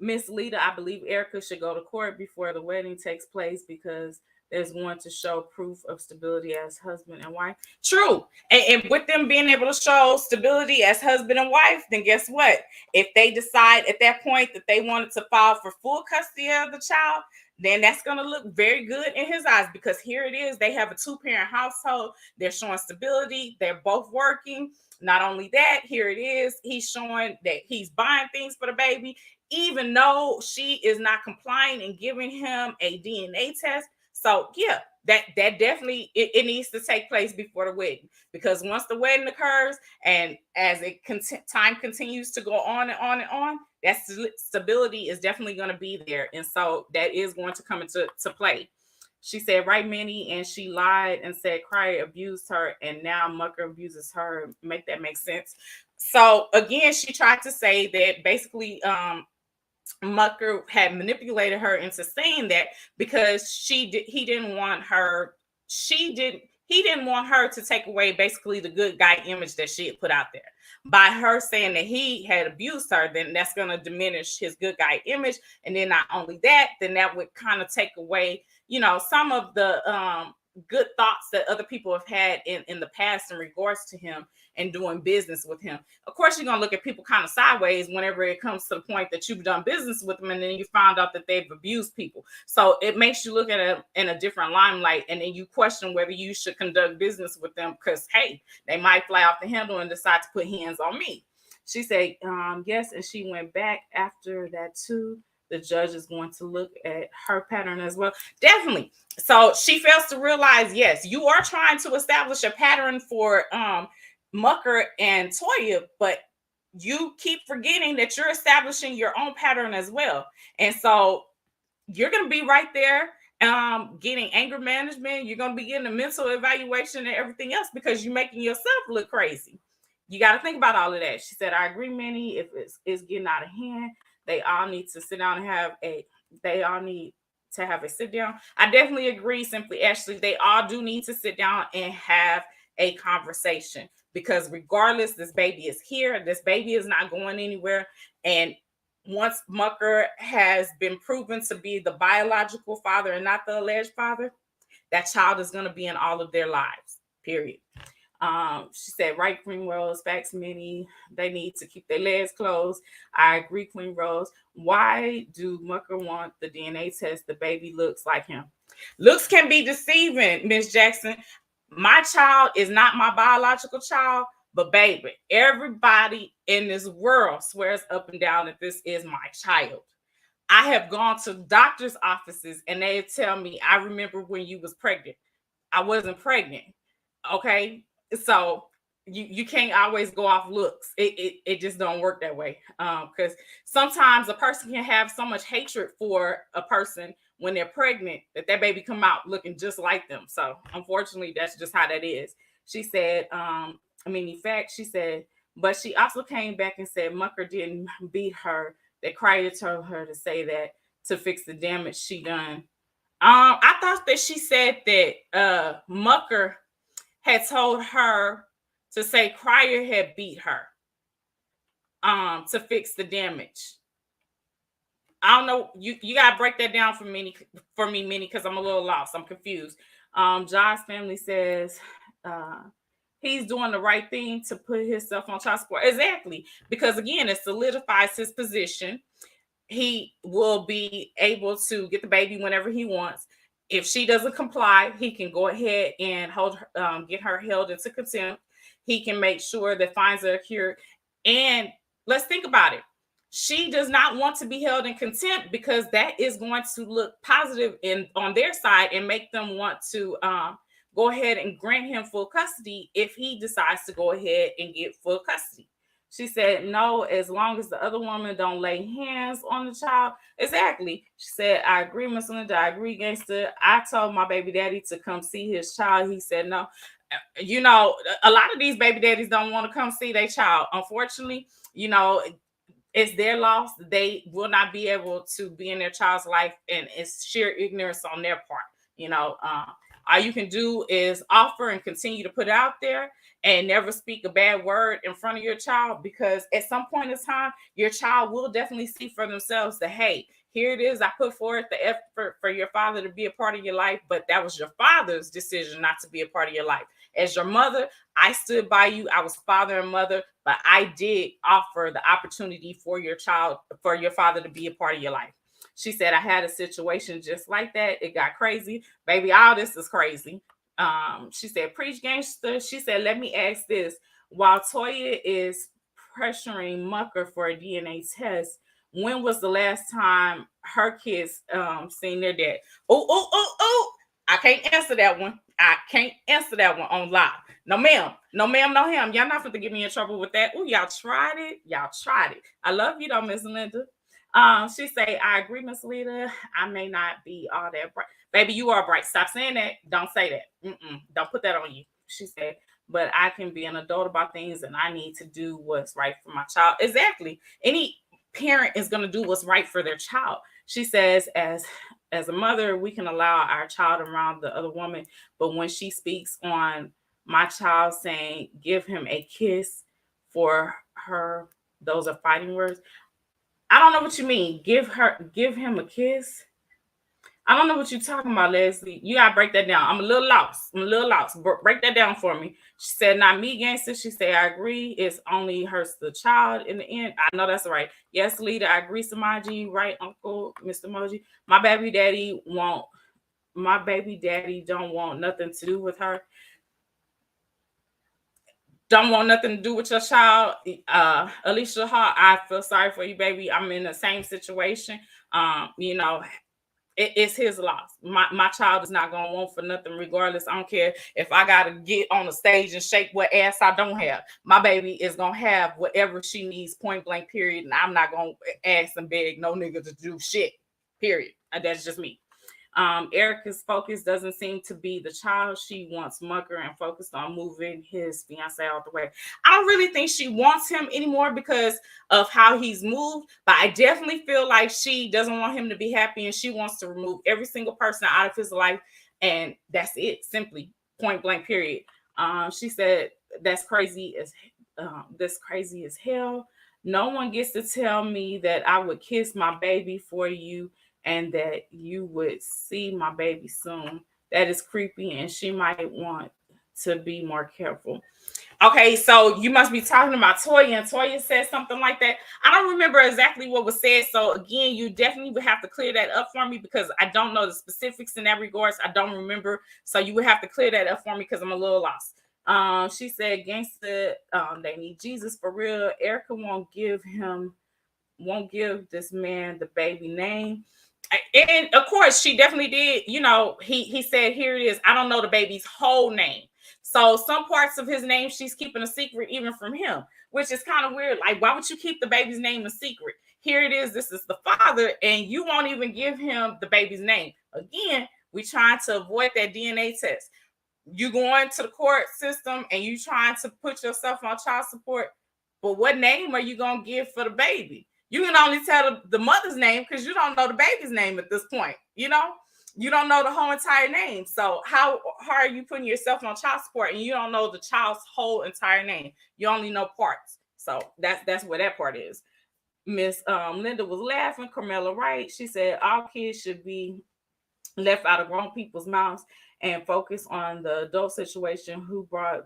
Miss Leda, I believe Erica should go to court before the wedding takes place because there's one to show proof of stability as husband and wife. True. And with them being able to show stability as husband and wife, then guess what? If they decide at that point that they wanted to file for full custody of the child, then that's going to look very good in his eyes, because here it is. They have a 2-parent household. They're showing stability. They're both working. Not only that, here it is. He's showing that he's buying things for the baby, even though she is not complying and giving him a DNA test. So yeah, that definitely it needs to take place before the wedding, because once the wedding occurs and as time continues to go on and on and on, that stability is definitely going to be there, and so that is going to come into play. She said, right, Minnie, and she lied and said Cry abused her, and now Mucker abuses her. Make that make sense? So again, she tried to say that basically Mucker had manipulated her into saying that because he didn't want her to take away basically the good guy image that she had put out there. By her saying that he had abused her, then that's going to diminish his good guy image. And then not only that, then that would kind of take away, some of the good thoughts that other people have had in the past in regards to him and doing business with him. Of course, you're going to look at people kind of sideways whenever it comes to the point that you've done business with them and then you found out that they've abused people. So it makes you look at it in a different limelight, and then you question whether you should conduct business with them because, hey, they might fly off the handle and decide to put hands on me. She said, yes, and she went back after that too. The judge is going to look at her pattern as well. Definitely. So she fails to realize, yes, you are trying to establish a pattern for Mucker and Toya, but you keep forgetting that you're establishing your own pattern as well. And so you're going to be right there getting anger management. You're going to be getting a mental evaluation and everything else because you're making yourself look crazy. You got to think about all of that. She said, I agree, Minnie. If it's getting out of hand, they all need to sit down and have a sit down. I definitely agree, Simply Ashley. They all do need to sit down and have a conversation, because regardless, this baby is here. This baby is not going anywhere. And once Mucker has been proven to be the biological father and not the alleged father, that child is going to be in all of their lives, period. She said, right, Queen Rose, facts, Minnie. They need to keep their legs closed. I agree, Queen Rose. Why do Mucker want the DNA test? The baby looks like him. Looks can be deceiving, Miss Jackson. My child is not my biological child, but baby, everybody in this world swears up and down that this is my child. I have gone to doctor's offices and they tell me, I remember when you was pregnant. I wasn't pregnant. Okay. So you can't always go off looks. It just don't work that way. Because sometimes a person can have so much hatred for a person when they're pregnant that baby come out looking just like them. So unfortunately, that's just how that is. She said, in fact, she said, but she also came back and said Mucker didn't beat her, that Crier told her to say that to fix the damage she done. I thought that she said that Mucker had told her to say Crier had beat her to fix the damage. I don't know. You gotta break that down for me, Minnie, because I'm a little lost. I'm confused. Josh's family says he's doing the right thing to put himself on child support. Exactly, because again, it solidifies his position. He will be able to get the baby whenever he wants. If she doesn't comply, he can go ahead and get her held into contempt. He can make sure that fines are cured. And let's think about it. She does not want to be held in contempt because that is going to look positive on their side and make them want to go ahead and grant him full custody if he decides to go ahead and get full custody. She said, no, as long as the other woman don't lay hands on the child. Exactly. She said, I agree, Miss Lnda. I agree, Gangsta. I told my baby daddy to come see his child. He said no. You know, a lot of these baby daddies don't want to come see their child. Unfortunately, you know, it's their loss. They will not be able to be in their child's life, and it's sheer ignorance on their part. You know, all you can do is offer and continue to put it out there and never speak a bad word in front of your child, because at some point in time, your child will definitely see for themselves that, hey, here it is. I put forth the effort for your father to be a part of your life, but that was your father's decision not to be a part of your life. As your mother, I stood by you. I was father and mother, but I did offer the opportunity for your child, for your father to be a part of your life. She said, I had a situation just like that. It got crazy. Baby, all this is crazy. She said, preach gangster. She said, let me ask this. While Toya is pressuring Mucker for a DNA test, when was the last time her kids seen their dad? Oh. I can't answer that one. I can't answer that one on live. No, ma'am. No, ma'am. No, him. Y'all not going to get me in trouble with that. Oh, y'all tried it. Y'all tried it. I love you, though, Miss Lnda. She say, I agree, Miss Leda. I may not be all that bright. Baby, you are bright. Stop saying that. Don't say that. Don't put that on you. She said, but I can be an adult about things and I need to do what's right for my child. Exactly. Any parent is going to do what's right for their child. She says, as a mother, we can allow our child around the other woman, but when she speaks on my child saying, give him a kiss for her, those are fighting words. I don't know what you mean. Give him a kiss. I don't know what you're talking about, Leslie. You gotta break that down. I'm a little lost. Break that down for me. She said, not me, gangster. She said, I agree. It's only hurts the child in the end. I know that's right. Yes, Leda, I agree, Samaji. Right, Uncle, Mr. Moji. My baby daddy don't want nothing to do with her. Don't want nothing to do with your child. Alicia Hart, I feel sorry for you, baby. I'm in the same situation. You know, it's his loss. My child is not gonna want for nothing, regardless. I don't care if I gotta get on the stage and shake what ass I don't have. My baby is gonna have whatever she needs, point blank, period. And I'm not gonna ask and beg no nigga to do shit. Period. That's just me. Erica's focus doesn't seem to be the child. She wants Mucker and focused on moving his fiance out the way. I don't really think she wants him anymore because of how he's moved, but I definitely feel like she doesn't want him to be happy and she wants to remove every single person out of his life, and that's it. Simply, point blank, period. She said that's crazy as hell. No one gets to tell me that I would kiss my baby for you and that you would see my baby soon. That is creepy, and she might want to be more careful. Okay, so you must be talking about Toya, and Toya said something like that. I don't remember exactly what was said, so again, you definitely would have to clear that up for me because I don't know the specifics in that regards. I don't remember, so you would have to clear that up for me because I'm a little lost. She said, Gangsta, they need Jesus for real. Erica won't give him won't give this man the baby name. And of course, she definitely did. You know, he said, here it is. I don't know the baby's whole name. So some parts of his name she's keeping a secret even from him, which is kind of weird. Like, why would you keep the baby's name a secret? Here it is. This is the father, and you won't even give him the baby's name. Again, we trying to avoid that DNA test. You going to the court system and you trying to put yourself on child support, but what name are you going to give for the baby? You can only tell the mother's name because you don't know the baby's name at this point. You know, you don't know the whole entire name. So how are you putting yourself on child support and you don't know the child's whole entire name? You only know parts. So that's where that part is. Miss Lnda was laughing. Carmela Wright, she said all kids should be left out of grown people's mouths and focus on the adult situation. Who brought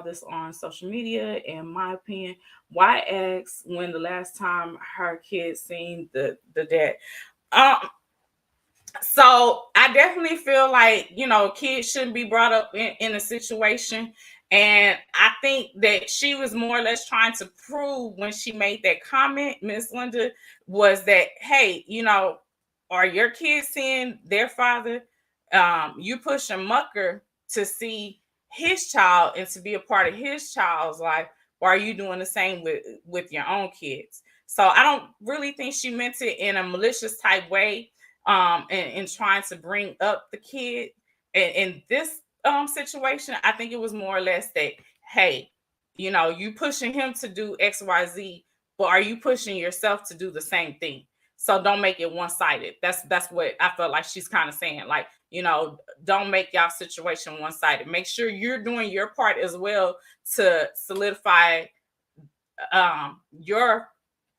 this on social media? In my opinion, why ask when the last time her kids seen the dad? So I definitely feel like, you know, kids shouldn't be brought up in a situation. And I think that she was more or less trying to prove when she made that comment, Miss Lnda, was that, hey, you know, are your kids seeing their father? You pushing Mucker to see his child and to be a part of his child's life, or are you doing the same with your own kids? So I don't really think she meant it in a malicious type way, and trying to bring up the kid. In this situation, I think it was more or less that, hey, you know, you pushing him to do XYZ, but are you pushing yourself to do the same thing? So don't make it one-sided. That's what I felt like she's kind of saying. Like, you know, don't make y'all situation one-sided. Make sure you're doing your part as well to solidify your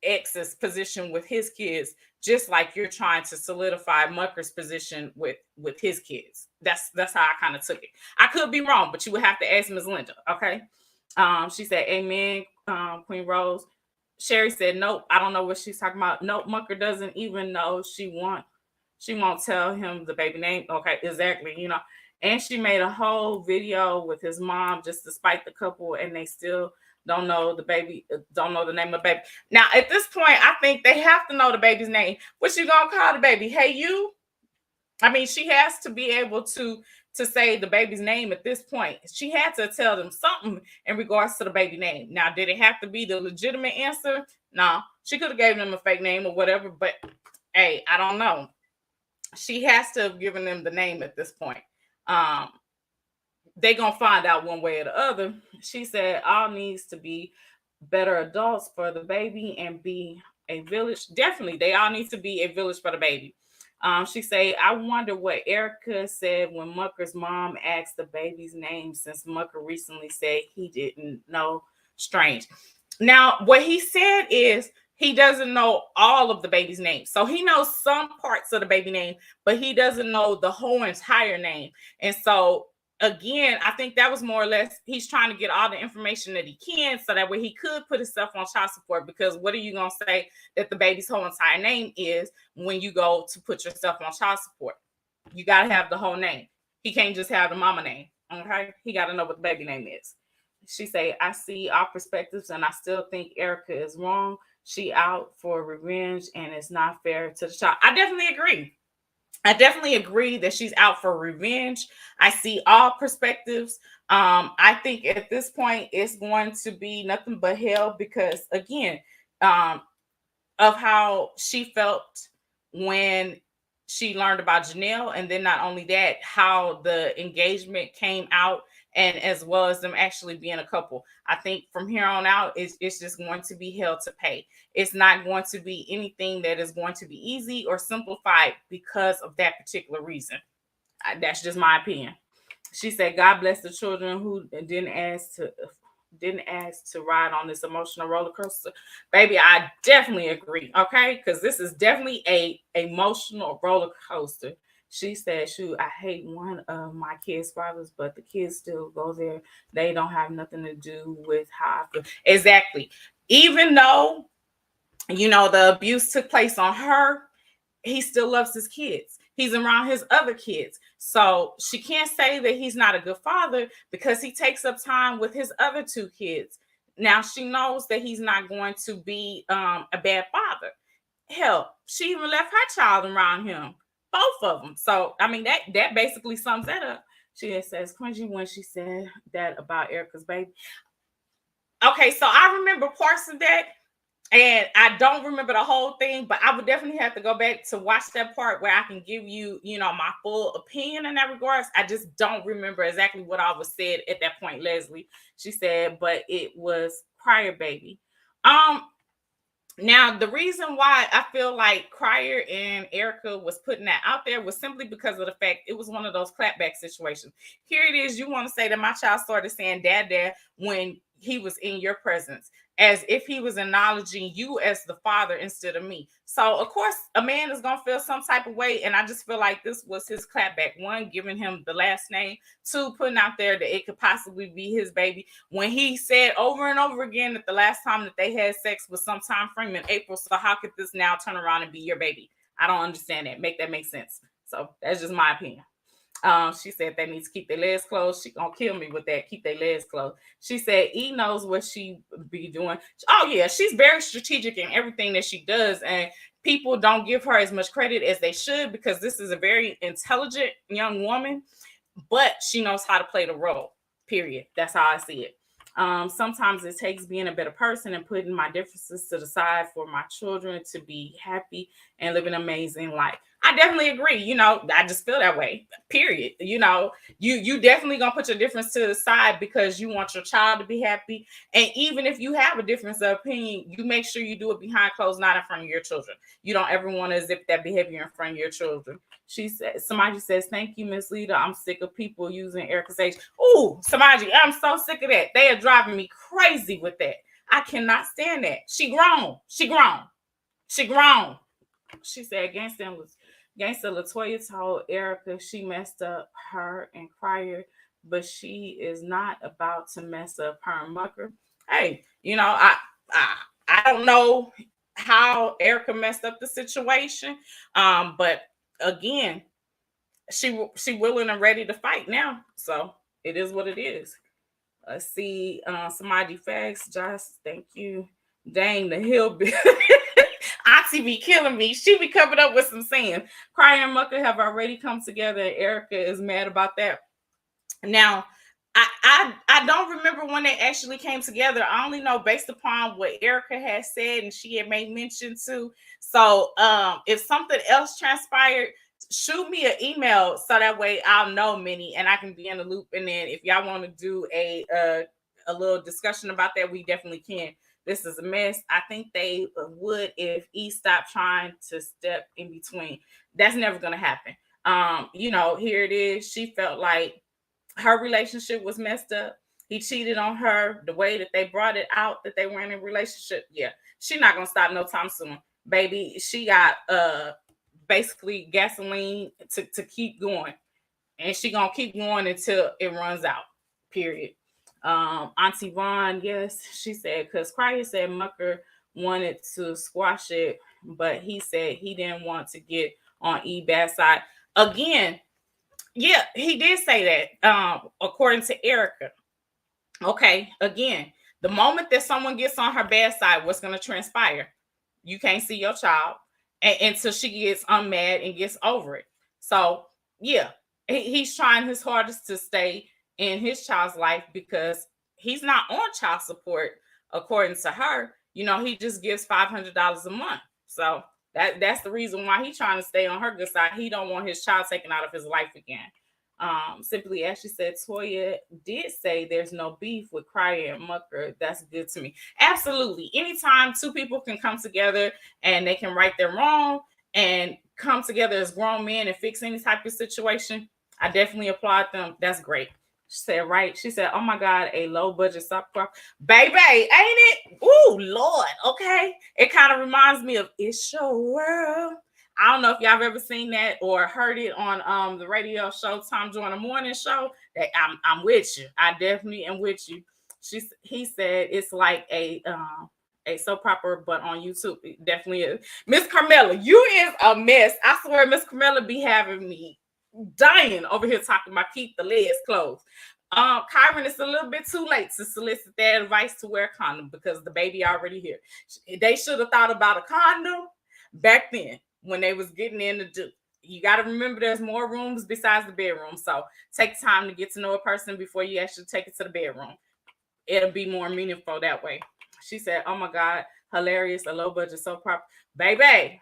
ex's position with his kids, just like you're trying to solidify Mucker's position with his kids. That's how I kind of took it. I could be wrong, but you would have to ask Ms. Lnda. Okay. She said, amen, Queen Rose. Sherry said, nope, I don't know what she's talking about. Nope, Mucker doesn't even know she won't tell him the baby name. Okay, exactly, you know. And she made a whole video with his mom just despite the couple, and they still don't know the baby, don't know the name of the baby. Now, at this point, I think they have to know the baby's name. What you gonna call the baby? Hey, you? I mean, she has to be able to say the baby's name at this point. She had to tell them something in regards to the baby name. Now, did it have to be the legitimate answer? No, she could have given them a fake name or whatever, but hey, I don't know. She has to have given them the name at this point. They gonna find out one way or the other. She said all needs to be better adults for the baby and be a village. Definitely, they all need to be a village for the baby. She said, I wonder what Erica said when Mucker's mom asked the baby's name, since Mucker recently said he didn't know. Strange. Now, what he said is he doesn't know all of the baby's name. So he knows some parts of the baby name, but he doesn't know the whole entire name. And so, again, I think that was more or less he's trying to get all the information that he can so that way he could put himself on child support. Because what are you going to say that the baby's whole entire name is when you go to put yourself on child support? You got to have the whole name. He can't just have the mama name. Okay. He got to know what the baby name is. She say, I see all perspectives and I still think Erica is wrong. She out for revenge and it's not fair to the child. I definitely agree. I definitely agree that she's out for revenge. I see all perspectives. I think at this point it's going to be nothing but hell because, again, of how she felt when she learned about Janelle, and then not only that, how the engagement came out, and as well as them actually being a couple. I think from here on out, it's just going to be hell to pay. It's not going to be anything that is going to be easy or simplified because of that particular reason. That's just my opinion. She said, God bless the children who didn't ask to ride on this emotional roller coaster. Baby, I definitely agree. Okay, because this is definitely a emotional roller coaster. She said, shoot, I hate one of my kids' fathers, but the kids still go there. They don't have nothing to do with how I feel. Exactly. Even though, you know, the abuse took place on her, he still loves his kids. He's around his other kids. So she can't say that he's not a good father because he takes up time with his other two kids. Now she knows that he's not going to be a bad father. Hell, she even left her child around him, both of them. So I mean that basically sums that up. She says cringy when she said that about Erica's baby. Okay, so I remember parts of that, and I don't remember the whole thing, but I would definitely have to go back to watch that part where I can give you, my full opinion in that regards. I just don't remember exactly what I was said at that point, Leslie. She said, but it was Crier baby. Now, the reason why I feel like Crier and Erica was putting that out there was simply because of the fact it was one of those clapback situations. Here it is. You want to say that my child started saying dad, dad when he was in your presence, as if he was acknowledging you as the father instead of me. So, of course, a man is going to feel some type of way. And I just feel like this was his clapback. One, giving him the last name. Two, putting out there that it could possibly be his baby. When he said over and over again that the last time that they had sex was sometime frame in April. So how could this now turn around and be your baby? I don't understand that. Make that make sense. So that's just my opinion. She said they need to keep their legs closed. She gonna kill me with that. Keep their legs closed. She said E knows what she be doing. Oh yeah, she's very strategic in everything that she does, and people don't give her as much credit as they should because this is a very intelligent young woman, but she knows how to play the role. Period. That's how I see it. Sometimes it takes being a better person and putting my differences to the side for my children to be happy and live an amazing life. I definitely agree. I just feel that way. Period. You definitely gonna put your difference to the side because you want your child to be happy. And even if you have a difference of opinion, you make sure you do it behind closed, not in front of your children. You don't ever want to zip that behavior in front of your children. She said, Samaji says, thank you, Miss Leda. I'm sick of people using Erica's age. Ooh, Samaji, I'm so sick of that. They are driving me crazy with that. I cannot stand that. She grown. She grown. She said, Gangsta Latoya told Erica she messed up her and Crier, but she is not about to mess up her and Mucker. Hey, I don't know how Erica messed up the situation, but again, she willing and ready to fight now. So it is what it is. Let's see. Somebody facts. Just thank you. Dang, the hillbilly. Auntie be killing me. She be coming up with some saying. Crier and Mucker have already come together, and Erica is mad about that. Now, I don't remember when they actually came together. I only know based upon what Erica had said and she had made mention to. So if something else transpired, shoot me an email so that way I'll know, Minnie, and I can be in the loop. And then if y'all want to do a little discussion about that, we definitely can. This is a mess. I think they would if E stopped trying to step in between. That's never going to happen. Here it is. She felt like her relationship was messed up. He cheated on her. The way that they brought it out that they were in a relationship, yeah, she's not gonna stop no time soon, baby. She got basically gasoline to keep going, and she gonna keep going until it runs out. Period. Auntie Vaughn, yes, she said because Crier said Mucker wanted to squash it, but he said he didn't want to get on E bad side again. Yeah, he did say that, according to Erica. Okay, again, the moment that someone gets on her bad side, what's going to transpire? You can't see your child until she gets unmad and gets over it. So, yeah, he's trying his hardest to stay in his child's life because he's not on child support, according to her. He just gives $500 a month. So, that's the reason why he's trying to stay on her good side. He don't want his child taken out of his life again. Simply Ashley said Toya did say there's no beef with Crier and Mucker. That's good to me. Absolutely. Anytime two people can come together and they can right their wrong and come together as grown men and fix any type of situation, I definitely applaud them. That's great. She said, right. She said, oh my God, a low budget soap opera. Baby, ain't it? Ooh, Lord. Okay. It kind of reminds me of It's Your World. I don't know if y'all have ever seen that or heard it on the radio show Tom Joyner Morning Show. That I'm with you. I definitely am with you. He said it's like a soap opera, but on YouTube. It definitely is. Miss Carmela, you is a mess. I swear Miss Carmela be having me dying over here talking about keep the legs closed. Kyron, it's a little bit too late to solicit that advice to wear a condom because the baby already here. They should have thought about a condom back then when they was getting in to do. You got to remember there's more rooms besides the bedroom. So take time to get to know a person before you actually take it to the bedroom. It'll be more meaningful that way. She said, oh my God, hilarious, a low budget soap opera. Baby,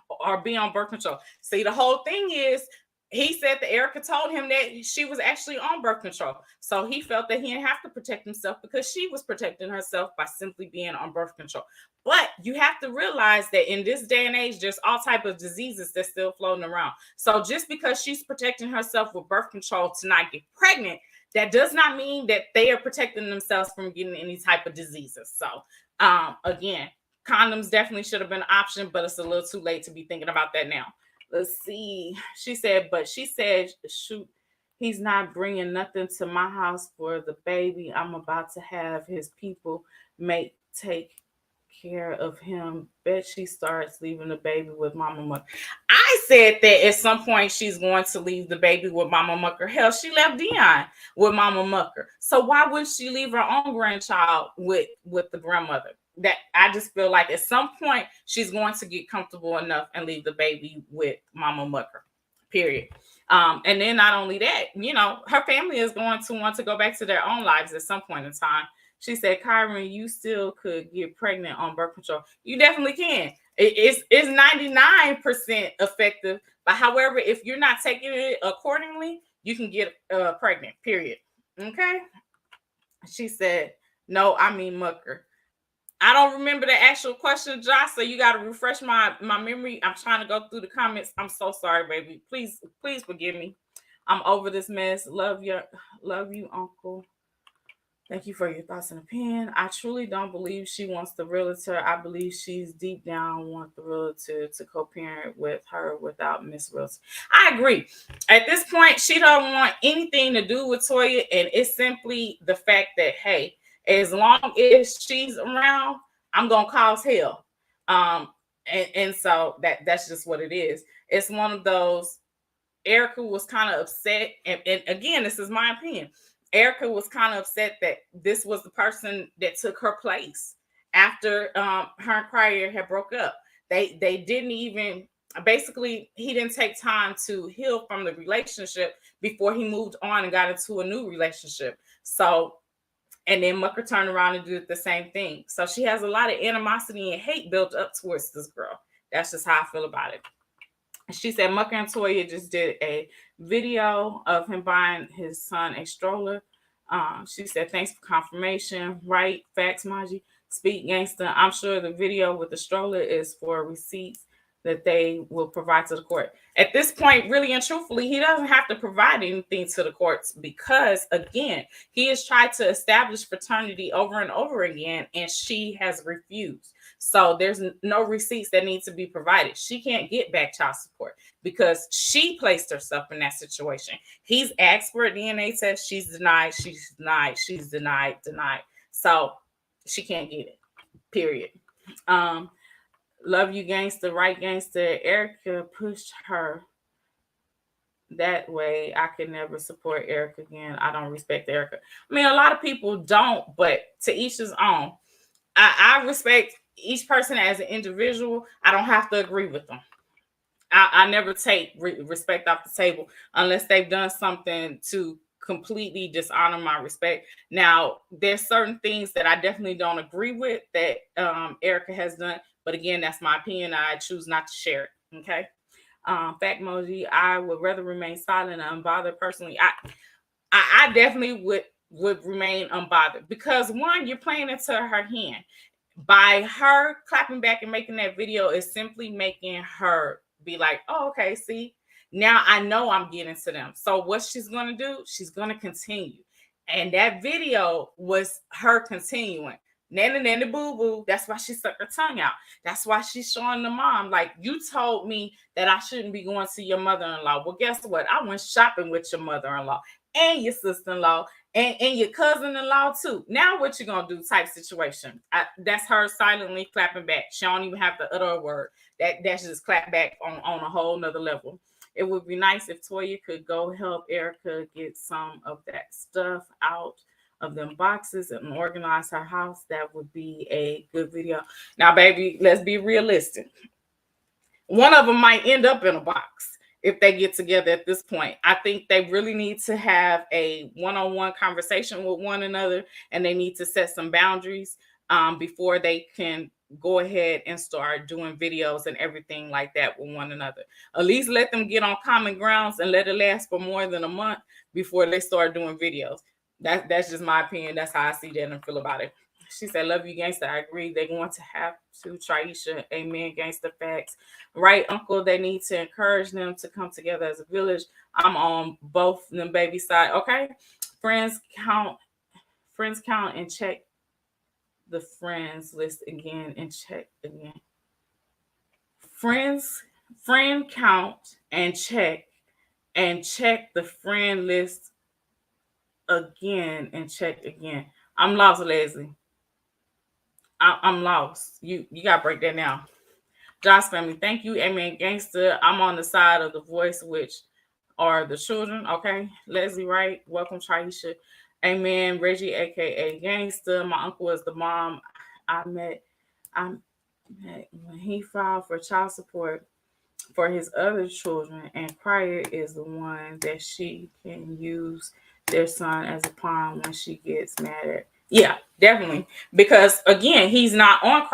or be on birth control. See, the whole thing is, he said that Erica told him that she was actually on birth control. So he felt that he didn't have to protect himself because she was protecting herself by simply being on birth control. But you have to realize that in this day and age, there's all type of diseases that's still floating around. So just because she's protecting herself with birth control to not get pregnant, that does not mean that they are protecting themselves from getting any type of diseases. So again, condoms definitely should have been an option, but it's a little too late to be thinking about that now. Let's see. She said, shoot, he's not bringing nothing to my house for the baby. I'm about to have his people take care of him. Bet she starts leaving the baby with Mama Mucker. I said that at some point she's going to leave the baby with Mama Mucker. Hell, she left Dion with Mama Mucker. So why wouldn't she leave her own grandchild with the grandmother? That I just feel like at some point she's going to get comfortable enough and leave the baby with Mama Mucker, period. And then not only that, her family is going to want to go back to their own lives at some point in time. She said, Kyron, you still could get pregnant on birth control. You definitely can. It's 99% effective. But however, if you're not taking it accordingly, you can get pregnant, period. Okay? She said, no, I mean Mucker. I don't remember the actual question, Josh, so you got to refresh my memory. I'm trying to go through the comments. I'm so sorry, baby. Please forgive me. I'm over this mess. Love you, Uncle. Thank you for your thoughts and opinion. I truly don't believe she wants the realtor. I believe she's deep down want the realtor to co-parent with her without Miss Realtor. I agree. At this point, she don't want anything to do with Toya, and it's simply the fact that, hey, as long as she's around, I'm gonna cause hell. And so that's just what it is. It's one of those. Erica was kind of upset, and again, this is my opinion. Erica was kind of upset that this was the person that took her place after her and Crier had broke up. They didn't even, basically, he didn't take time to heal from the relationship before he moved on and got into a new relationship. So, and then Mucker turned around and did the same thing. So she has a lot of animosity and hate built up towards this girl. That's just how I feel about it. She said Mucker and Toya just did a video of him buying his son a stroller. She said, thanks for confirmation. Right, facts, Moji. Speak gangster. I'm sure the video with the stroller is for receipts that they will provide to the court. At this point, really and truthfully, he doesn't have to provide anything to the courts because, again, he has tried to establish fraternity over and over again, and she has refused. So there's no receipts that need to be provided. She can't get back child support because she placed herself in that situation. He's asked for a DNA test. She's denied. So she can't get it, period. Love you, gangster, right, gangster. Erica pushed her that way. I could never support Erica again. I don't respect Erica. I mean, a lot of people don't, but to each his own. I respect each person as an individual. I don't have to agree with them. I never take respect off the table unless they've done something to completely dishonor my respect. Now, there's certain things that I definitely don't agree with that Erica has done. But again, that's my opinion. I choose not to share it. Okay. Fact Moji, I would rather remain silent and unbothered personally. I definitely would remain unbothered because one, you're playing into her hand. By her clapping back and making that video is simply making her be like, oh, okay, see, now I know I'm getting to them. So what she's going to do, she's going to continue. And that video was her continuing. Nana boo boo. That's why she stuck her tongue out. That's why she's showing the mom, like, you told me that I shouldn't be going to your mother-in-law. Well, guess what? I went shopping with your mother-in-law and your sister-in-law and your cousin-in-law too. Now what you gonna do type situation. That's her silently clapping back. She don't even have to utter a word. That's just clap back on a whole nother level. It would be nice if Toya could go help Erica get some of that stuff out of them boxes and organize her house. That would be a good video. Now, baby, let's be realistic. One of them might end up in a box if they get together at this point. I think they really need to have a one-on-one conversation with one another, and they need to set some boundaries before they can go ahead and start doing videos and everything like that with one another. At least let them get on common grounds and let it last for more than a month before they start doing videos. That's just my opinion. That's how I see that and feel about it. She said, love you, gangsta. I agree. They're going to have to. Traisha, amen, gangsta facts. Right, uncle, they need to encourage them to come together as a village. I'm on both them baby side. Okay. Friends count and check the friends list again and check again. Friend count and check the friend list again and check again. I'm lost, Leslie. I'm lost. You gotta break that down. Josh family, thank you. Amen. Gangster. I'm on the side of the voice, which are the children. Okay. Leslie Wright. Welcome, Traisha. Amen. Reggie, aka Gangster. My uncle is the mom I met when he filed for child support for his other children, and Crier is the one that she can use their son as a pawn when she gets mad at. Yeah, definitely. Because again, he's not on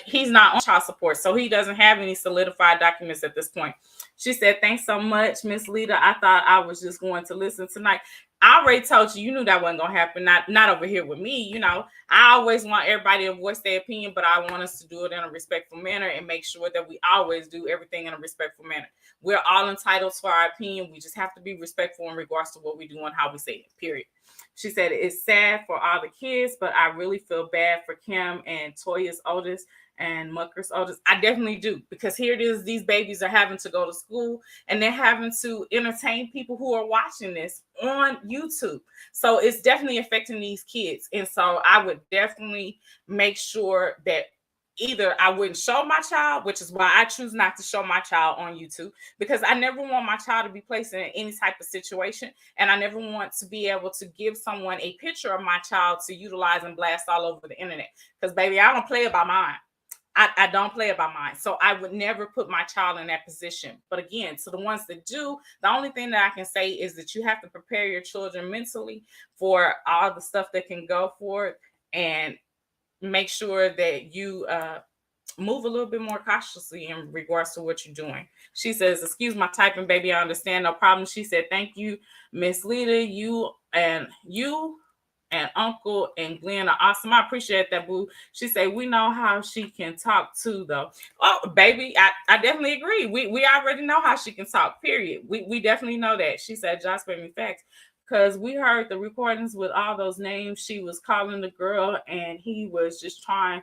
he's not on child support, so he doesn't have any solidified documents at this point. She said, thanks so much, Miss Leda. I thought I was just going to listen tonight. I already told you, you knew that wasn't gonna happen. Not over here with me. You know, I always want everybody to voice their opinion, but I want us to do it in a respectful manner and make sure that we always do everything in a respectful manner. We're all entitled to our opinion. We just have to be respectful in regards to what we do and how we say it, period. She said, it's sad for all the kids, but I really feel bad for Kim and Toya's oldest and Mucker's oldest. I definitely do, because here it is, these babies are having to go to school and they're having to entertain people who are watching this on YouTube. So it's definitely affecting these kids. And so I would definitely make sure that either I wouldn't show my child, which is why I choose not to show my child on YouTube, because I never want my child to be placed in any type of situation. And I never want to be able to give someone a picture of my child to utilize and blast all over the internet. Because, baby, I don't play it by mine. I don't play it by mine. So I would never put my child in that position. But again, to the ones that do, the only thing that I can say is that you have to prepare your children mentally for all the stuff that can go forward, and make sure that you move a little bit more cautiously in regards to what you're doing. She says, excuse my typing, baby. I understand. No problem. She said, thank you, Miss Leda. You and Uncle and Glenn are awesome. I appreciate that, boo. She said, we know how she can talk too, though. Oh, baby, I definitely agree. We already know how she can talk, period. We definitely know that. She said, Josh gave me facts. Because we heard the recordings with all those names she was calling the girl, and he was just trying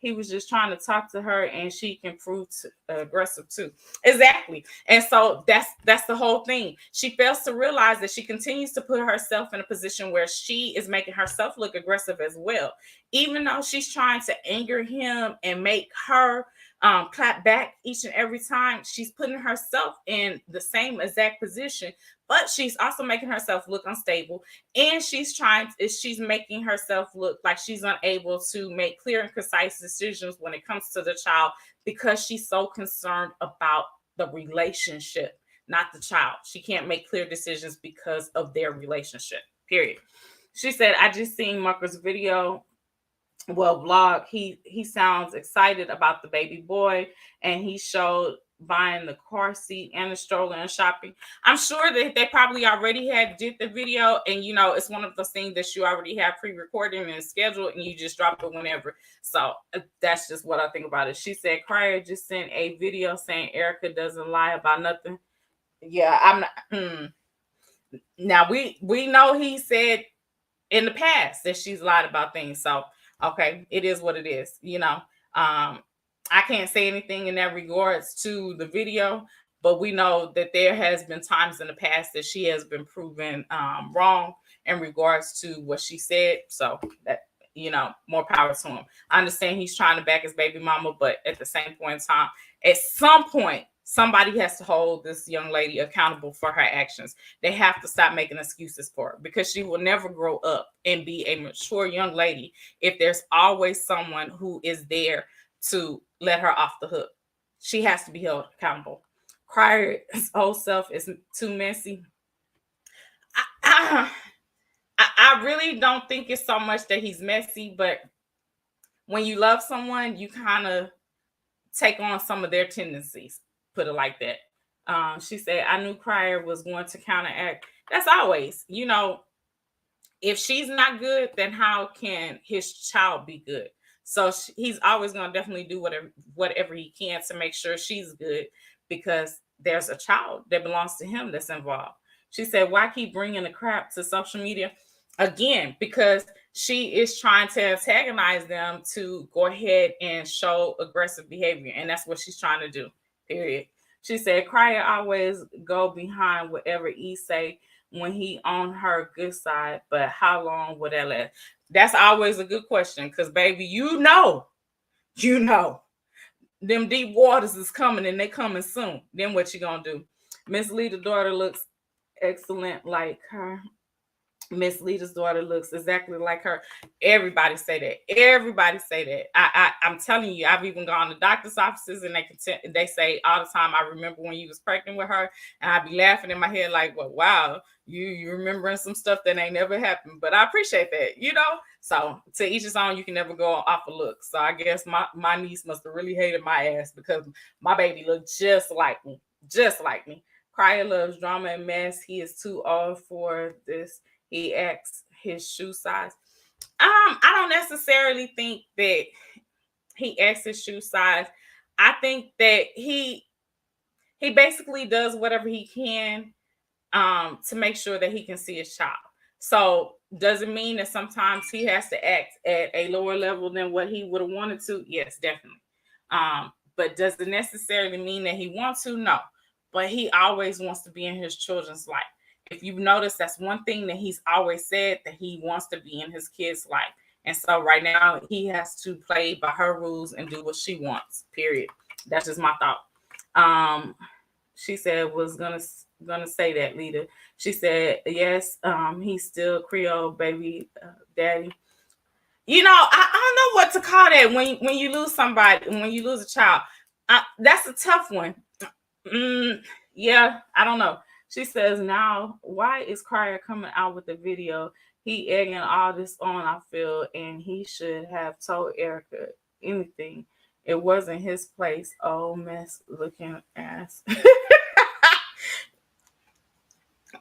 to talk to her, and she can prove aggressive too. Exactly. And so that's the whole thing. She fails to realize that she continues to put herself in a position where she is making herself look aggressive as well. Even though she's trying to anger him and make her clap back each and every time, she's putting herself in the same exact position, but she's also making herself look unstable, and she's making herself look like she's unable to make clear and concise decisions when it comes to the child, because she's so concerned about the relationship, not the child. She can't make clear decisions because of their relationship, period. She said, I just seen Marcus' video, vlog. He sounds excited about the baby boy, and he showed buying the car seat and the stroller and shopping. I'm sure that they probably already did the video, and it's one of those things that you already have pre-recorded and scheduled, and you just drop it whenever. So that's just what I think about it. She said, Crier just sent a video saying Erica doesn't lie about nothing. Yeah, I'm not. Now we know he said in the past that she's lied about things. So okay, it is what it is. I can't say anything in that regards to the video, but we know that there has been times in the past that she has been proven wrong in regards to what she said. So that, more power to him. I understand he's trying to back his baby mama, but at the same point in time, at some point, somebody has to hold this young lady accountable for her actions. They have to stop making excuses for her, because she will never grow up and be a mature young lady if there's always someone who is there to let her off the hook. She has to be held accountable. Crier's old self is too messy. I really don't think it's so much that he's messy, but when you love someone, you kind of take on some of their tendencies, put it like that. She said, I knew Crier was going to counteract. That's always, if she's not good, then how can his child be good? So he's always going to definitely do whatever he can to make sure she's good, because there's a child that belongs to him that's involved. She said, why keep bringing the crap to social media? Again, because she is trying to antagonize them to go ahead and show aggressive behavior. And that's what she's trying to do, period. She said, Crier always go behind whatever E say when he on her good side, but how long would that last? That's always a good question, because baby, them deep waters is coming, and they coming soon. Then what you gonna do? Miss Leda's daughter looks excellent like her. Miss Leda's daughter looks exactly like her. Everybody say that. Everybody say that. I'm telling you, I've even gone to doctor's offices, and they say all the time, I remember when you was pregnant with her, and I'd be laughing in my head like, well, wow, you remembering some stuff that ain't never happened. But I appreciate that, So to each his own, you can never go off a look. So I guess my niece must have really hated my ass, because my baby looked just like me. Just like me. Crier loves drama and mess. He is too old for this. He asks his shoe size. I don't necessarily think that he asks his shoe size. I think that he basically does whatever he can to make sure that he can see his child. So does it mean that sometimes he has to act at a lower level than what he would have wanted to? Yes, definitely. But does it necessarily mean that he wants to? No. But he always wants to be in his children's life. If you've noticed, that's one thing that he's always said, that he wants to be in his kid's life. And so right now he has to play by her rules and do what she wants, period. That's just my thought. She said was gonna say that, Leda. She said, yes, he's still Creole baby daddy. I don't know what to call that when you lose somebody, when you lose a child. That's a tough one. Yeah, I don't know. She says, now, why is Crier coming out with the video? He egging all this on, I feel, and he should have told Erica anything. It wasn't his place. Oh, mess looking ass.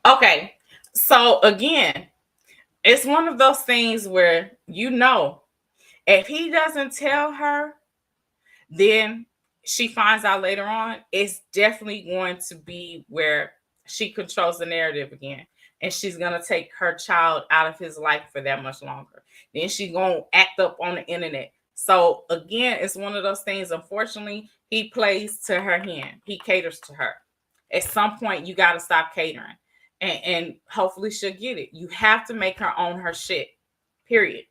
Okay, so again, it's one of those things where, if he doesn't tell her, then she finds out later on, it's definitely going to be where she controls the narrative again. And she's going to take her child out of his life for that much longer. Then she's going to act up on the internet. So again, it's one of those things, unfortunately, he plays to her hand. He caters to her. At some point, you got to stop catering. And hopefully she'll get it. You have to make her own her shit. Period.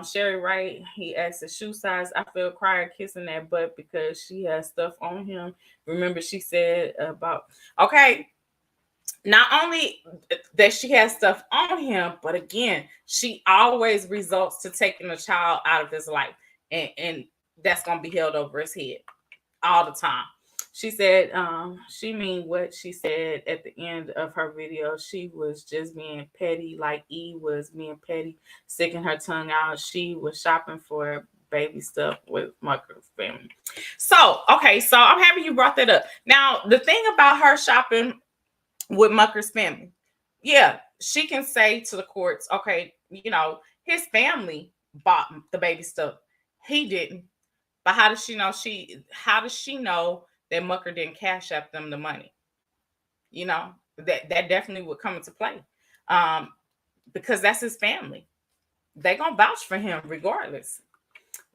Sherry Wright, he asked the shoe size. I feel Crier kissing that butt because she has stuff on him. Remember, she said about, okay, not only that she has stuff on him, but again, she always results to taking a child out of his life. And that's going to be held over his head all the time. She said she mean what she said at the end of her video. She was just being petty, like E was being petty, sticking her tongue out. She was shopping for baby stuff with Mucker's family. So, okay, so I'm happy you brought that up. Now, the thing about her shopping with Mucker's family, yeah, she can say to the courts, okay, his family bought the baby stuff. He didn't. But how does she know that Mucker didn't cash up them the money? That definitely would come into play. Because that's his family. They gonna vouch for him regardless.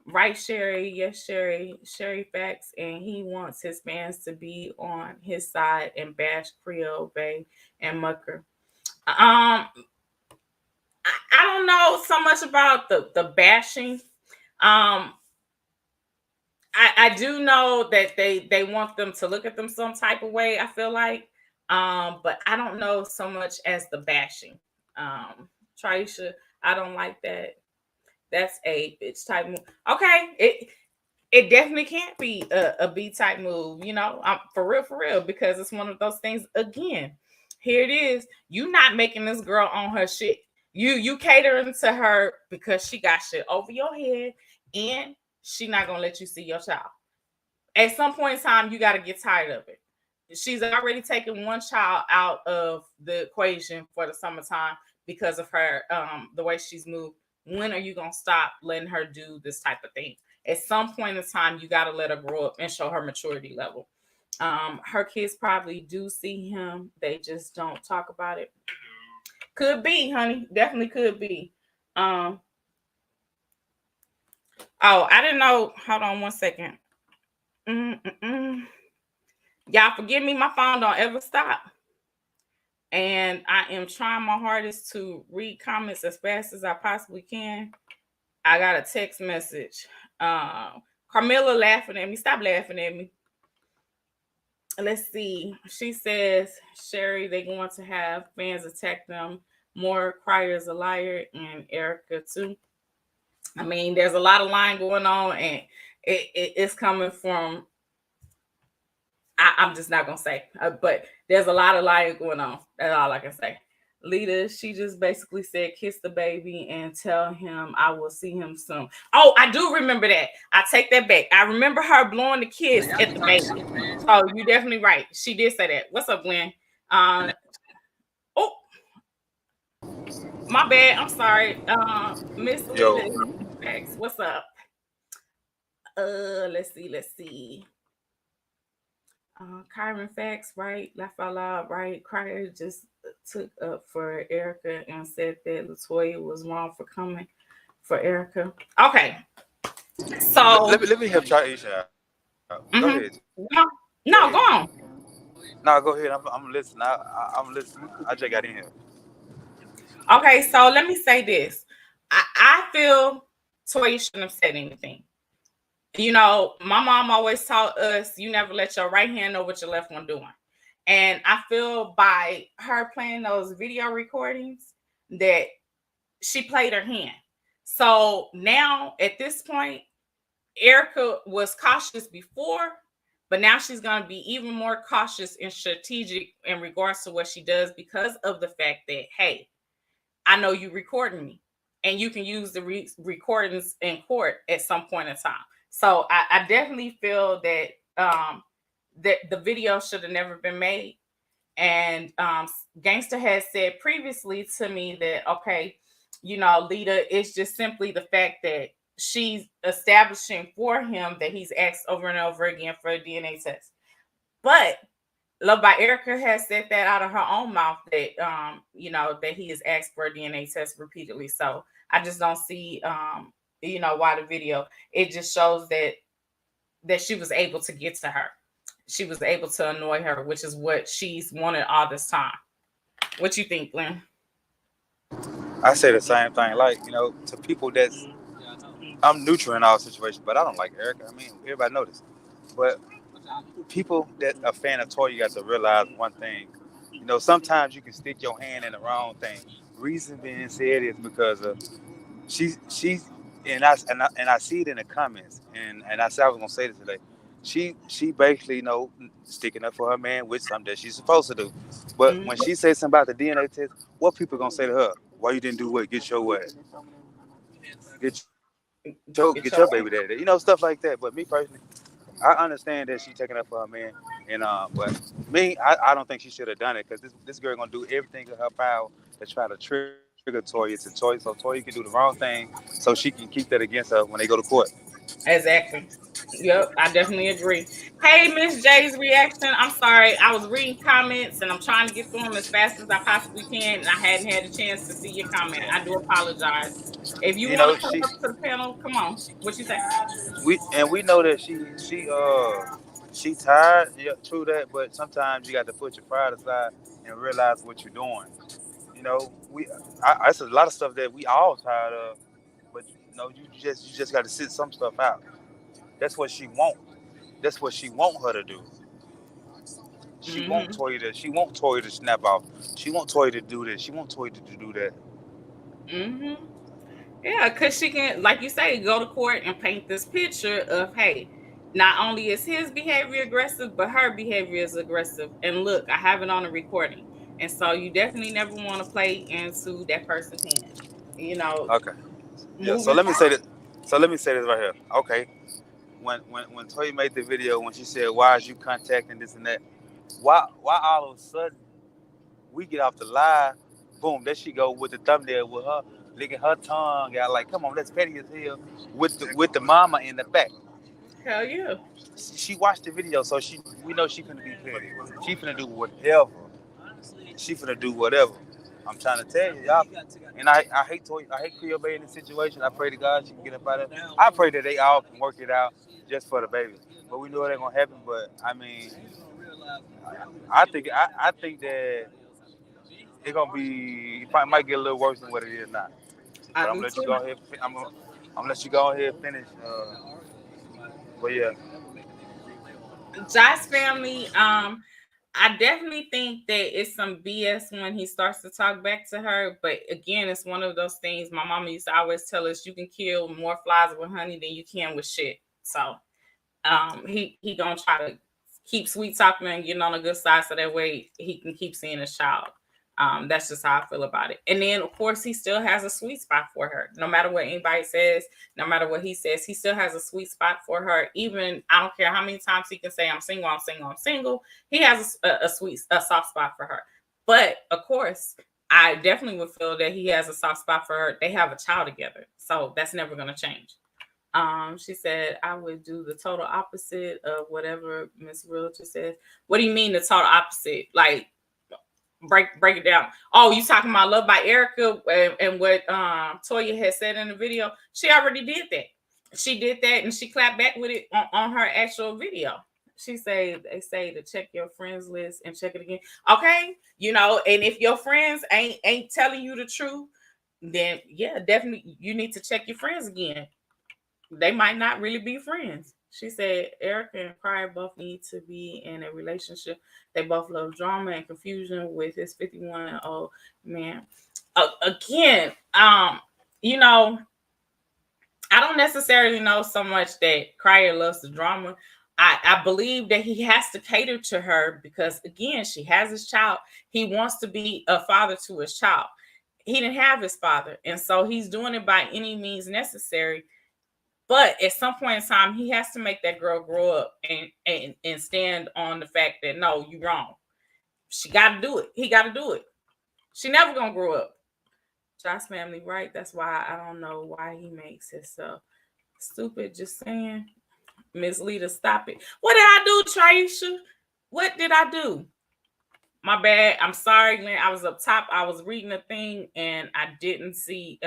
Right, Sherry? Yes, Sherry. Sherry facts, and he wants his fans to be on his side and bash Creole Bay and Mucker. I don't know so much about the bashing. I do know that they want them to look at them some type of way. I feel like, but I don't know so much as the bashing. Traisha, I don't like that. That's a bitch type move. Okay, it definitely can't be a B type move, for real, because it's one of those things. Again, here it is. You not making this girl on her shit. You catering to her because she got shit over your head, and she not gonna let you see your child. At some point in time, you got to get tired of it. She's already taken one child out of the equation for the summertime because of her the way she's moved. When are you gonna stop letting her do this type of thing? At some point in time, you got to let her grow up and show her maturity level. Her kids probably do see him, they just don't talk about it. Could be, honey, definitely could be. um oh, I didn't know. Hold on one second. Mm-mm-mm. Y'all forgive me, my phone don't ever stop. And I am trying my hardest to read comments as fast as I possibly can. I got a text message. Carmilla laughing at me. Stop laughing at me. Let's see. She says, Sherry, they going to have fans attack them more. Crier's a liar, and Erica too. I mean, there's a lot of lying going on, and it's coming from. I'm just not gonna say, but there's a lot of lying going on. That's all I can say. Leda, she just basically said, "Kiss the baby and tell him I will see him soon." Oh, I do remember that. I take that back. I remember her blowing the kiss at the baby. So you definitely right. She did say that. What's up, Glenn? Oh, my bad. I'm sorry. Miss Yo, Leda, what's up? Let's see. Kyron Facts, right? Laugh out loud, right? Crier just took up for Erica and said that Latoya was wrong for coming for Erica. Okay, so let me help Traisha out. Go ahead. mhm. Go ahead. no, no, go on. No, go ahead. I'm listening. I'm listening. I just got in here. Okay, so let me say this. I feel Toya shouldn't have said anything. My mom always taught us you never let your right hand know what your left one doing. And I feel by her playing those video recordings that she played her hand. So now at this point, Erica was cautious before, but now she's going to be even more cautious and strategic in regards to what she does because of the fact that, hey, I know you recording me and you can use the recordings in court at some point in time. So I definitely feel that that the video should have never been made. And Gangsta has said previously to me that, okay, Leda, it's just simply the fact that she's establishing for him that he's asked over and over again for a DNA test. But Love by Erica has said that out of her own mouth that that he has asked for a DNA test repeatedly. So I just don't see why the video. It just shows that she was able to get to her. She was able to annoy her, which is what she's wanted all this time. What you think, Glenn? I say the same thing. Like, to people I'm neutral in all situations, but I don't like Erica. I mean, everybody know this. But people that are a fan of Toy, you got to realize one thing. Sometimes you can stick your hand in the wrong thing. Reason being said is because she's and I see it in the comments, and I said I was gonna say this today. She basically sticking up for her man, which something that she's supposed to do. But when she says something about the DNA test, what people gonna say to her? Why you didn't do what? Get your what? Get your baby daddy. Stuff like that. But me personally, I understand that she taking up for her man, and but me, I don't think she should have done it because this girl gonna do everything in her power to try to trigger Toya to Toy, so Toya can do the wrong thing, so she can keep that against her when they go to court. Exactly. Yep, I definitely agree. Hey, Miss J's reaction. I'm sorry, I was reading comments and I'm trying to get through them as fast as I possibly can, and I hadn't had a chance to see your comment. I do apologize. If you want to come She up to the panel, come on. What you say? we know that she tired. Yeah, true that, but sometimes you got to put your pride aside and realize what you're doing. It's a lot of stuff that we all tired of, but you just got to sit some stuff out. That's what she want. That's what she want her to do. She want Mm-hmm. Toya to. She want Toya to snap off. She want Toya to do this. She want Toya to do that. Mm-hmm. Yeah, because she can, like you say, go to court and paint this picture of, hey, not only is his behavior aggressive, but her behavior is aggressive. And look, I have it on a recording. And so you definitely never want to play into that person's hand. You know, Okay. Yeah. So moving let me say forward. that. So let me say this right here. Okay. When Toya made the video, when she said, "Why is you contacting this and that?" Why all of a sudden we get off the live, boom, there she go with the thumbnail with her licking her tongue out like, come on, that's petty as hell with the mama in the back. Hell yeah. She watched the video, so we know she finna be petty. She finna do whatever. She finna do whatever. I'm trying to tell you, y'all. And I hate Cleo Bay in this situation. I pray to God she can get up out of it. I pray that they all can work it out just for the baby. But we know it ain't gonna happen. But I mean, I think that it's gonna be it might get a little worse than what it is now. I But I'm do gonna let you too. go ahead. I'm gonna let you go ahead and finish. But yeah, Josh's family, I definitely think that it's some BS when he starts to talk back to her. But again, it's one of those things my mama used to always tell us: you can kill more flies with honey than you can with shit. So he gonna try to keep sweet talking and getting on the good side so that way he can keep seeing his child. That's just how I feel about it. And then of course he still has a sweet spot for her. No matter what anybody says, no matter what he says, he still has a sweet spot for her. Even I don't care how many times he can say I'm single, I'm single, I'm single. He has a soft spot for her. But of course, I definitely would feel that he has a soft spot for her. They have a child together. So that's never gonna change. She said, I would do the total opposite of whatever Miss Realtor says. What do you mean the total opposite? Like break it down. Oh, you talking about Love by Erica and what Toya had said in the video? She already did that. She did that and she clapped back with it on her actual video. She said they say to check your friends list and check it again. Okay, and if your friends ain't telling you the truth, then yeah, definitely you need to check your friends again. They might not really be friends. She said Erica and Pryor both need to be in a relationship. They both love drama and confusion with his 51-year-old man. Again, you know, I don't necessarily know so much that Cryer loves the drama. I believe that he has to cater to her because, again, she has his child. He wants to be a father to his child. He didn't have his father, and so he's doing it by any means necessary. But at some point in time, he has to make that girl grow up and stand on the fact that no, you're wrong. She got to do it. He got to do it. She never gonna grow up. Josh's family, right? That's why I don't know why he makes himself stupid. Just saying, Miss Leda, stop it. What did I do, Traisha? What did I do? My bad. I'm sorry, Glenn. I was up top. I was reading a thing and I didn't see.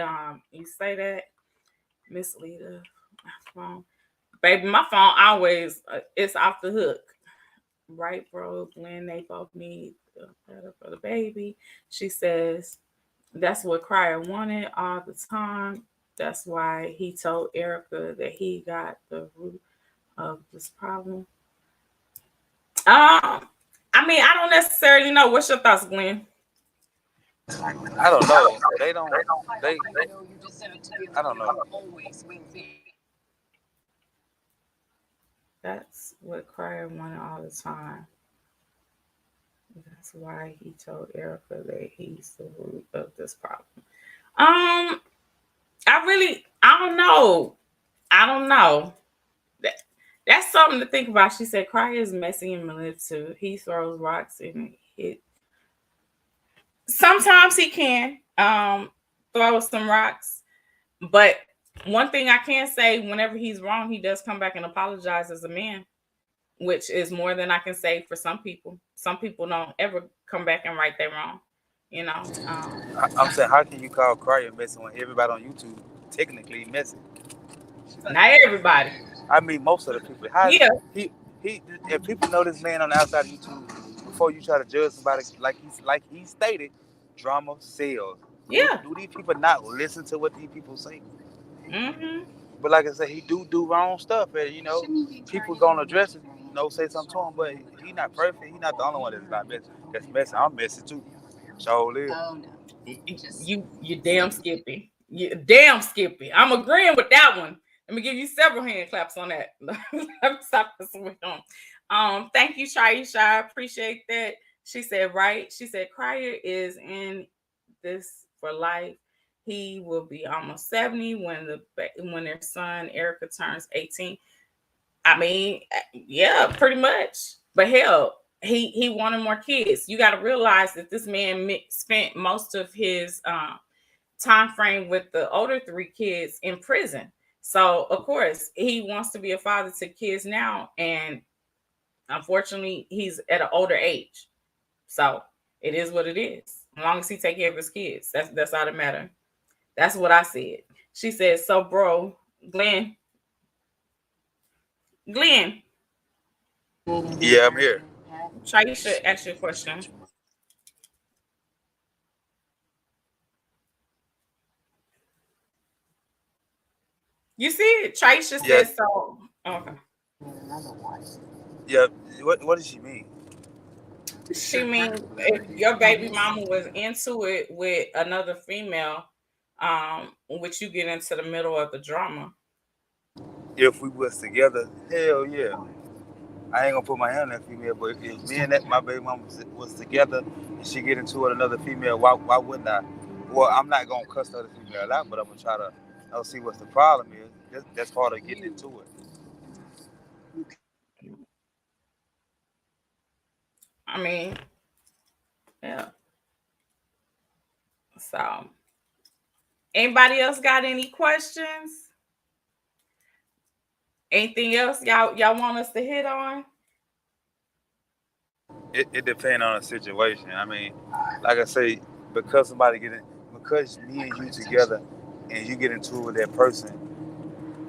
You say that, Miss Leda, my phone. Baby, my phone always it's off the hook. Right, bro? Glenn, they both need better for the baby. She says that's what Cryer wanted all the time. That's why he told Erica that he got the root of this problem. I mean, I don't necessarily know. What's your thoughts, Glenn? I don't know. They don't. They. I don't know. That's what Cryer wanted all the time. That's why he told Erica that he's the root of this problem. I don't know. I don't know. That's something to think about. She said Cryer is messy and manipulative. He throws rocks and hit. Sometimes he can throw some rocks, but one thing I can say, whenever he's wrong, he does come back and apologize as a man, which is more than I can say for some people. Some people don't ever come back and right their wrong. I'm saying, how can you call Cryer messy when everybody on YouTube technically messy? Not everybody. I mean, most of the people. Yeah. He if people know this man on the outside of YouTube, before you try to judge somebody, like he stated, drama sells. Yeah. Do these people not listen to what these people say? Mm-hmm. But like I said, he do wrong stuff, and people gonna address it, say something to him. But he not perfect. He not the only one that's not messy. That's messy. I'm messy too. So live. You damn Skippy. You damn Skippy. I'm agreeing with that one. Let me give you several hand claps on that. Let me stop this with him. Thank you, Shaisha. I appreciate that. She said, right. She said, Crier is in this for life. He will be almost 70 when their son Erica turns 18. I mean, yeah, pretty much. But hell, he wanted more kids. You got to realize that this man spent most of his time frame with the older 3 kids in prison. So of course he wants to be a father to kids now, and unfortunately he's at an older age. So it is what it is. As long as he take care of his kids, that's all that matter. That's what I said. She said, so bro, Glenn. Yeah, I'm here. Shaisha ask you a question. You see it? Shaisha Yeah, says so. Okay. yeah. What does she mean? She mean if your baby mama was into it with another female, which you get into the middle of the drama. If we was together, hell yeah. I ain't gonna put my hand on that female, but if me and my baby mama was together and she get into it another female, why wouldn't I? Well, I'm not gonna cuss the other female out, but I'm gonna try to see what's the problem is. That's part of getting into it. I mean, yeah. So, anybody else got any questions? Anything else y'all want us to hit on? It depends on the situation. I mean, like I say, because because me and you together, and you get into it with that person,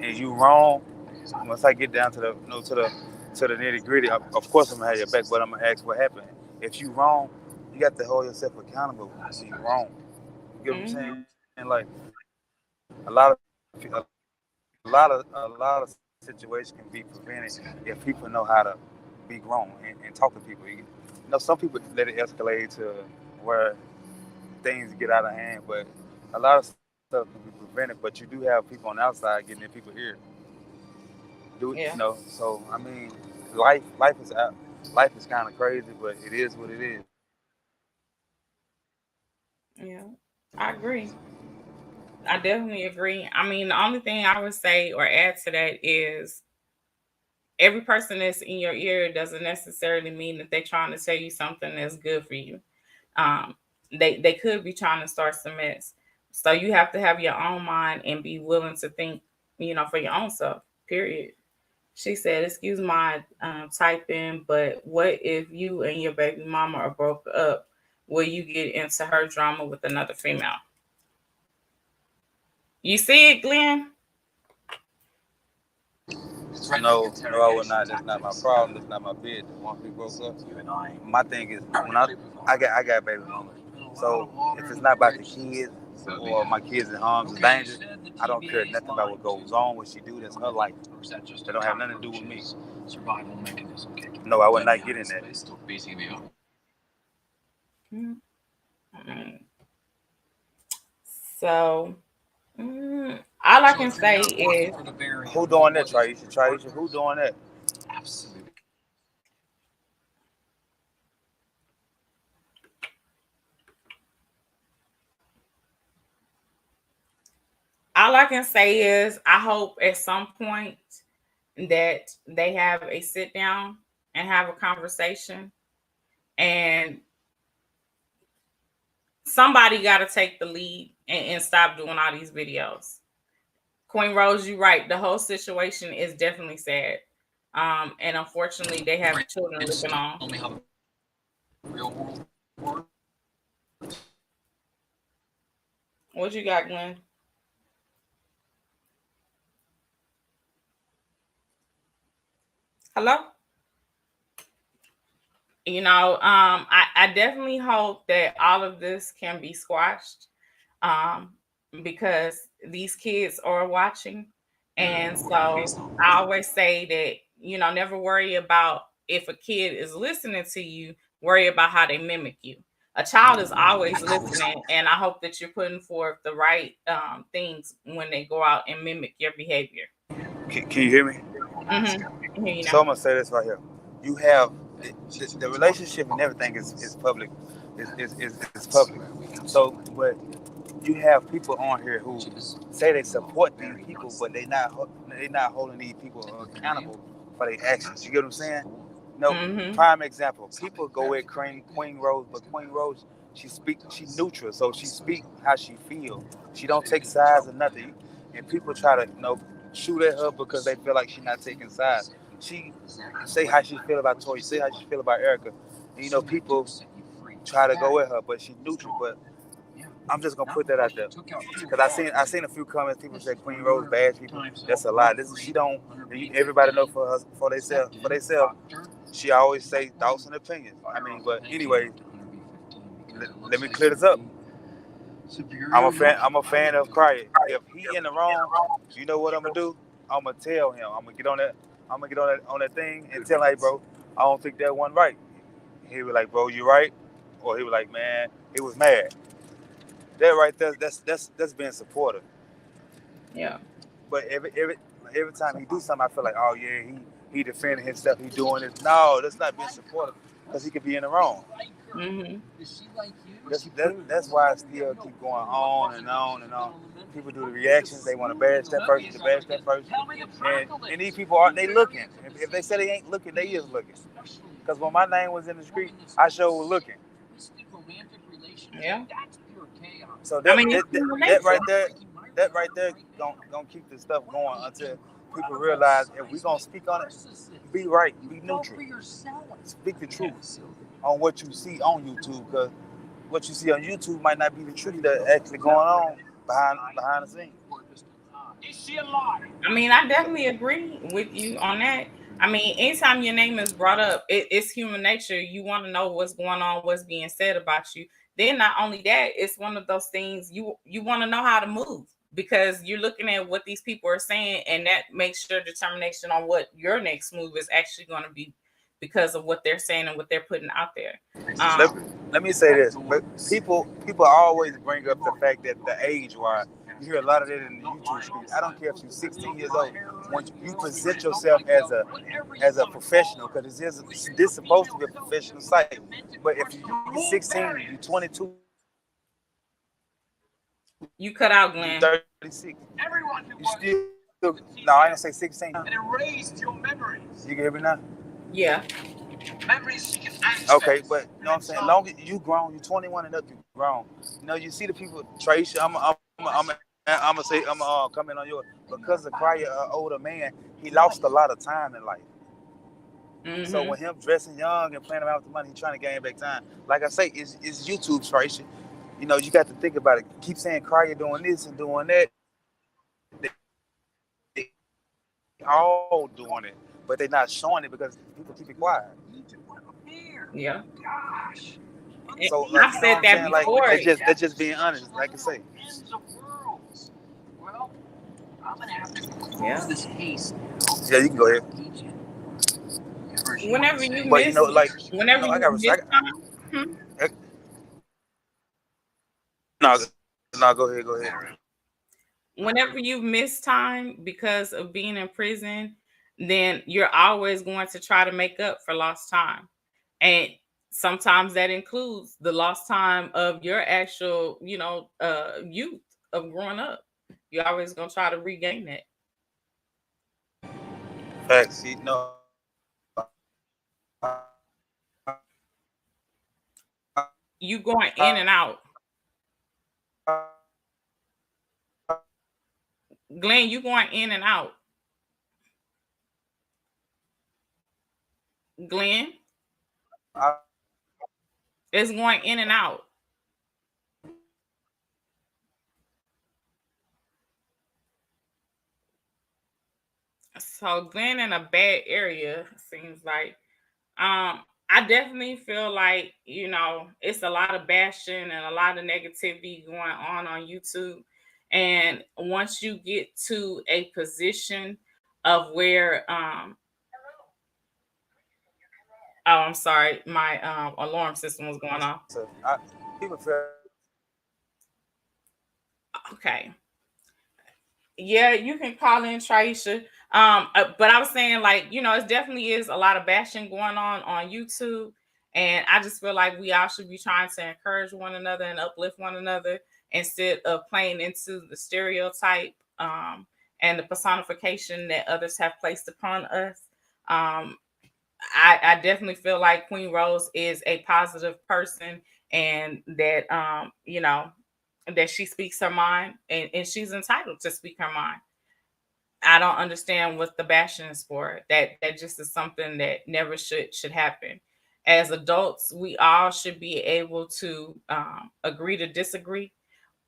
and you wrong. Once I get down to the to the nitty gritty, of course I'm gonna have your back, but I'm gonna ask what happened. If you wrong, you got to hold yourself accountable. So you wrong. You get what I'm saying? Like a lot of a lot of situations can be prevented if people know how to be grown and talk to people. Some people let it escalate to where things get out of hand, but a lot of stuff can be prevented. But you do have people on the outside getting in people's ear. Yeah. So I mean, life is kind of crazy, but it is what it is. Yeah. I agree. I definitely agree. I mean, the only thing I would say or add to that is every person that's in your ear doesn't necessarily mean that they're trying to tell you something that's good for you. Um, they could be trying to start some mess. So you have to have your own mind and be willing to think, for your own self. Period. She said, "Excuse my typing, but what if you and your baby mama are broke up? Will you get into her drama with another female?" You see it, Glenn? No, I would not. That's not my problem. That's not my business. Once we broke up, my thing is when I got baby mama. So if it's not about the kids or my kids in harm's or danger, I don't care nothing about what goes on. What she do, that's her life. That don't have nothing to do with me. No, I would not get in that. Mm. So all I can say is Who doing that, Traisha? Traisha, who doing that? all I can say is I hope at some point that they have a sit down and have a conversation, and somebody got to take the lead and stop doing all these videos. Queen Rose, you're right. The whole situation is definitely sad. And unfortunately, they have children looking on. What you got, Glenn? Hello? I definitely hope that all of this can be squashed, um, because these kids are watching And so I always say that, never worry about if a kid is listening to you, worry about how they mimic you. A child is always listening, and I hope that you're putting forth the right things when they go out and mimic your behavior. Can you hear me? Mm-hmm. You So know. I'm gonna say this right here. You have the relationship and everything is public. Is public. So, but you have people on here who say they support these people, but they not holding these people accountable for their actions. You get what I'm saying? No, Mm-hmm. prime example. People go with Queen Rose, but Queen Rose, she neutral, so she speak how she feel. She don't take sides or nothing. And people try to shoot at her because they feel like she not taking sides. She say how she feel about Toy, say how she feel about Erica. And, people try to go with her, but she neutral. But I'm just gonna put that out there because I seen a few comments. People say Queen Rose bad people. That's a lie. She don't. Everybody know for themselves. She always say thoughts and opinions. I mean, but anyway, let me clear this up. I'm a fan of Cry. If he in the wrong, you know what I'm gonna do? I'm gonna tell him. I'm gonna get on that. I'm gonna get on that thing and tell him, hey, bro, I don't think that one right. He was like, bro, you right, or he was like, man, he was mad. That right there, that's being supportive. Yeah. But every time he do something, I feel like, oh yeah, he defending himself. He doing it. No, that's not being supportive because he could be in the wrong. Mm-hmm. That's why I still keep going on and on and on. People do the reactions. They want to bash that person, to bash that person, and these people aren't they looking? If they say they ain't looking, they is looking. Because when my name was in the street, I sure was looking. Yeah. So I mean, it's human nature. that right there, gonna keep this stuff going until people realize if we gonna speak on it, be right, be neutral, speak the truth on what you see on YouTube, because what you see on YouTube might not be the truth that actually going on behind the scenes. I mean, I definitely agree with you on that. I mean, anytime your name is brought up, it's human nature. You want to know what's going on, what's being said about you. Then not only that, it's one of those things you want to know how to move because you're looking at what these people are saying, and that makes your determination on what your next move is actually going to be because of what they're saying and what they're putting out there. Let, let me say this, but people always bring up the fact that the age wise, you hear a lot of that in the YouTube street. I don't care if you're 16 years old. When you present yourself as a professional, because this supposed to be a professional site. But if you're 16, you're 22, You cut out, you're Glenn. 36, you still no, I ain't gonna say 16. And erased your memories. You can hear me now? Yeah. Memories you can access. Okay, but you know what I'm saying? Long as you grown, you're 21 and up, you grown. You see the people, Trace, I'm gonna say, I'm gonna comment on yours. Because of Cryer, older man, he lost a lot of time in life. So Mm-hmm. with him dressing young and playing around with the money, he's trying to gain back time. Like I say, it's YouTube, Trace. You got to think about it. Keep saying Cryer doing this and doing that. They all doing it, but they're not showing it because people keep it quiet. Yeah. So, I've you know said what I'm that saying? Like, before. they're just being honest, like I say. Yeah. Yeah, you can go ahead. Whenever you But miss, like, whenever I you got, miss time, no, no, go ahead. whenever you miss time because of being in prison, then you're always going to try to make up for lost time. And sometimes that includes the lost time of your actual, youth of growing up. You're always going to try to regain that. Facts. You going in and out. Glenn, you going in and out. Glenn, it's going in and out. So Glenn in a bad area seems like. I definitely feel like, it's a lot of bashing and a lot of negativity going on YouTube. And once you get to a position of where oh, I'm sorry, my alarm system was going off. So people feel Okay. Yeah, you can call in Traisha. But I was saying, like, it definitely is a lot of bashing going on YouTube, and I just feel like we all should be trying to encourage one another and uplift one another instead of playing into the stereotype and the personification that others have placed upon us. Um, I definitely feel like Queen Rose is a positive person, and that that she speaks her mind, and she's entitled to speak her mind. I don't understand what the bashing is for. That just is something that never should happen. As adults, we all should be able to agree to disagree.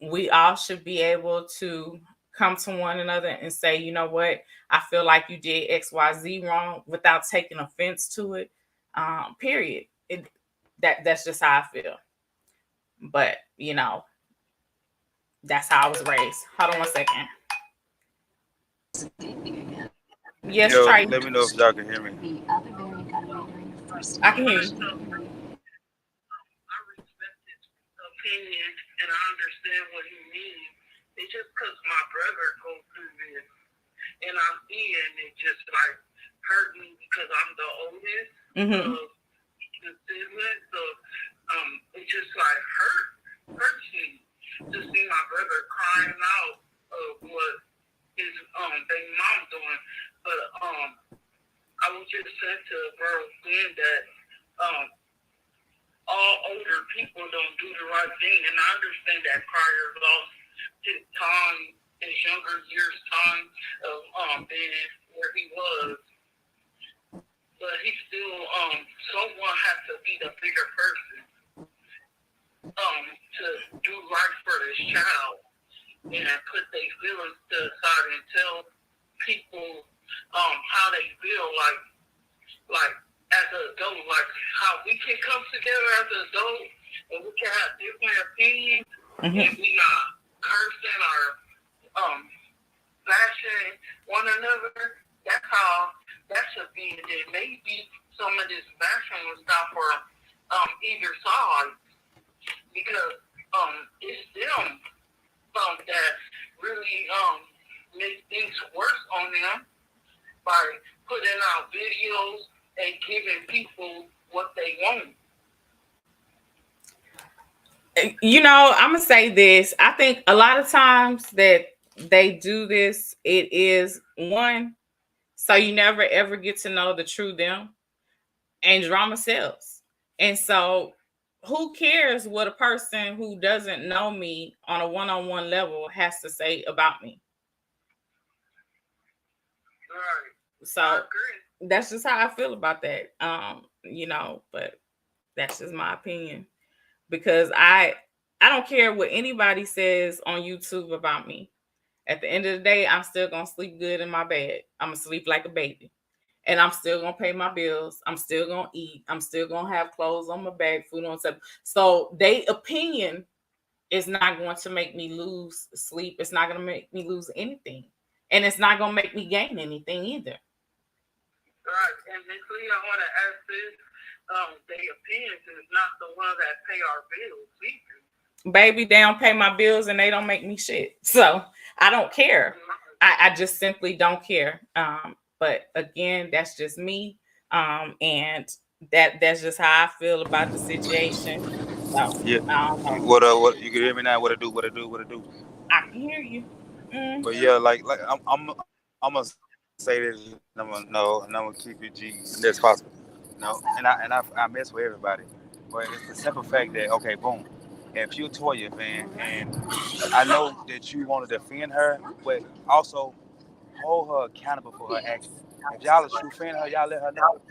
We all should be able to come to one another and say, you know what, I feel like you did XYZ wrong without taking offense to it. Period. That's just how I feel. But that's how I was raised. Hold on one second. Yes, yo. Trey. Let me know if y'all can hear me. I can hear you. Opinion, and I understand what he means. It's just because my brother goes through this, and I'm seeing it just like hurt me because I'm the oldest of the siblings. So it just like hurts me to see my brother crying out of what his baby mom doing. But I was just said to bro then that all older people don't do the right thing, and I understand that Pryor lost his time, his younger years' time of being where he was, but he still someone has to be the bigger person to do right for his child and put their feelings to the side and tell people how they feel like as an adult, like how we can come together as an adult and we can have different opinions and we not cursing or bashing one another. That's how that should be. And then maybe some of this bashing will stop for either side because it's them that really make things worse on them by putting out videos and giving people what they want. I'm gonna say this. I think a lot of times that they do this, it is one, so you never ever get to know the true them, and drama sells. And so who cares what a person who doesn't know me on a one-on-one level has to say about me? Right. So that's just how I feel about that. But that's just my opinion. Because I don't care what anybody says on YouTube about me. At the end of the day, I'm still gonna sleep good in my bed. I'm gonna sleep like a baby. And I'm still gonna pay my bills. I'm still gonna eat. I'm still gonna have clothes on my back, food on top. So their opinion is not going to make me lose sleep. It's not gonna make me lose anything. And it's not gonna make me gain anything either. Right. And Miss Lee, I want to ask this. Their opinions is not the one that pay our bills either. Baby, they don't pay my bills and they don't make me shit. So I don't care. I just simply don't care. But again, that's just me. And that's just how I feel about the situation. So Yeah. I don't know. What you can hear me now? What it do? I can hear you. But yeah, like I'm gonna say this. And I'm gonna keep it G as possible. I mess with everybody, but it's the simple fact that okay, boom. If you're a Toya fan, and I know that you want to defend her, but also hold her accountable for her actions. If y'all a true fan of her, y'all let her know.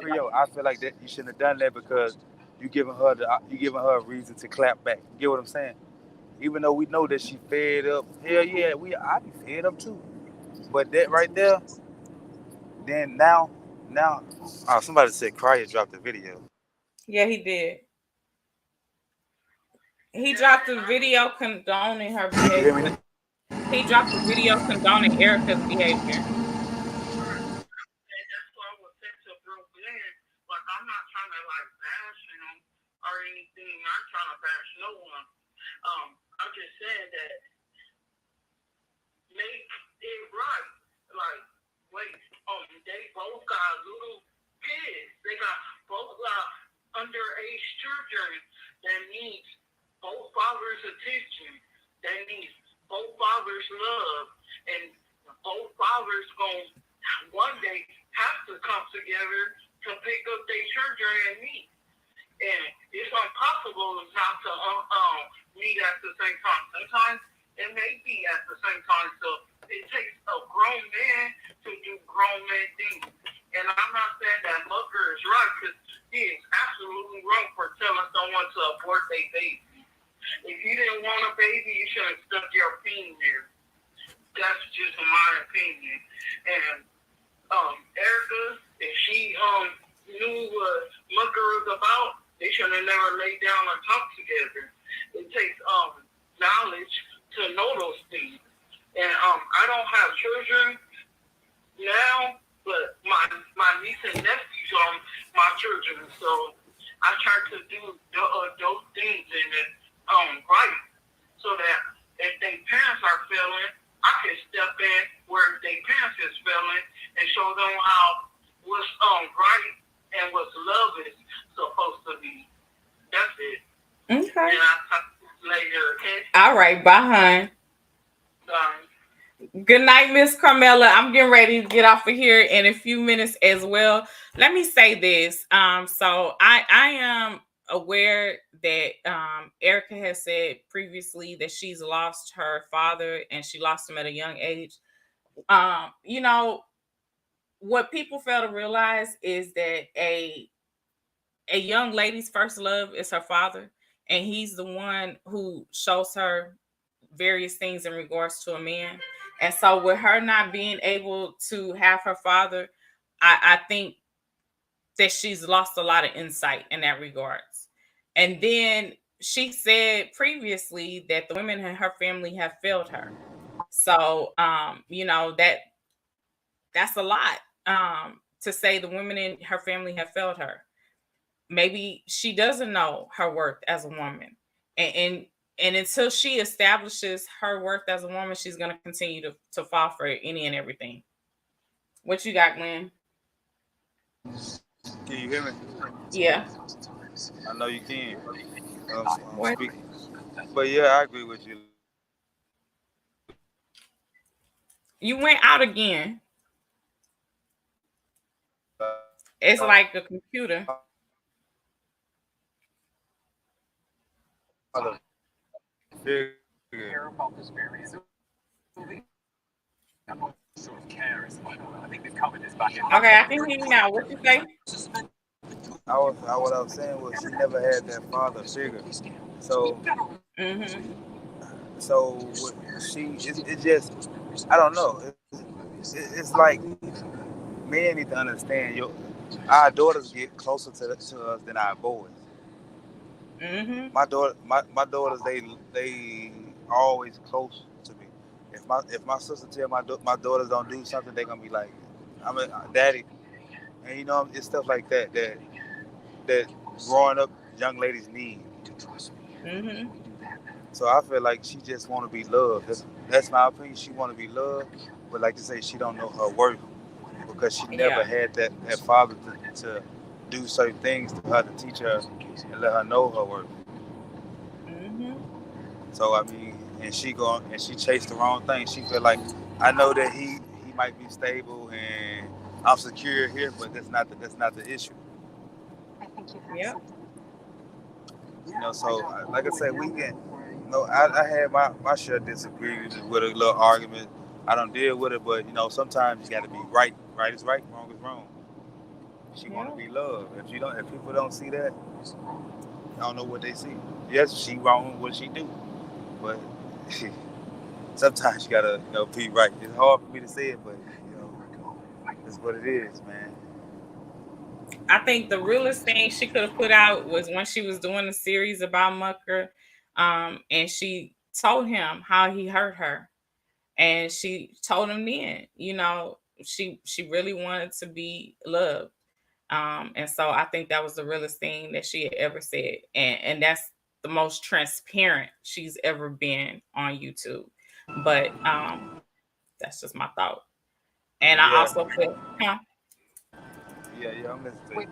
Creole, I feel like that you shouldn't have done that because you giving her a reason to clap back. You get what I'm saying? Even though we know that she fed up. Hell yeah, I be fed up too. But that right there, then now, somebody said Cryer dropped the video. Yeah, he did. He dropped a video condoning her You hear me behavior. now? He dropped a video condoning Erica's behavior. And that's why I was sent to Brooklyn. Like, I'm not trying to, like, bash him or anything. I'm trying to bash no one. I'm just saying that make it right. Like, wait, they both got little kids. They got both underage children that needs both fathers' attention. That needs both fathers' love. And both fathers going one day have to come together to pick up their children and meet. And it's impossible not to meet at the same time. Sometimes it may be at the same time. So it takes a grown man to do grown man things. And I'm not saying that Mucker is right, because he is absolutely wrong for telling someone to abort their baby. If you didn't want a baby, you should have stuck your peen there. That's just my opinion. And Erica, if she knew what Mucker was about, they should have never laid down and talked together. It takes knowledge to know those things. And I don't have children now, but my niece and nephews are my children. So I try to do those things in it right, so that if their parents are failing, I can step in where their parents is failing and show them how what's right and what's love is supposed to be. That's it. Okay. And I'll talk to you later, okay? All right. Bye, hon. Good night, Miss Carmela. I'm getting ready to get off of here in a few minutes as well. Let me say this. So I am aware that Erica has said previously that she's lost her father and she lost him at a young age. You know, what people fail to realize is that a young lady's first love is her father, and he's the one who shows her various things in regards to a man. And so with her not being able to have her father, I think that she's lost a lot of insight in that regards. And then she said previously that the women in her family have failed her. So you know, that's a lot to say the women in her family have failed her. Maybe she doesn't know her worth as a woman. And until she establishes her worth as a woman, she's going to continue to fall for any and everything. What you got, Glenn? Can you hear me? Yeah. I know you can. What? Speaking. But yeah, I agree with you. You went out again. It's like a computer. Okay, I can hear you now. What you say? What I was saying was she never had that father figure. So Mm-hmm. so it just, I don't know. It's like men need to understand our daughters get closer to us than our boys. Mm-hmm. My daughters, they always close to me. If my sister tell my daughters don't do something, they gonna be like, I'm a daddy, and it's stuff like that growing up young ladies need. Mm-hmm. So I feel like she just want to be loved. That's my opinion. She want to be loved, but like you say, she don't know her worth because she never Yeah. had that father to do certain things to her, to teach her and let her know her worth. Mm-hmm. So I mean, and she chased the wrong thing. She feel like, I know that he might be stable and I'm secure here, but that's not the issue. Yep. So like I said, we can. I had my share of disagreements with a little argument. I don't deal with it, but sometimes you got to be right. Right is right, wrong is wrong. She want to be loved. If people don't see that, I don't know what they see. Yes, she wrong. What she do? But sometimes you gotta be right. It's hard for me to say it, but it's what it is, man. I think the realest thing she could have put out was when she was doing a series about Mucker, and she told him how he hurt her. And she told him then, she really wanted to be loved. And so I think that was the realest thing that she had ever said. And that's the most transparent she's ever been on YouTube. But that's just my thought. And I Yeah, also feel, huh? yeah, I'm listening to you.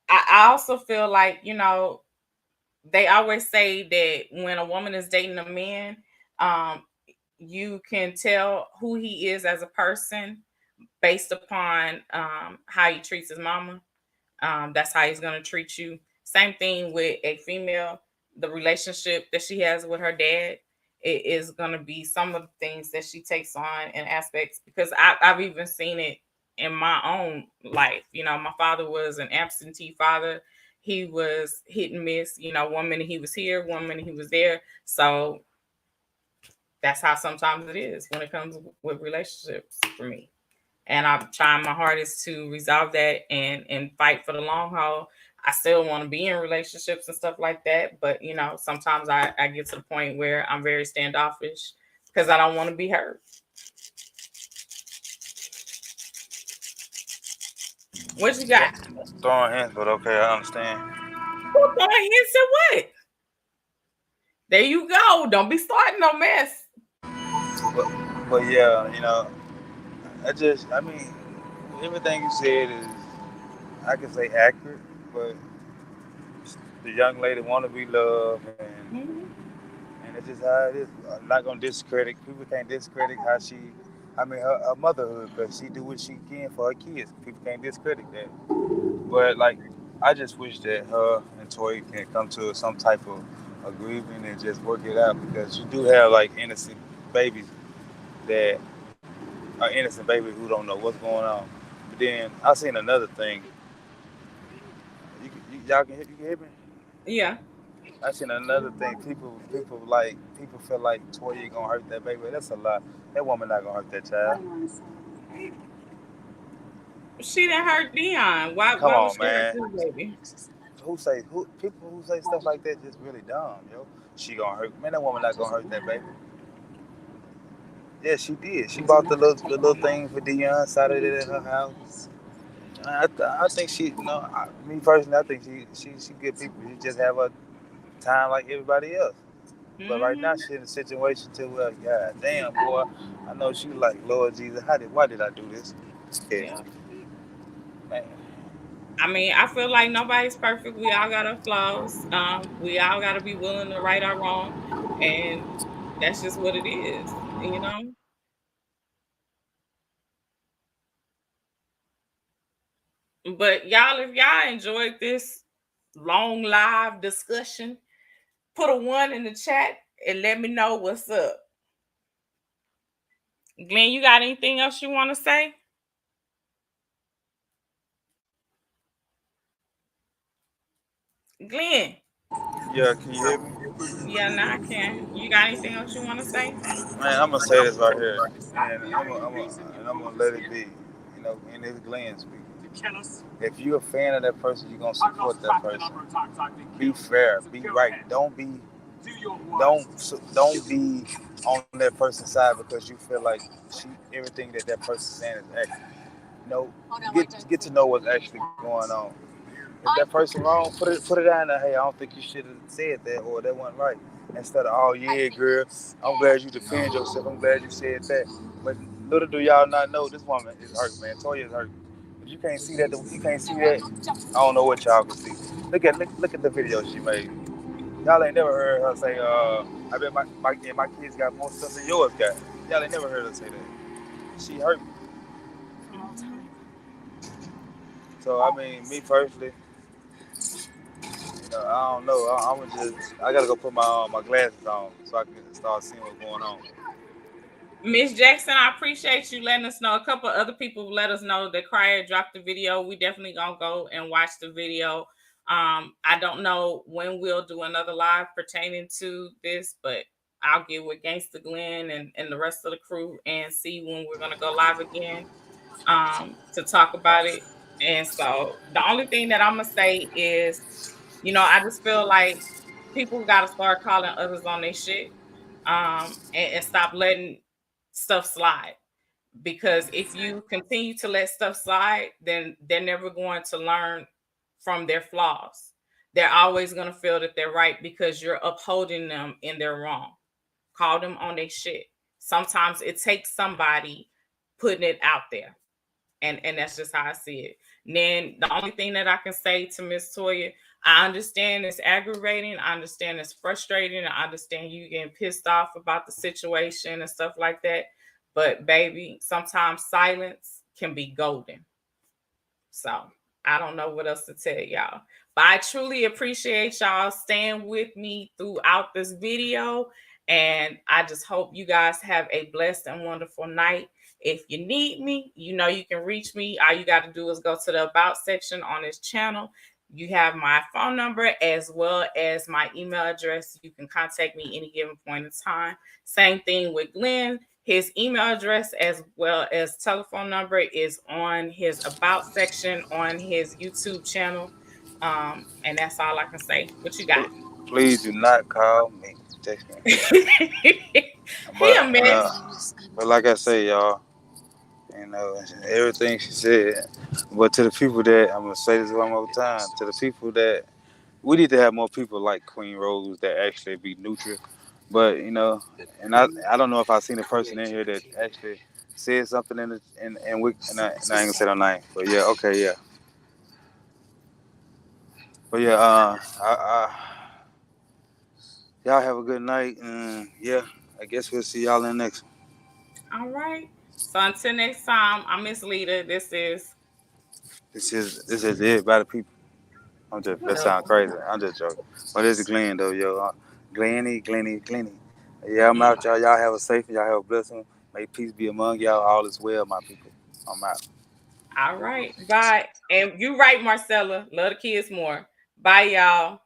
I also feel like, they always say that when a woman is dating a man, um, you can tell who he is as a person based upon how he treats his mama. That's how he's going to treat you. Same thing with a female. The relationship that she has with her dad, it is going to be some of the things that she takes on and aspects, because I've even seen it in my own life. My father was an absentee father. He was hit and miss. 1 minute he was here, 1 minute he was there. So that's how sometimes it is when it comes with relationships for me. And I'm trying my hardest to resolve that and fight for the long haul. I still want to be in relationships and stuff like that, but sometimes I get to the point where I'm very standoffish because I don't want to be hurt. What you got? Throwing hands, but okay, I understand. Who throwing hints at what? There you go. Don't be starting no mess. But, but yeah, I mean, everything you said is, I can say accurate, but the young lady want to be loved, Mhm. and it's just how it is. I'm not gonna discredit. People can't discredit how she, I mean, her motherhood, because she do what she can for her kids. People can't discredit that. But like, I just wish that her and Toy can come to some type of agreement and just work it out, because you do have like innocent babies that are innocent babies who don't know what's going on. But then I seen another thing. Y'all you can hear me? Yeah. I seen another thing. People feel like Toya gonna hurt that baby. That's a lie. That woman not gonna hurt that child. She didn't hurt Dion. Why Come why would on, she hurt man. this baby? Who people who say stuff like that just really dumb, yo. She gonna hurt, man. That woman not gonna hurt that baby. Yeah, she did. She bought the little thing for Dion, started it at her house. I think me personally, I think she good people. She just have a time like everybody else. But right now Hmm. she in a situation to where, God damn, boy, I know she like, Lord Jesus, why did I do this? Yeah, Yeah. man. I mean, I feel like nobody's perfect. We all got our flaws. We all got to be willing to right our wrong, and that's just what it is. But y'all, if y'all enjoyed this long live discussion, put a one in the chat and let me know what's up. Glenn, you got anything else you want to say? Glenn, Yeah, can you hear me? yeah, now I can. You got anything else you want to say? Man, I'm gonna say this right here, and I'm gonna let it be. And it's Glenn speaking. If you're a fan of that person, you're gonna support that person. Be fair, be right. Don't be on that person's side because you feel like everything that person's saying is accurate. Get to know what's actually going on. If that person wrong, put it down there. Hey, I don't think you should have said that, or that wasn't right. Instead of, oh yeah, girl, I'm glad you defend yourself. I'm glad you said that. But little do y'all not know, this woman is hurt, man. Toya is hurt. If you can't see that, you can't see that. I don't know what y'all can see. Look at the video she made. Y'all ain't never heard her say, I bet my kids got more stuff than yours got. Y'all ain't never heard her say that. She hurt. So I mean, me personally, I don't know. I gotta go put my glasses on so I can start seeing what's going on. Miss Jackson, I appreciate you letting us know. A couple of other people let us know that Crier dropped the video. We definitely gonna go and watch the video. I don't know when we'll do another live pertaining to this, but I'll get with Gangsta Glenn and the rest of the crew and see when we're gonna go live again to talk about it. And so the only thing that I'm gonna say is, I just feel like people got to start calling others on their shit, and stop letting stuff slide. Because if you continue to let stuff slide, then they're never going to learn from their flaws. They're always going to feel that they're right because you're upholding them in their wrong. Call them on their shit. Sometimes it takes somebody putting it out there. And that's just how I see it. And then the only thing that I can say to Miss Toya, I understand it's aggravating. I understand it's frustrating. I understand you getting pissed off about the situation and stuff like that. But baby, sometimes silence can be golden. So I don't know what else to tell y'all. But I truly appreciate y'all staying with me throughout this video. And I just hope you guys have a blessed and wonderful night. If you need me, you know you can reach me. All you got to do is go to the About section on this channel. You have my phone number as well as my email address. You can contact me any given point in time. Same thing with Glenn. His email address as well as telephone number is on his About section on his YouTube channel. And that's all I can say. What you got? Please do not call me. Text me. He a mess. But like I say, y'all, you know, everything she said. But to the people that, I'm going to say this one more time, to the people that, we need to have more people like Queen Rose that actually be neutral. But, you know, and I don't know if I've seen a person in here that actually said something in the, and I ain't going to say no name. But yeah, okay, yeah. But yeah, y'all have a good night. And yeah, I guess we'll see y'all in the next one. All right. So until next time, I'm Miss Leda. This is it by the people. That sound crazy. I'm just joking. But this is Glenn though, yo. Glenny. Yeah, I'm out, y'all. Y'all have a safe and y'all have a blessing. May peace be among y'all. All is well, my people. I'm out. All right. Bye. And you right, Marcella. Love the kids more. Bye, y'all.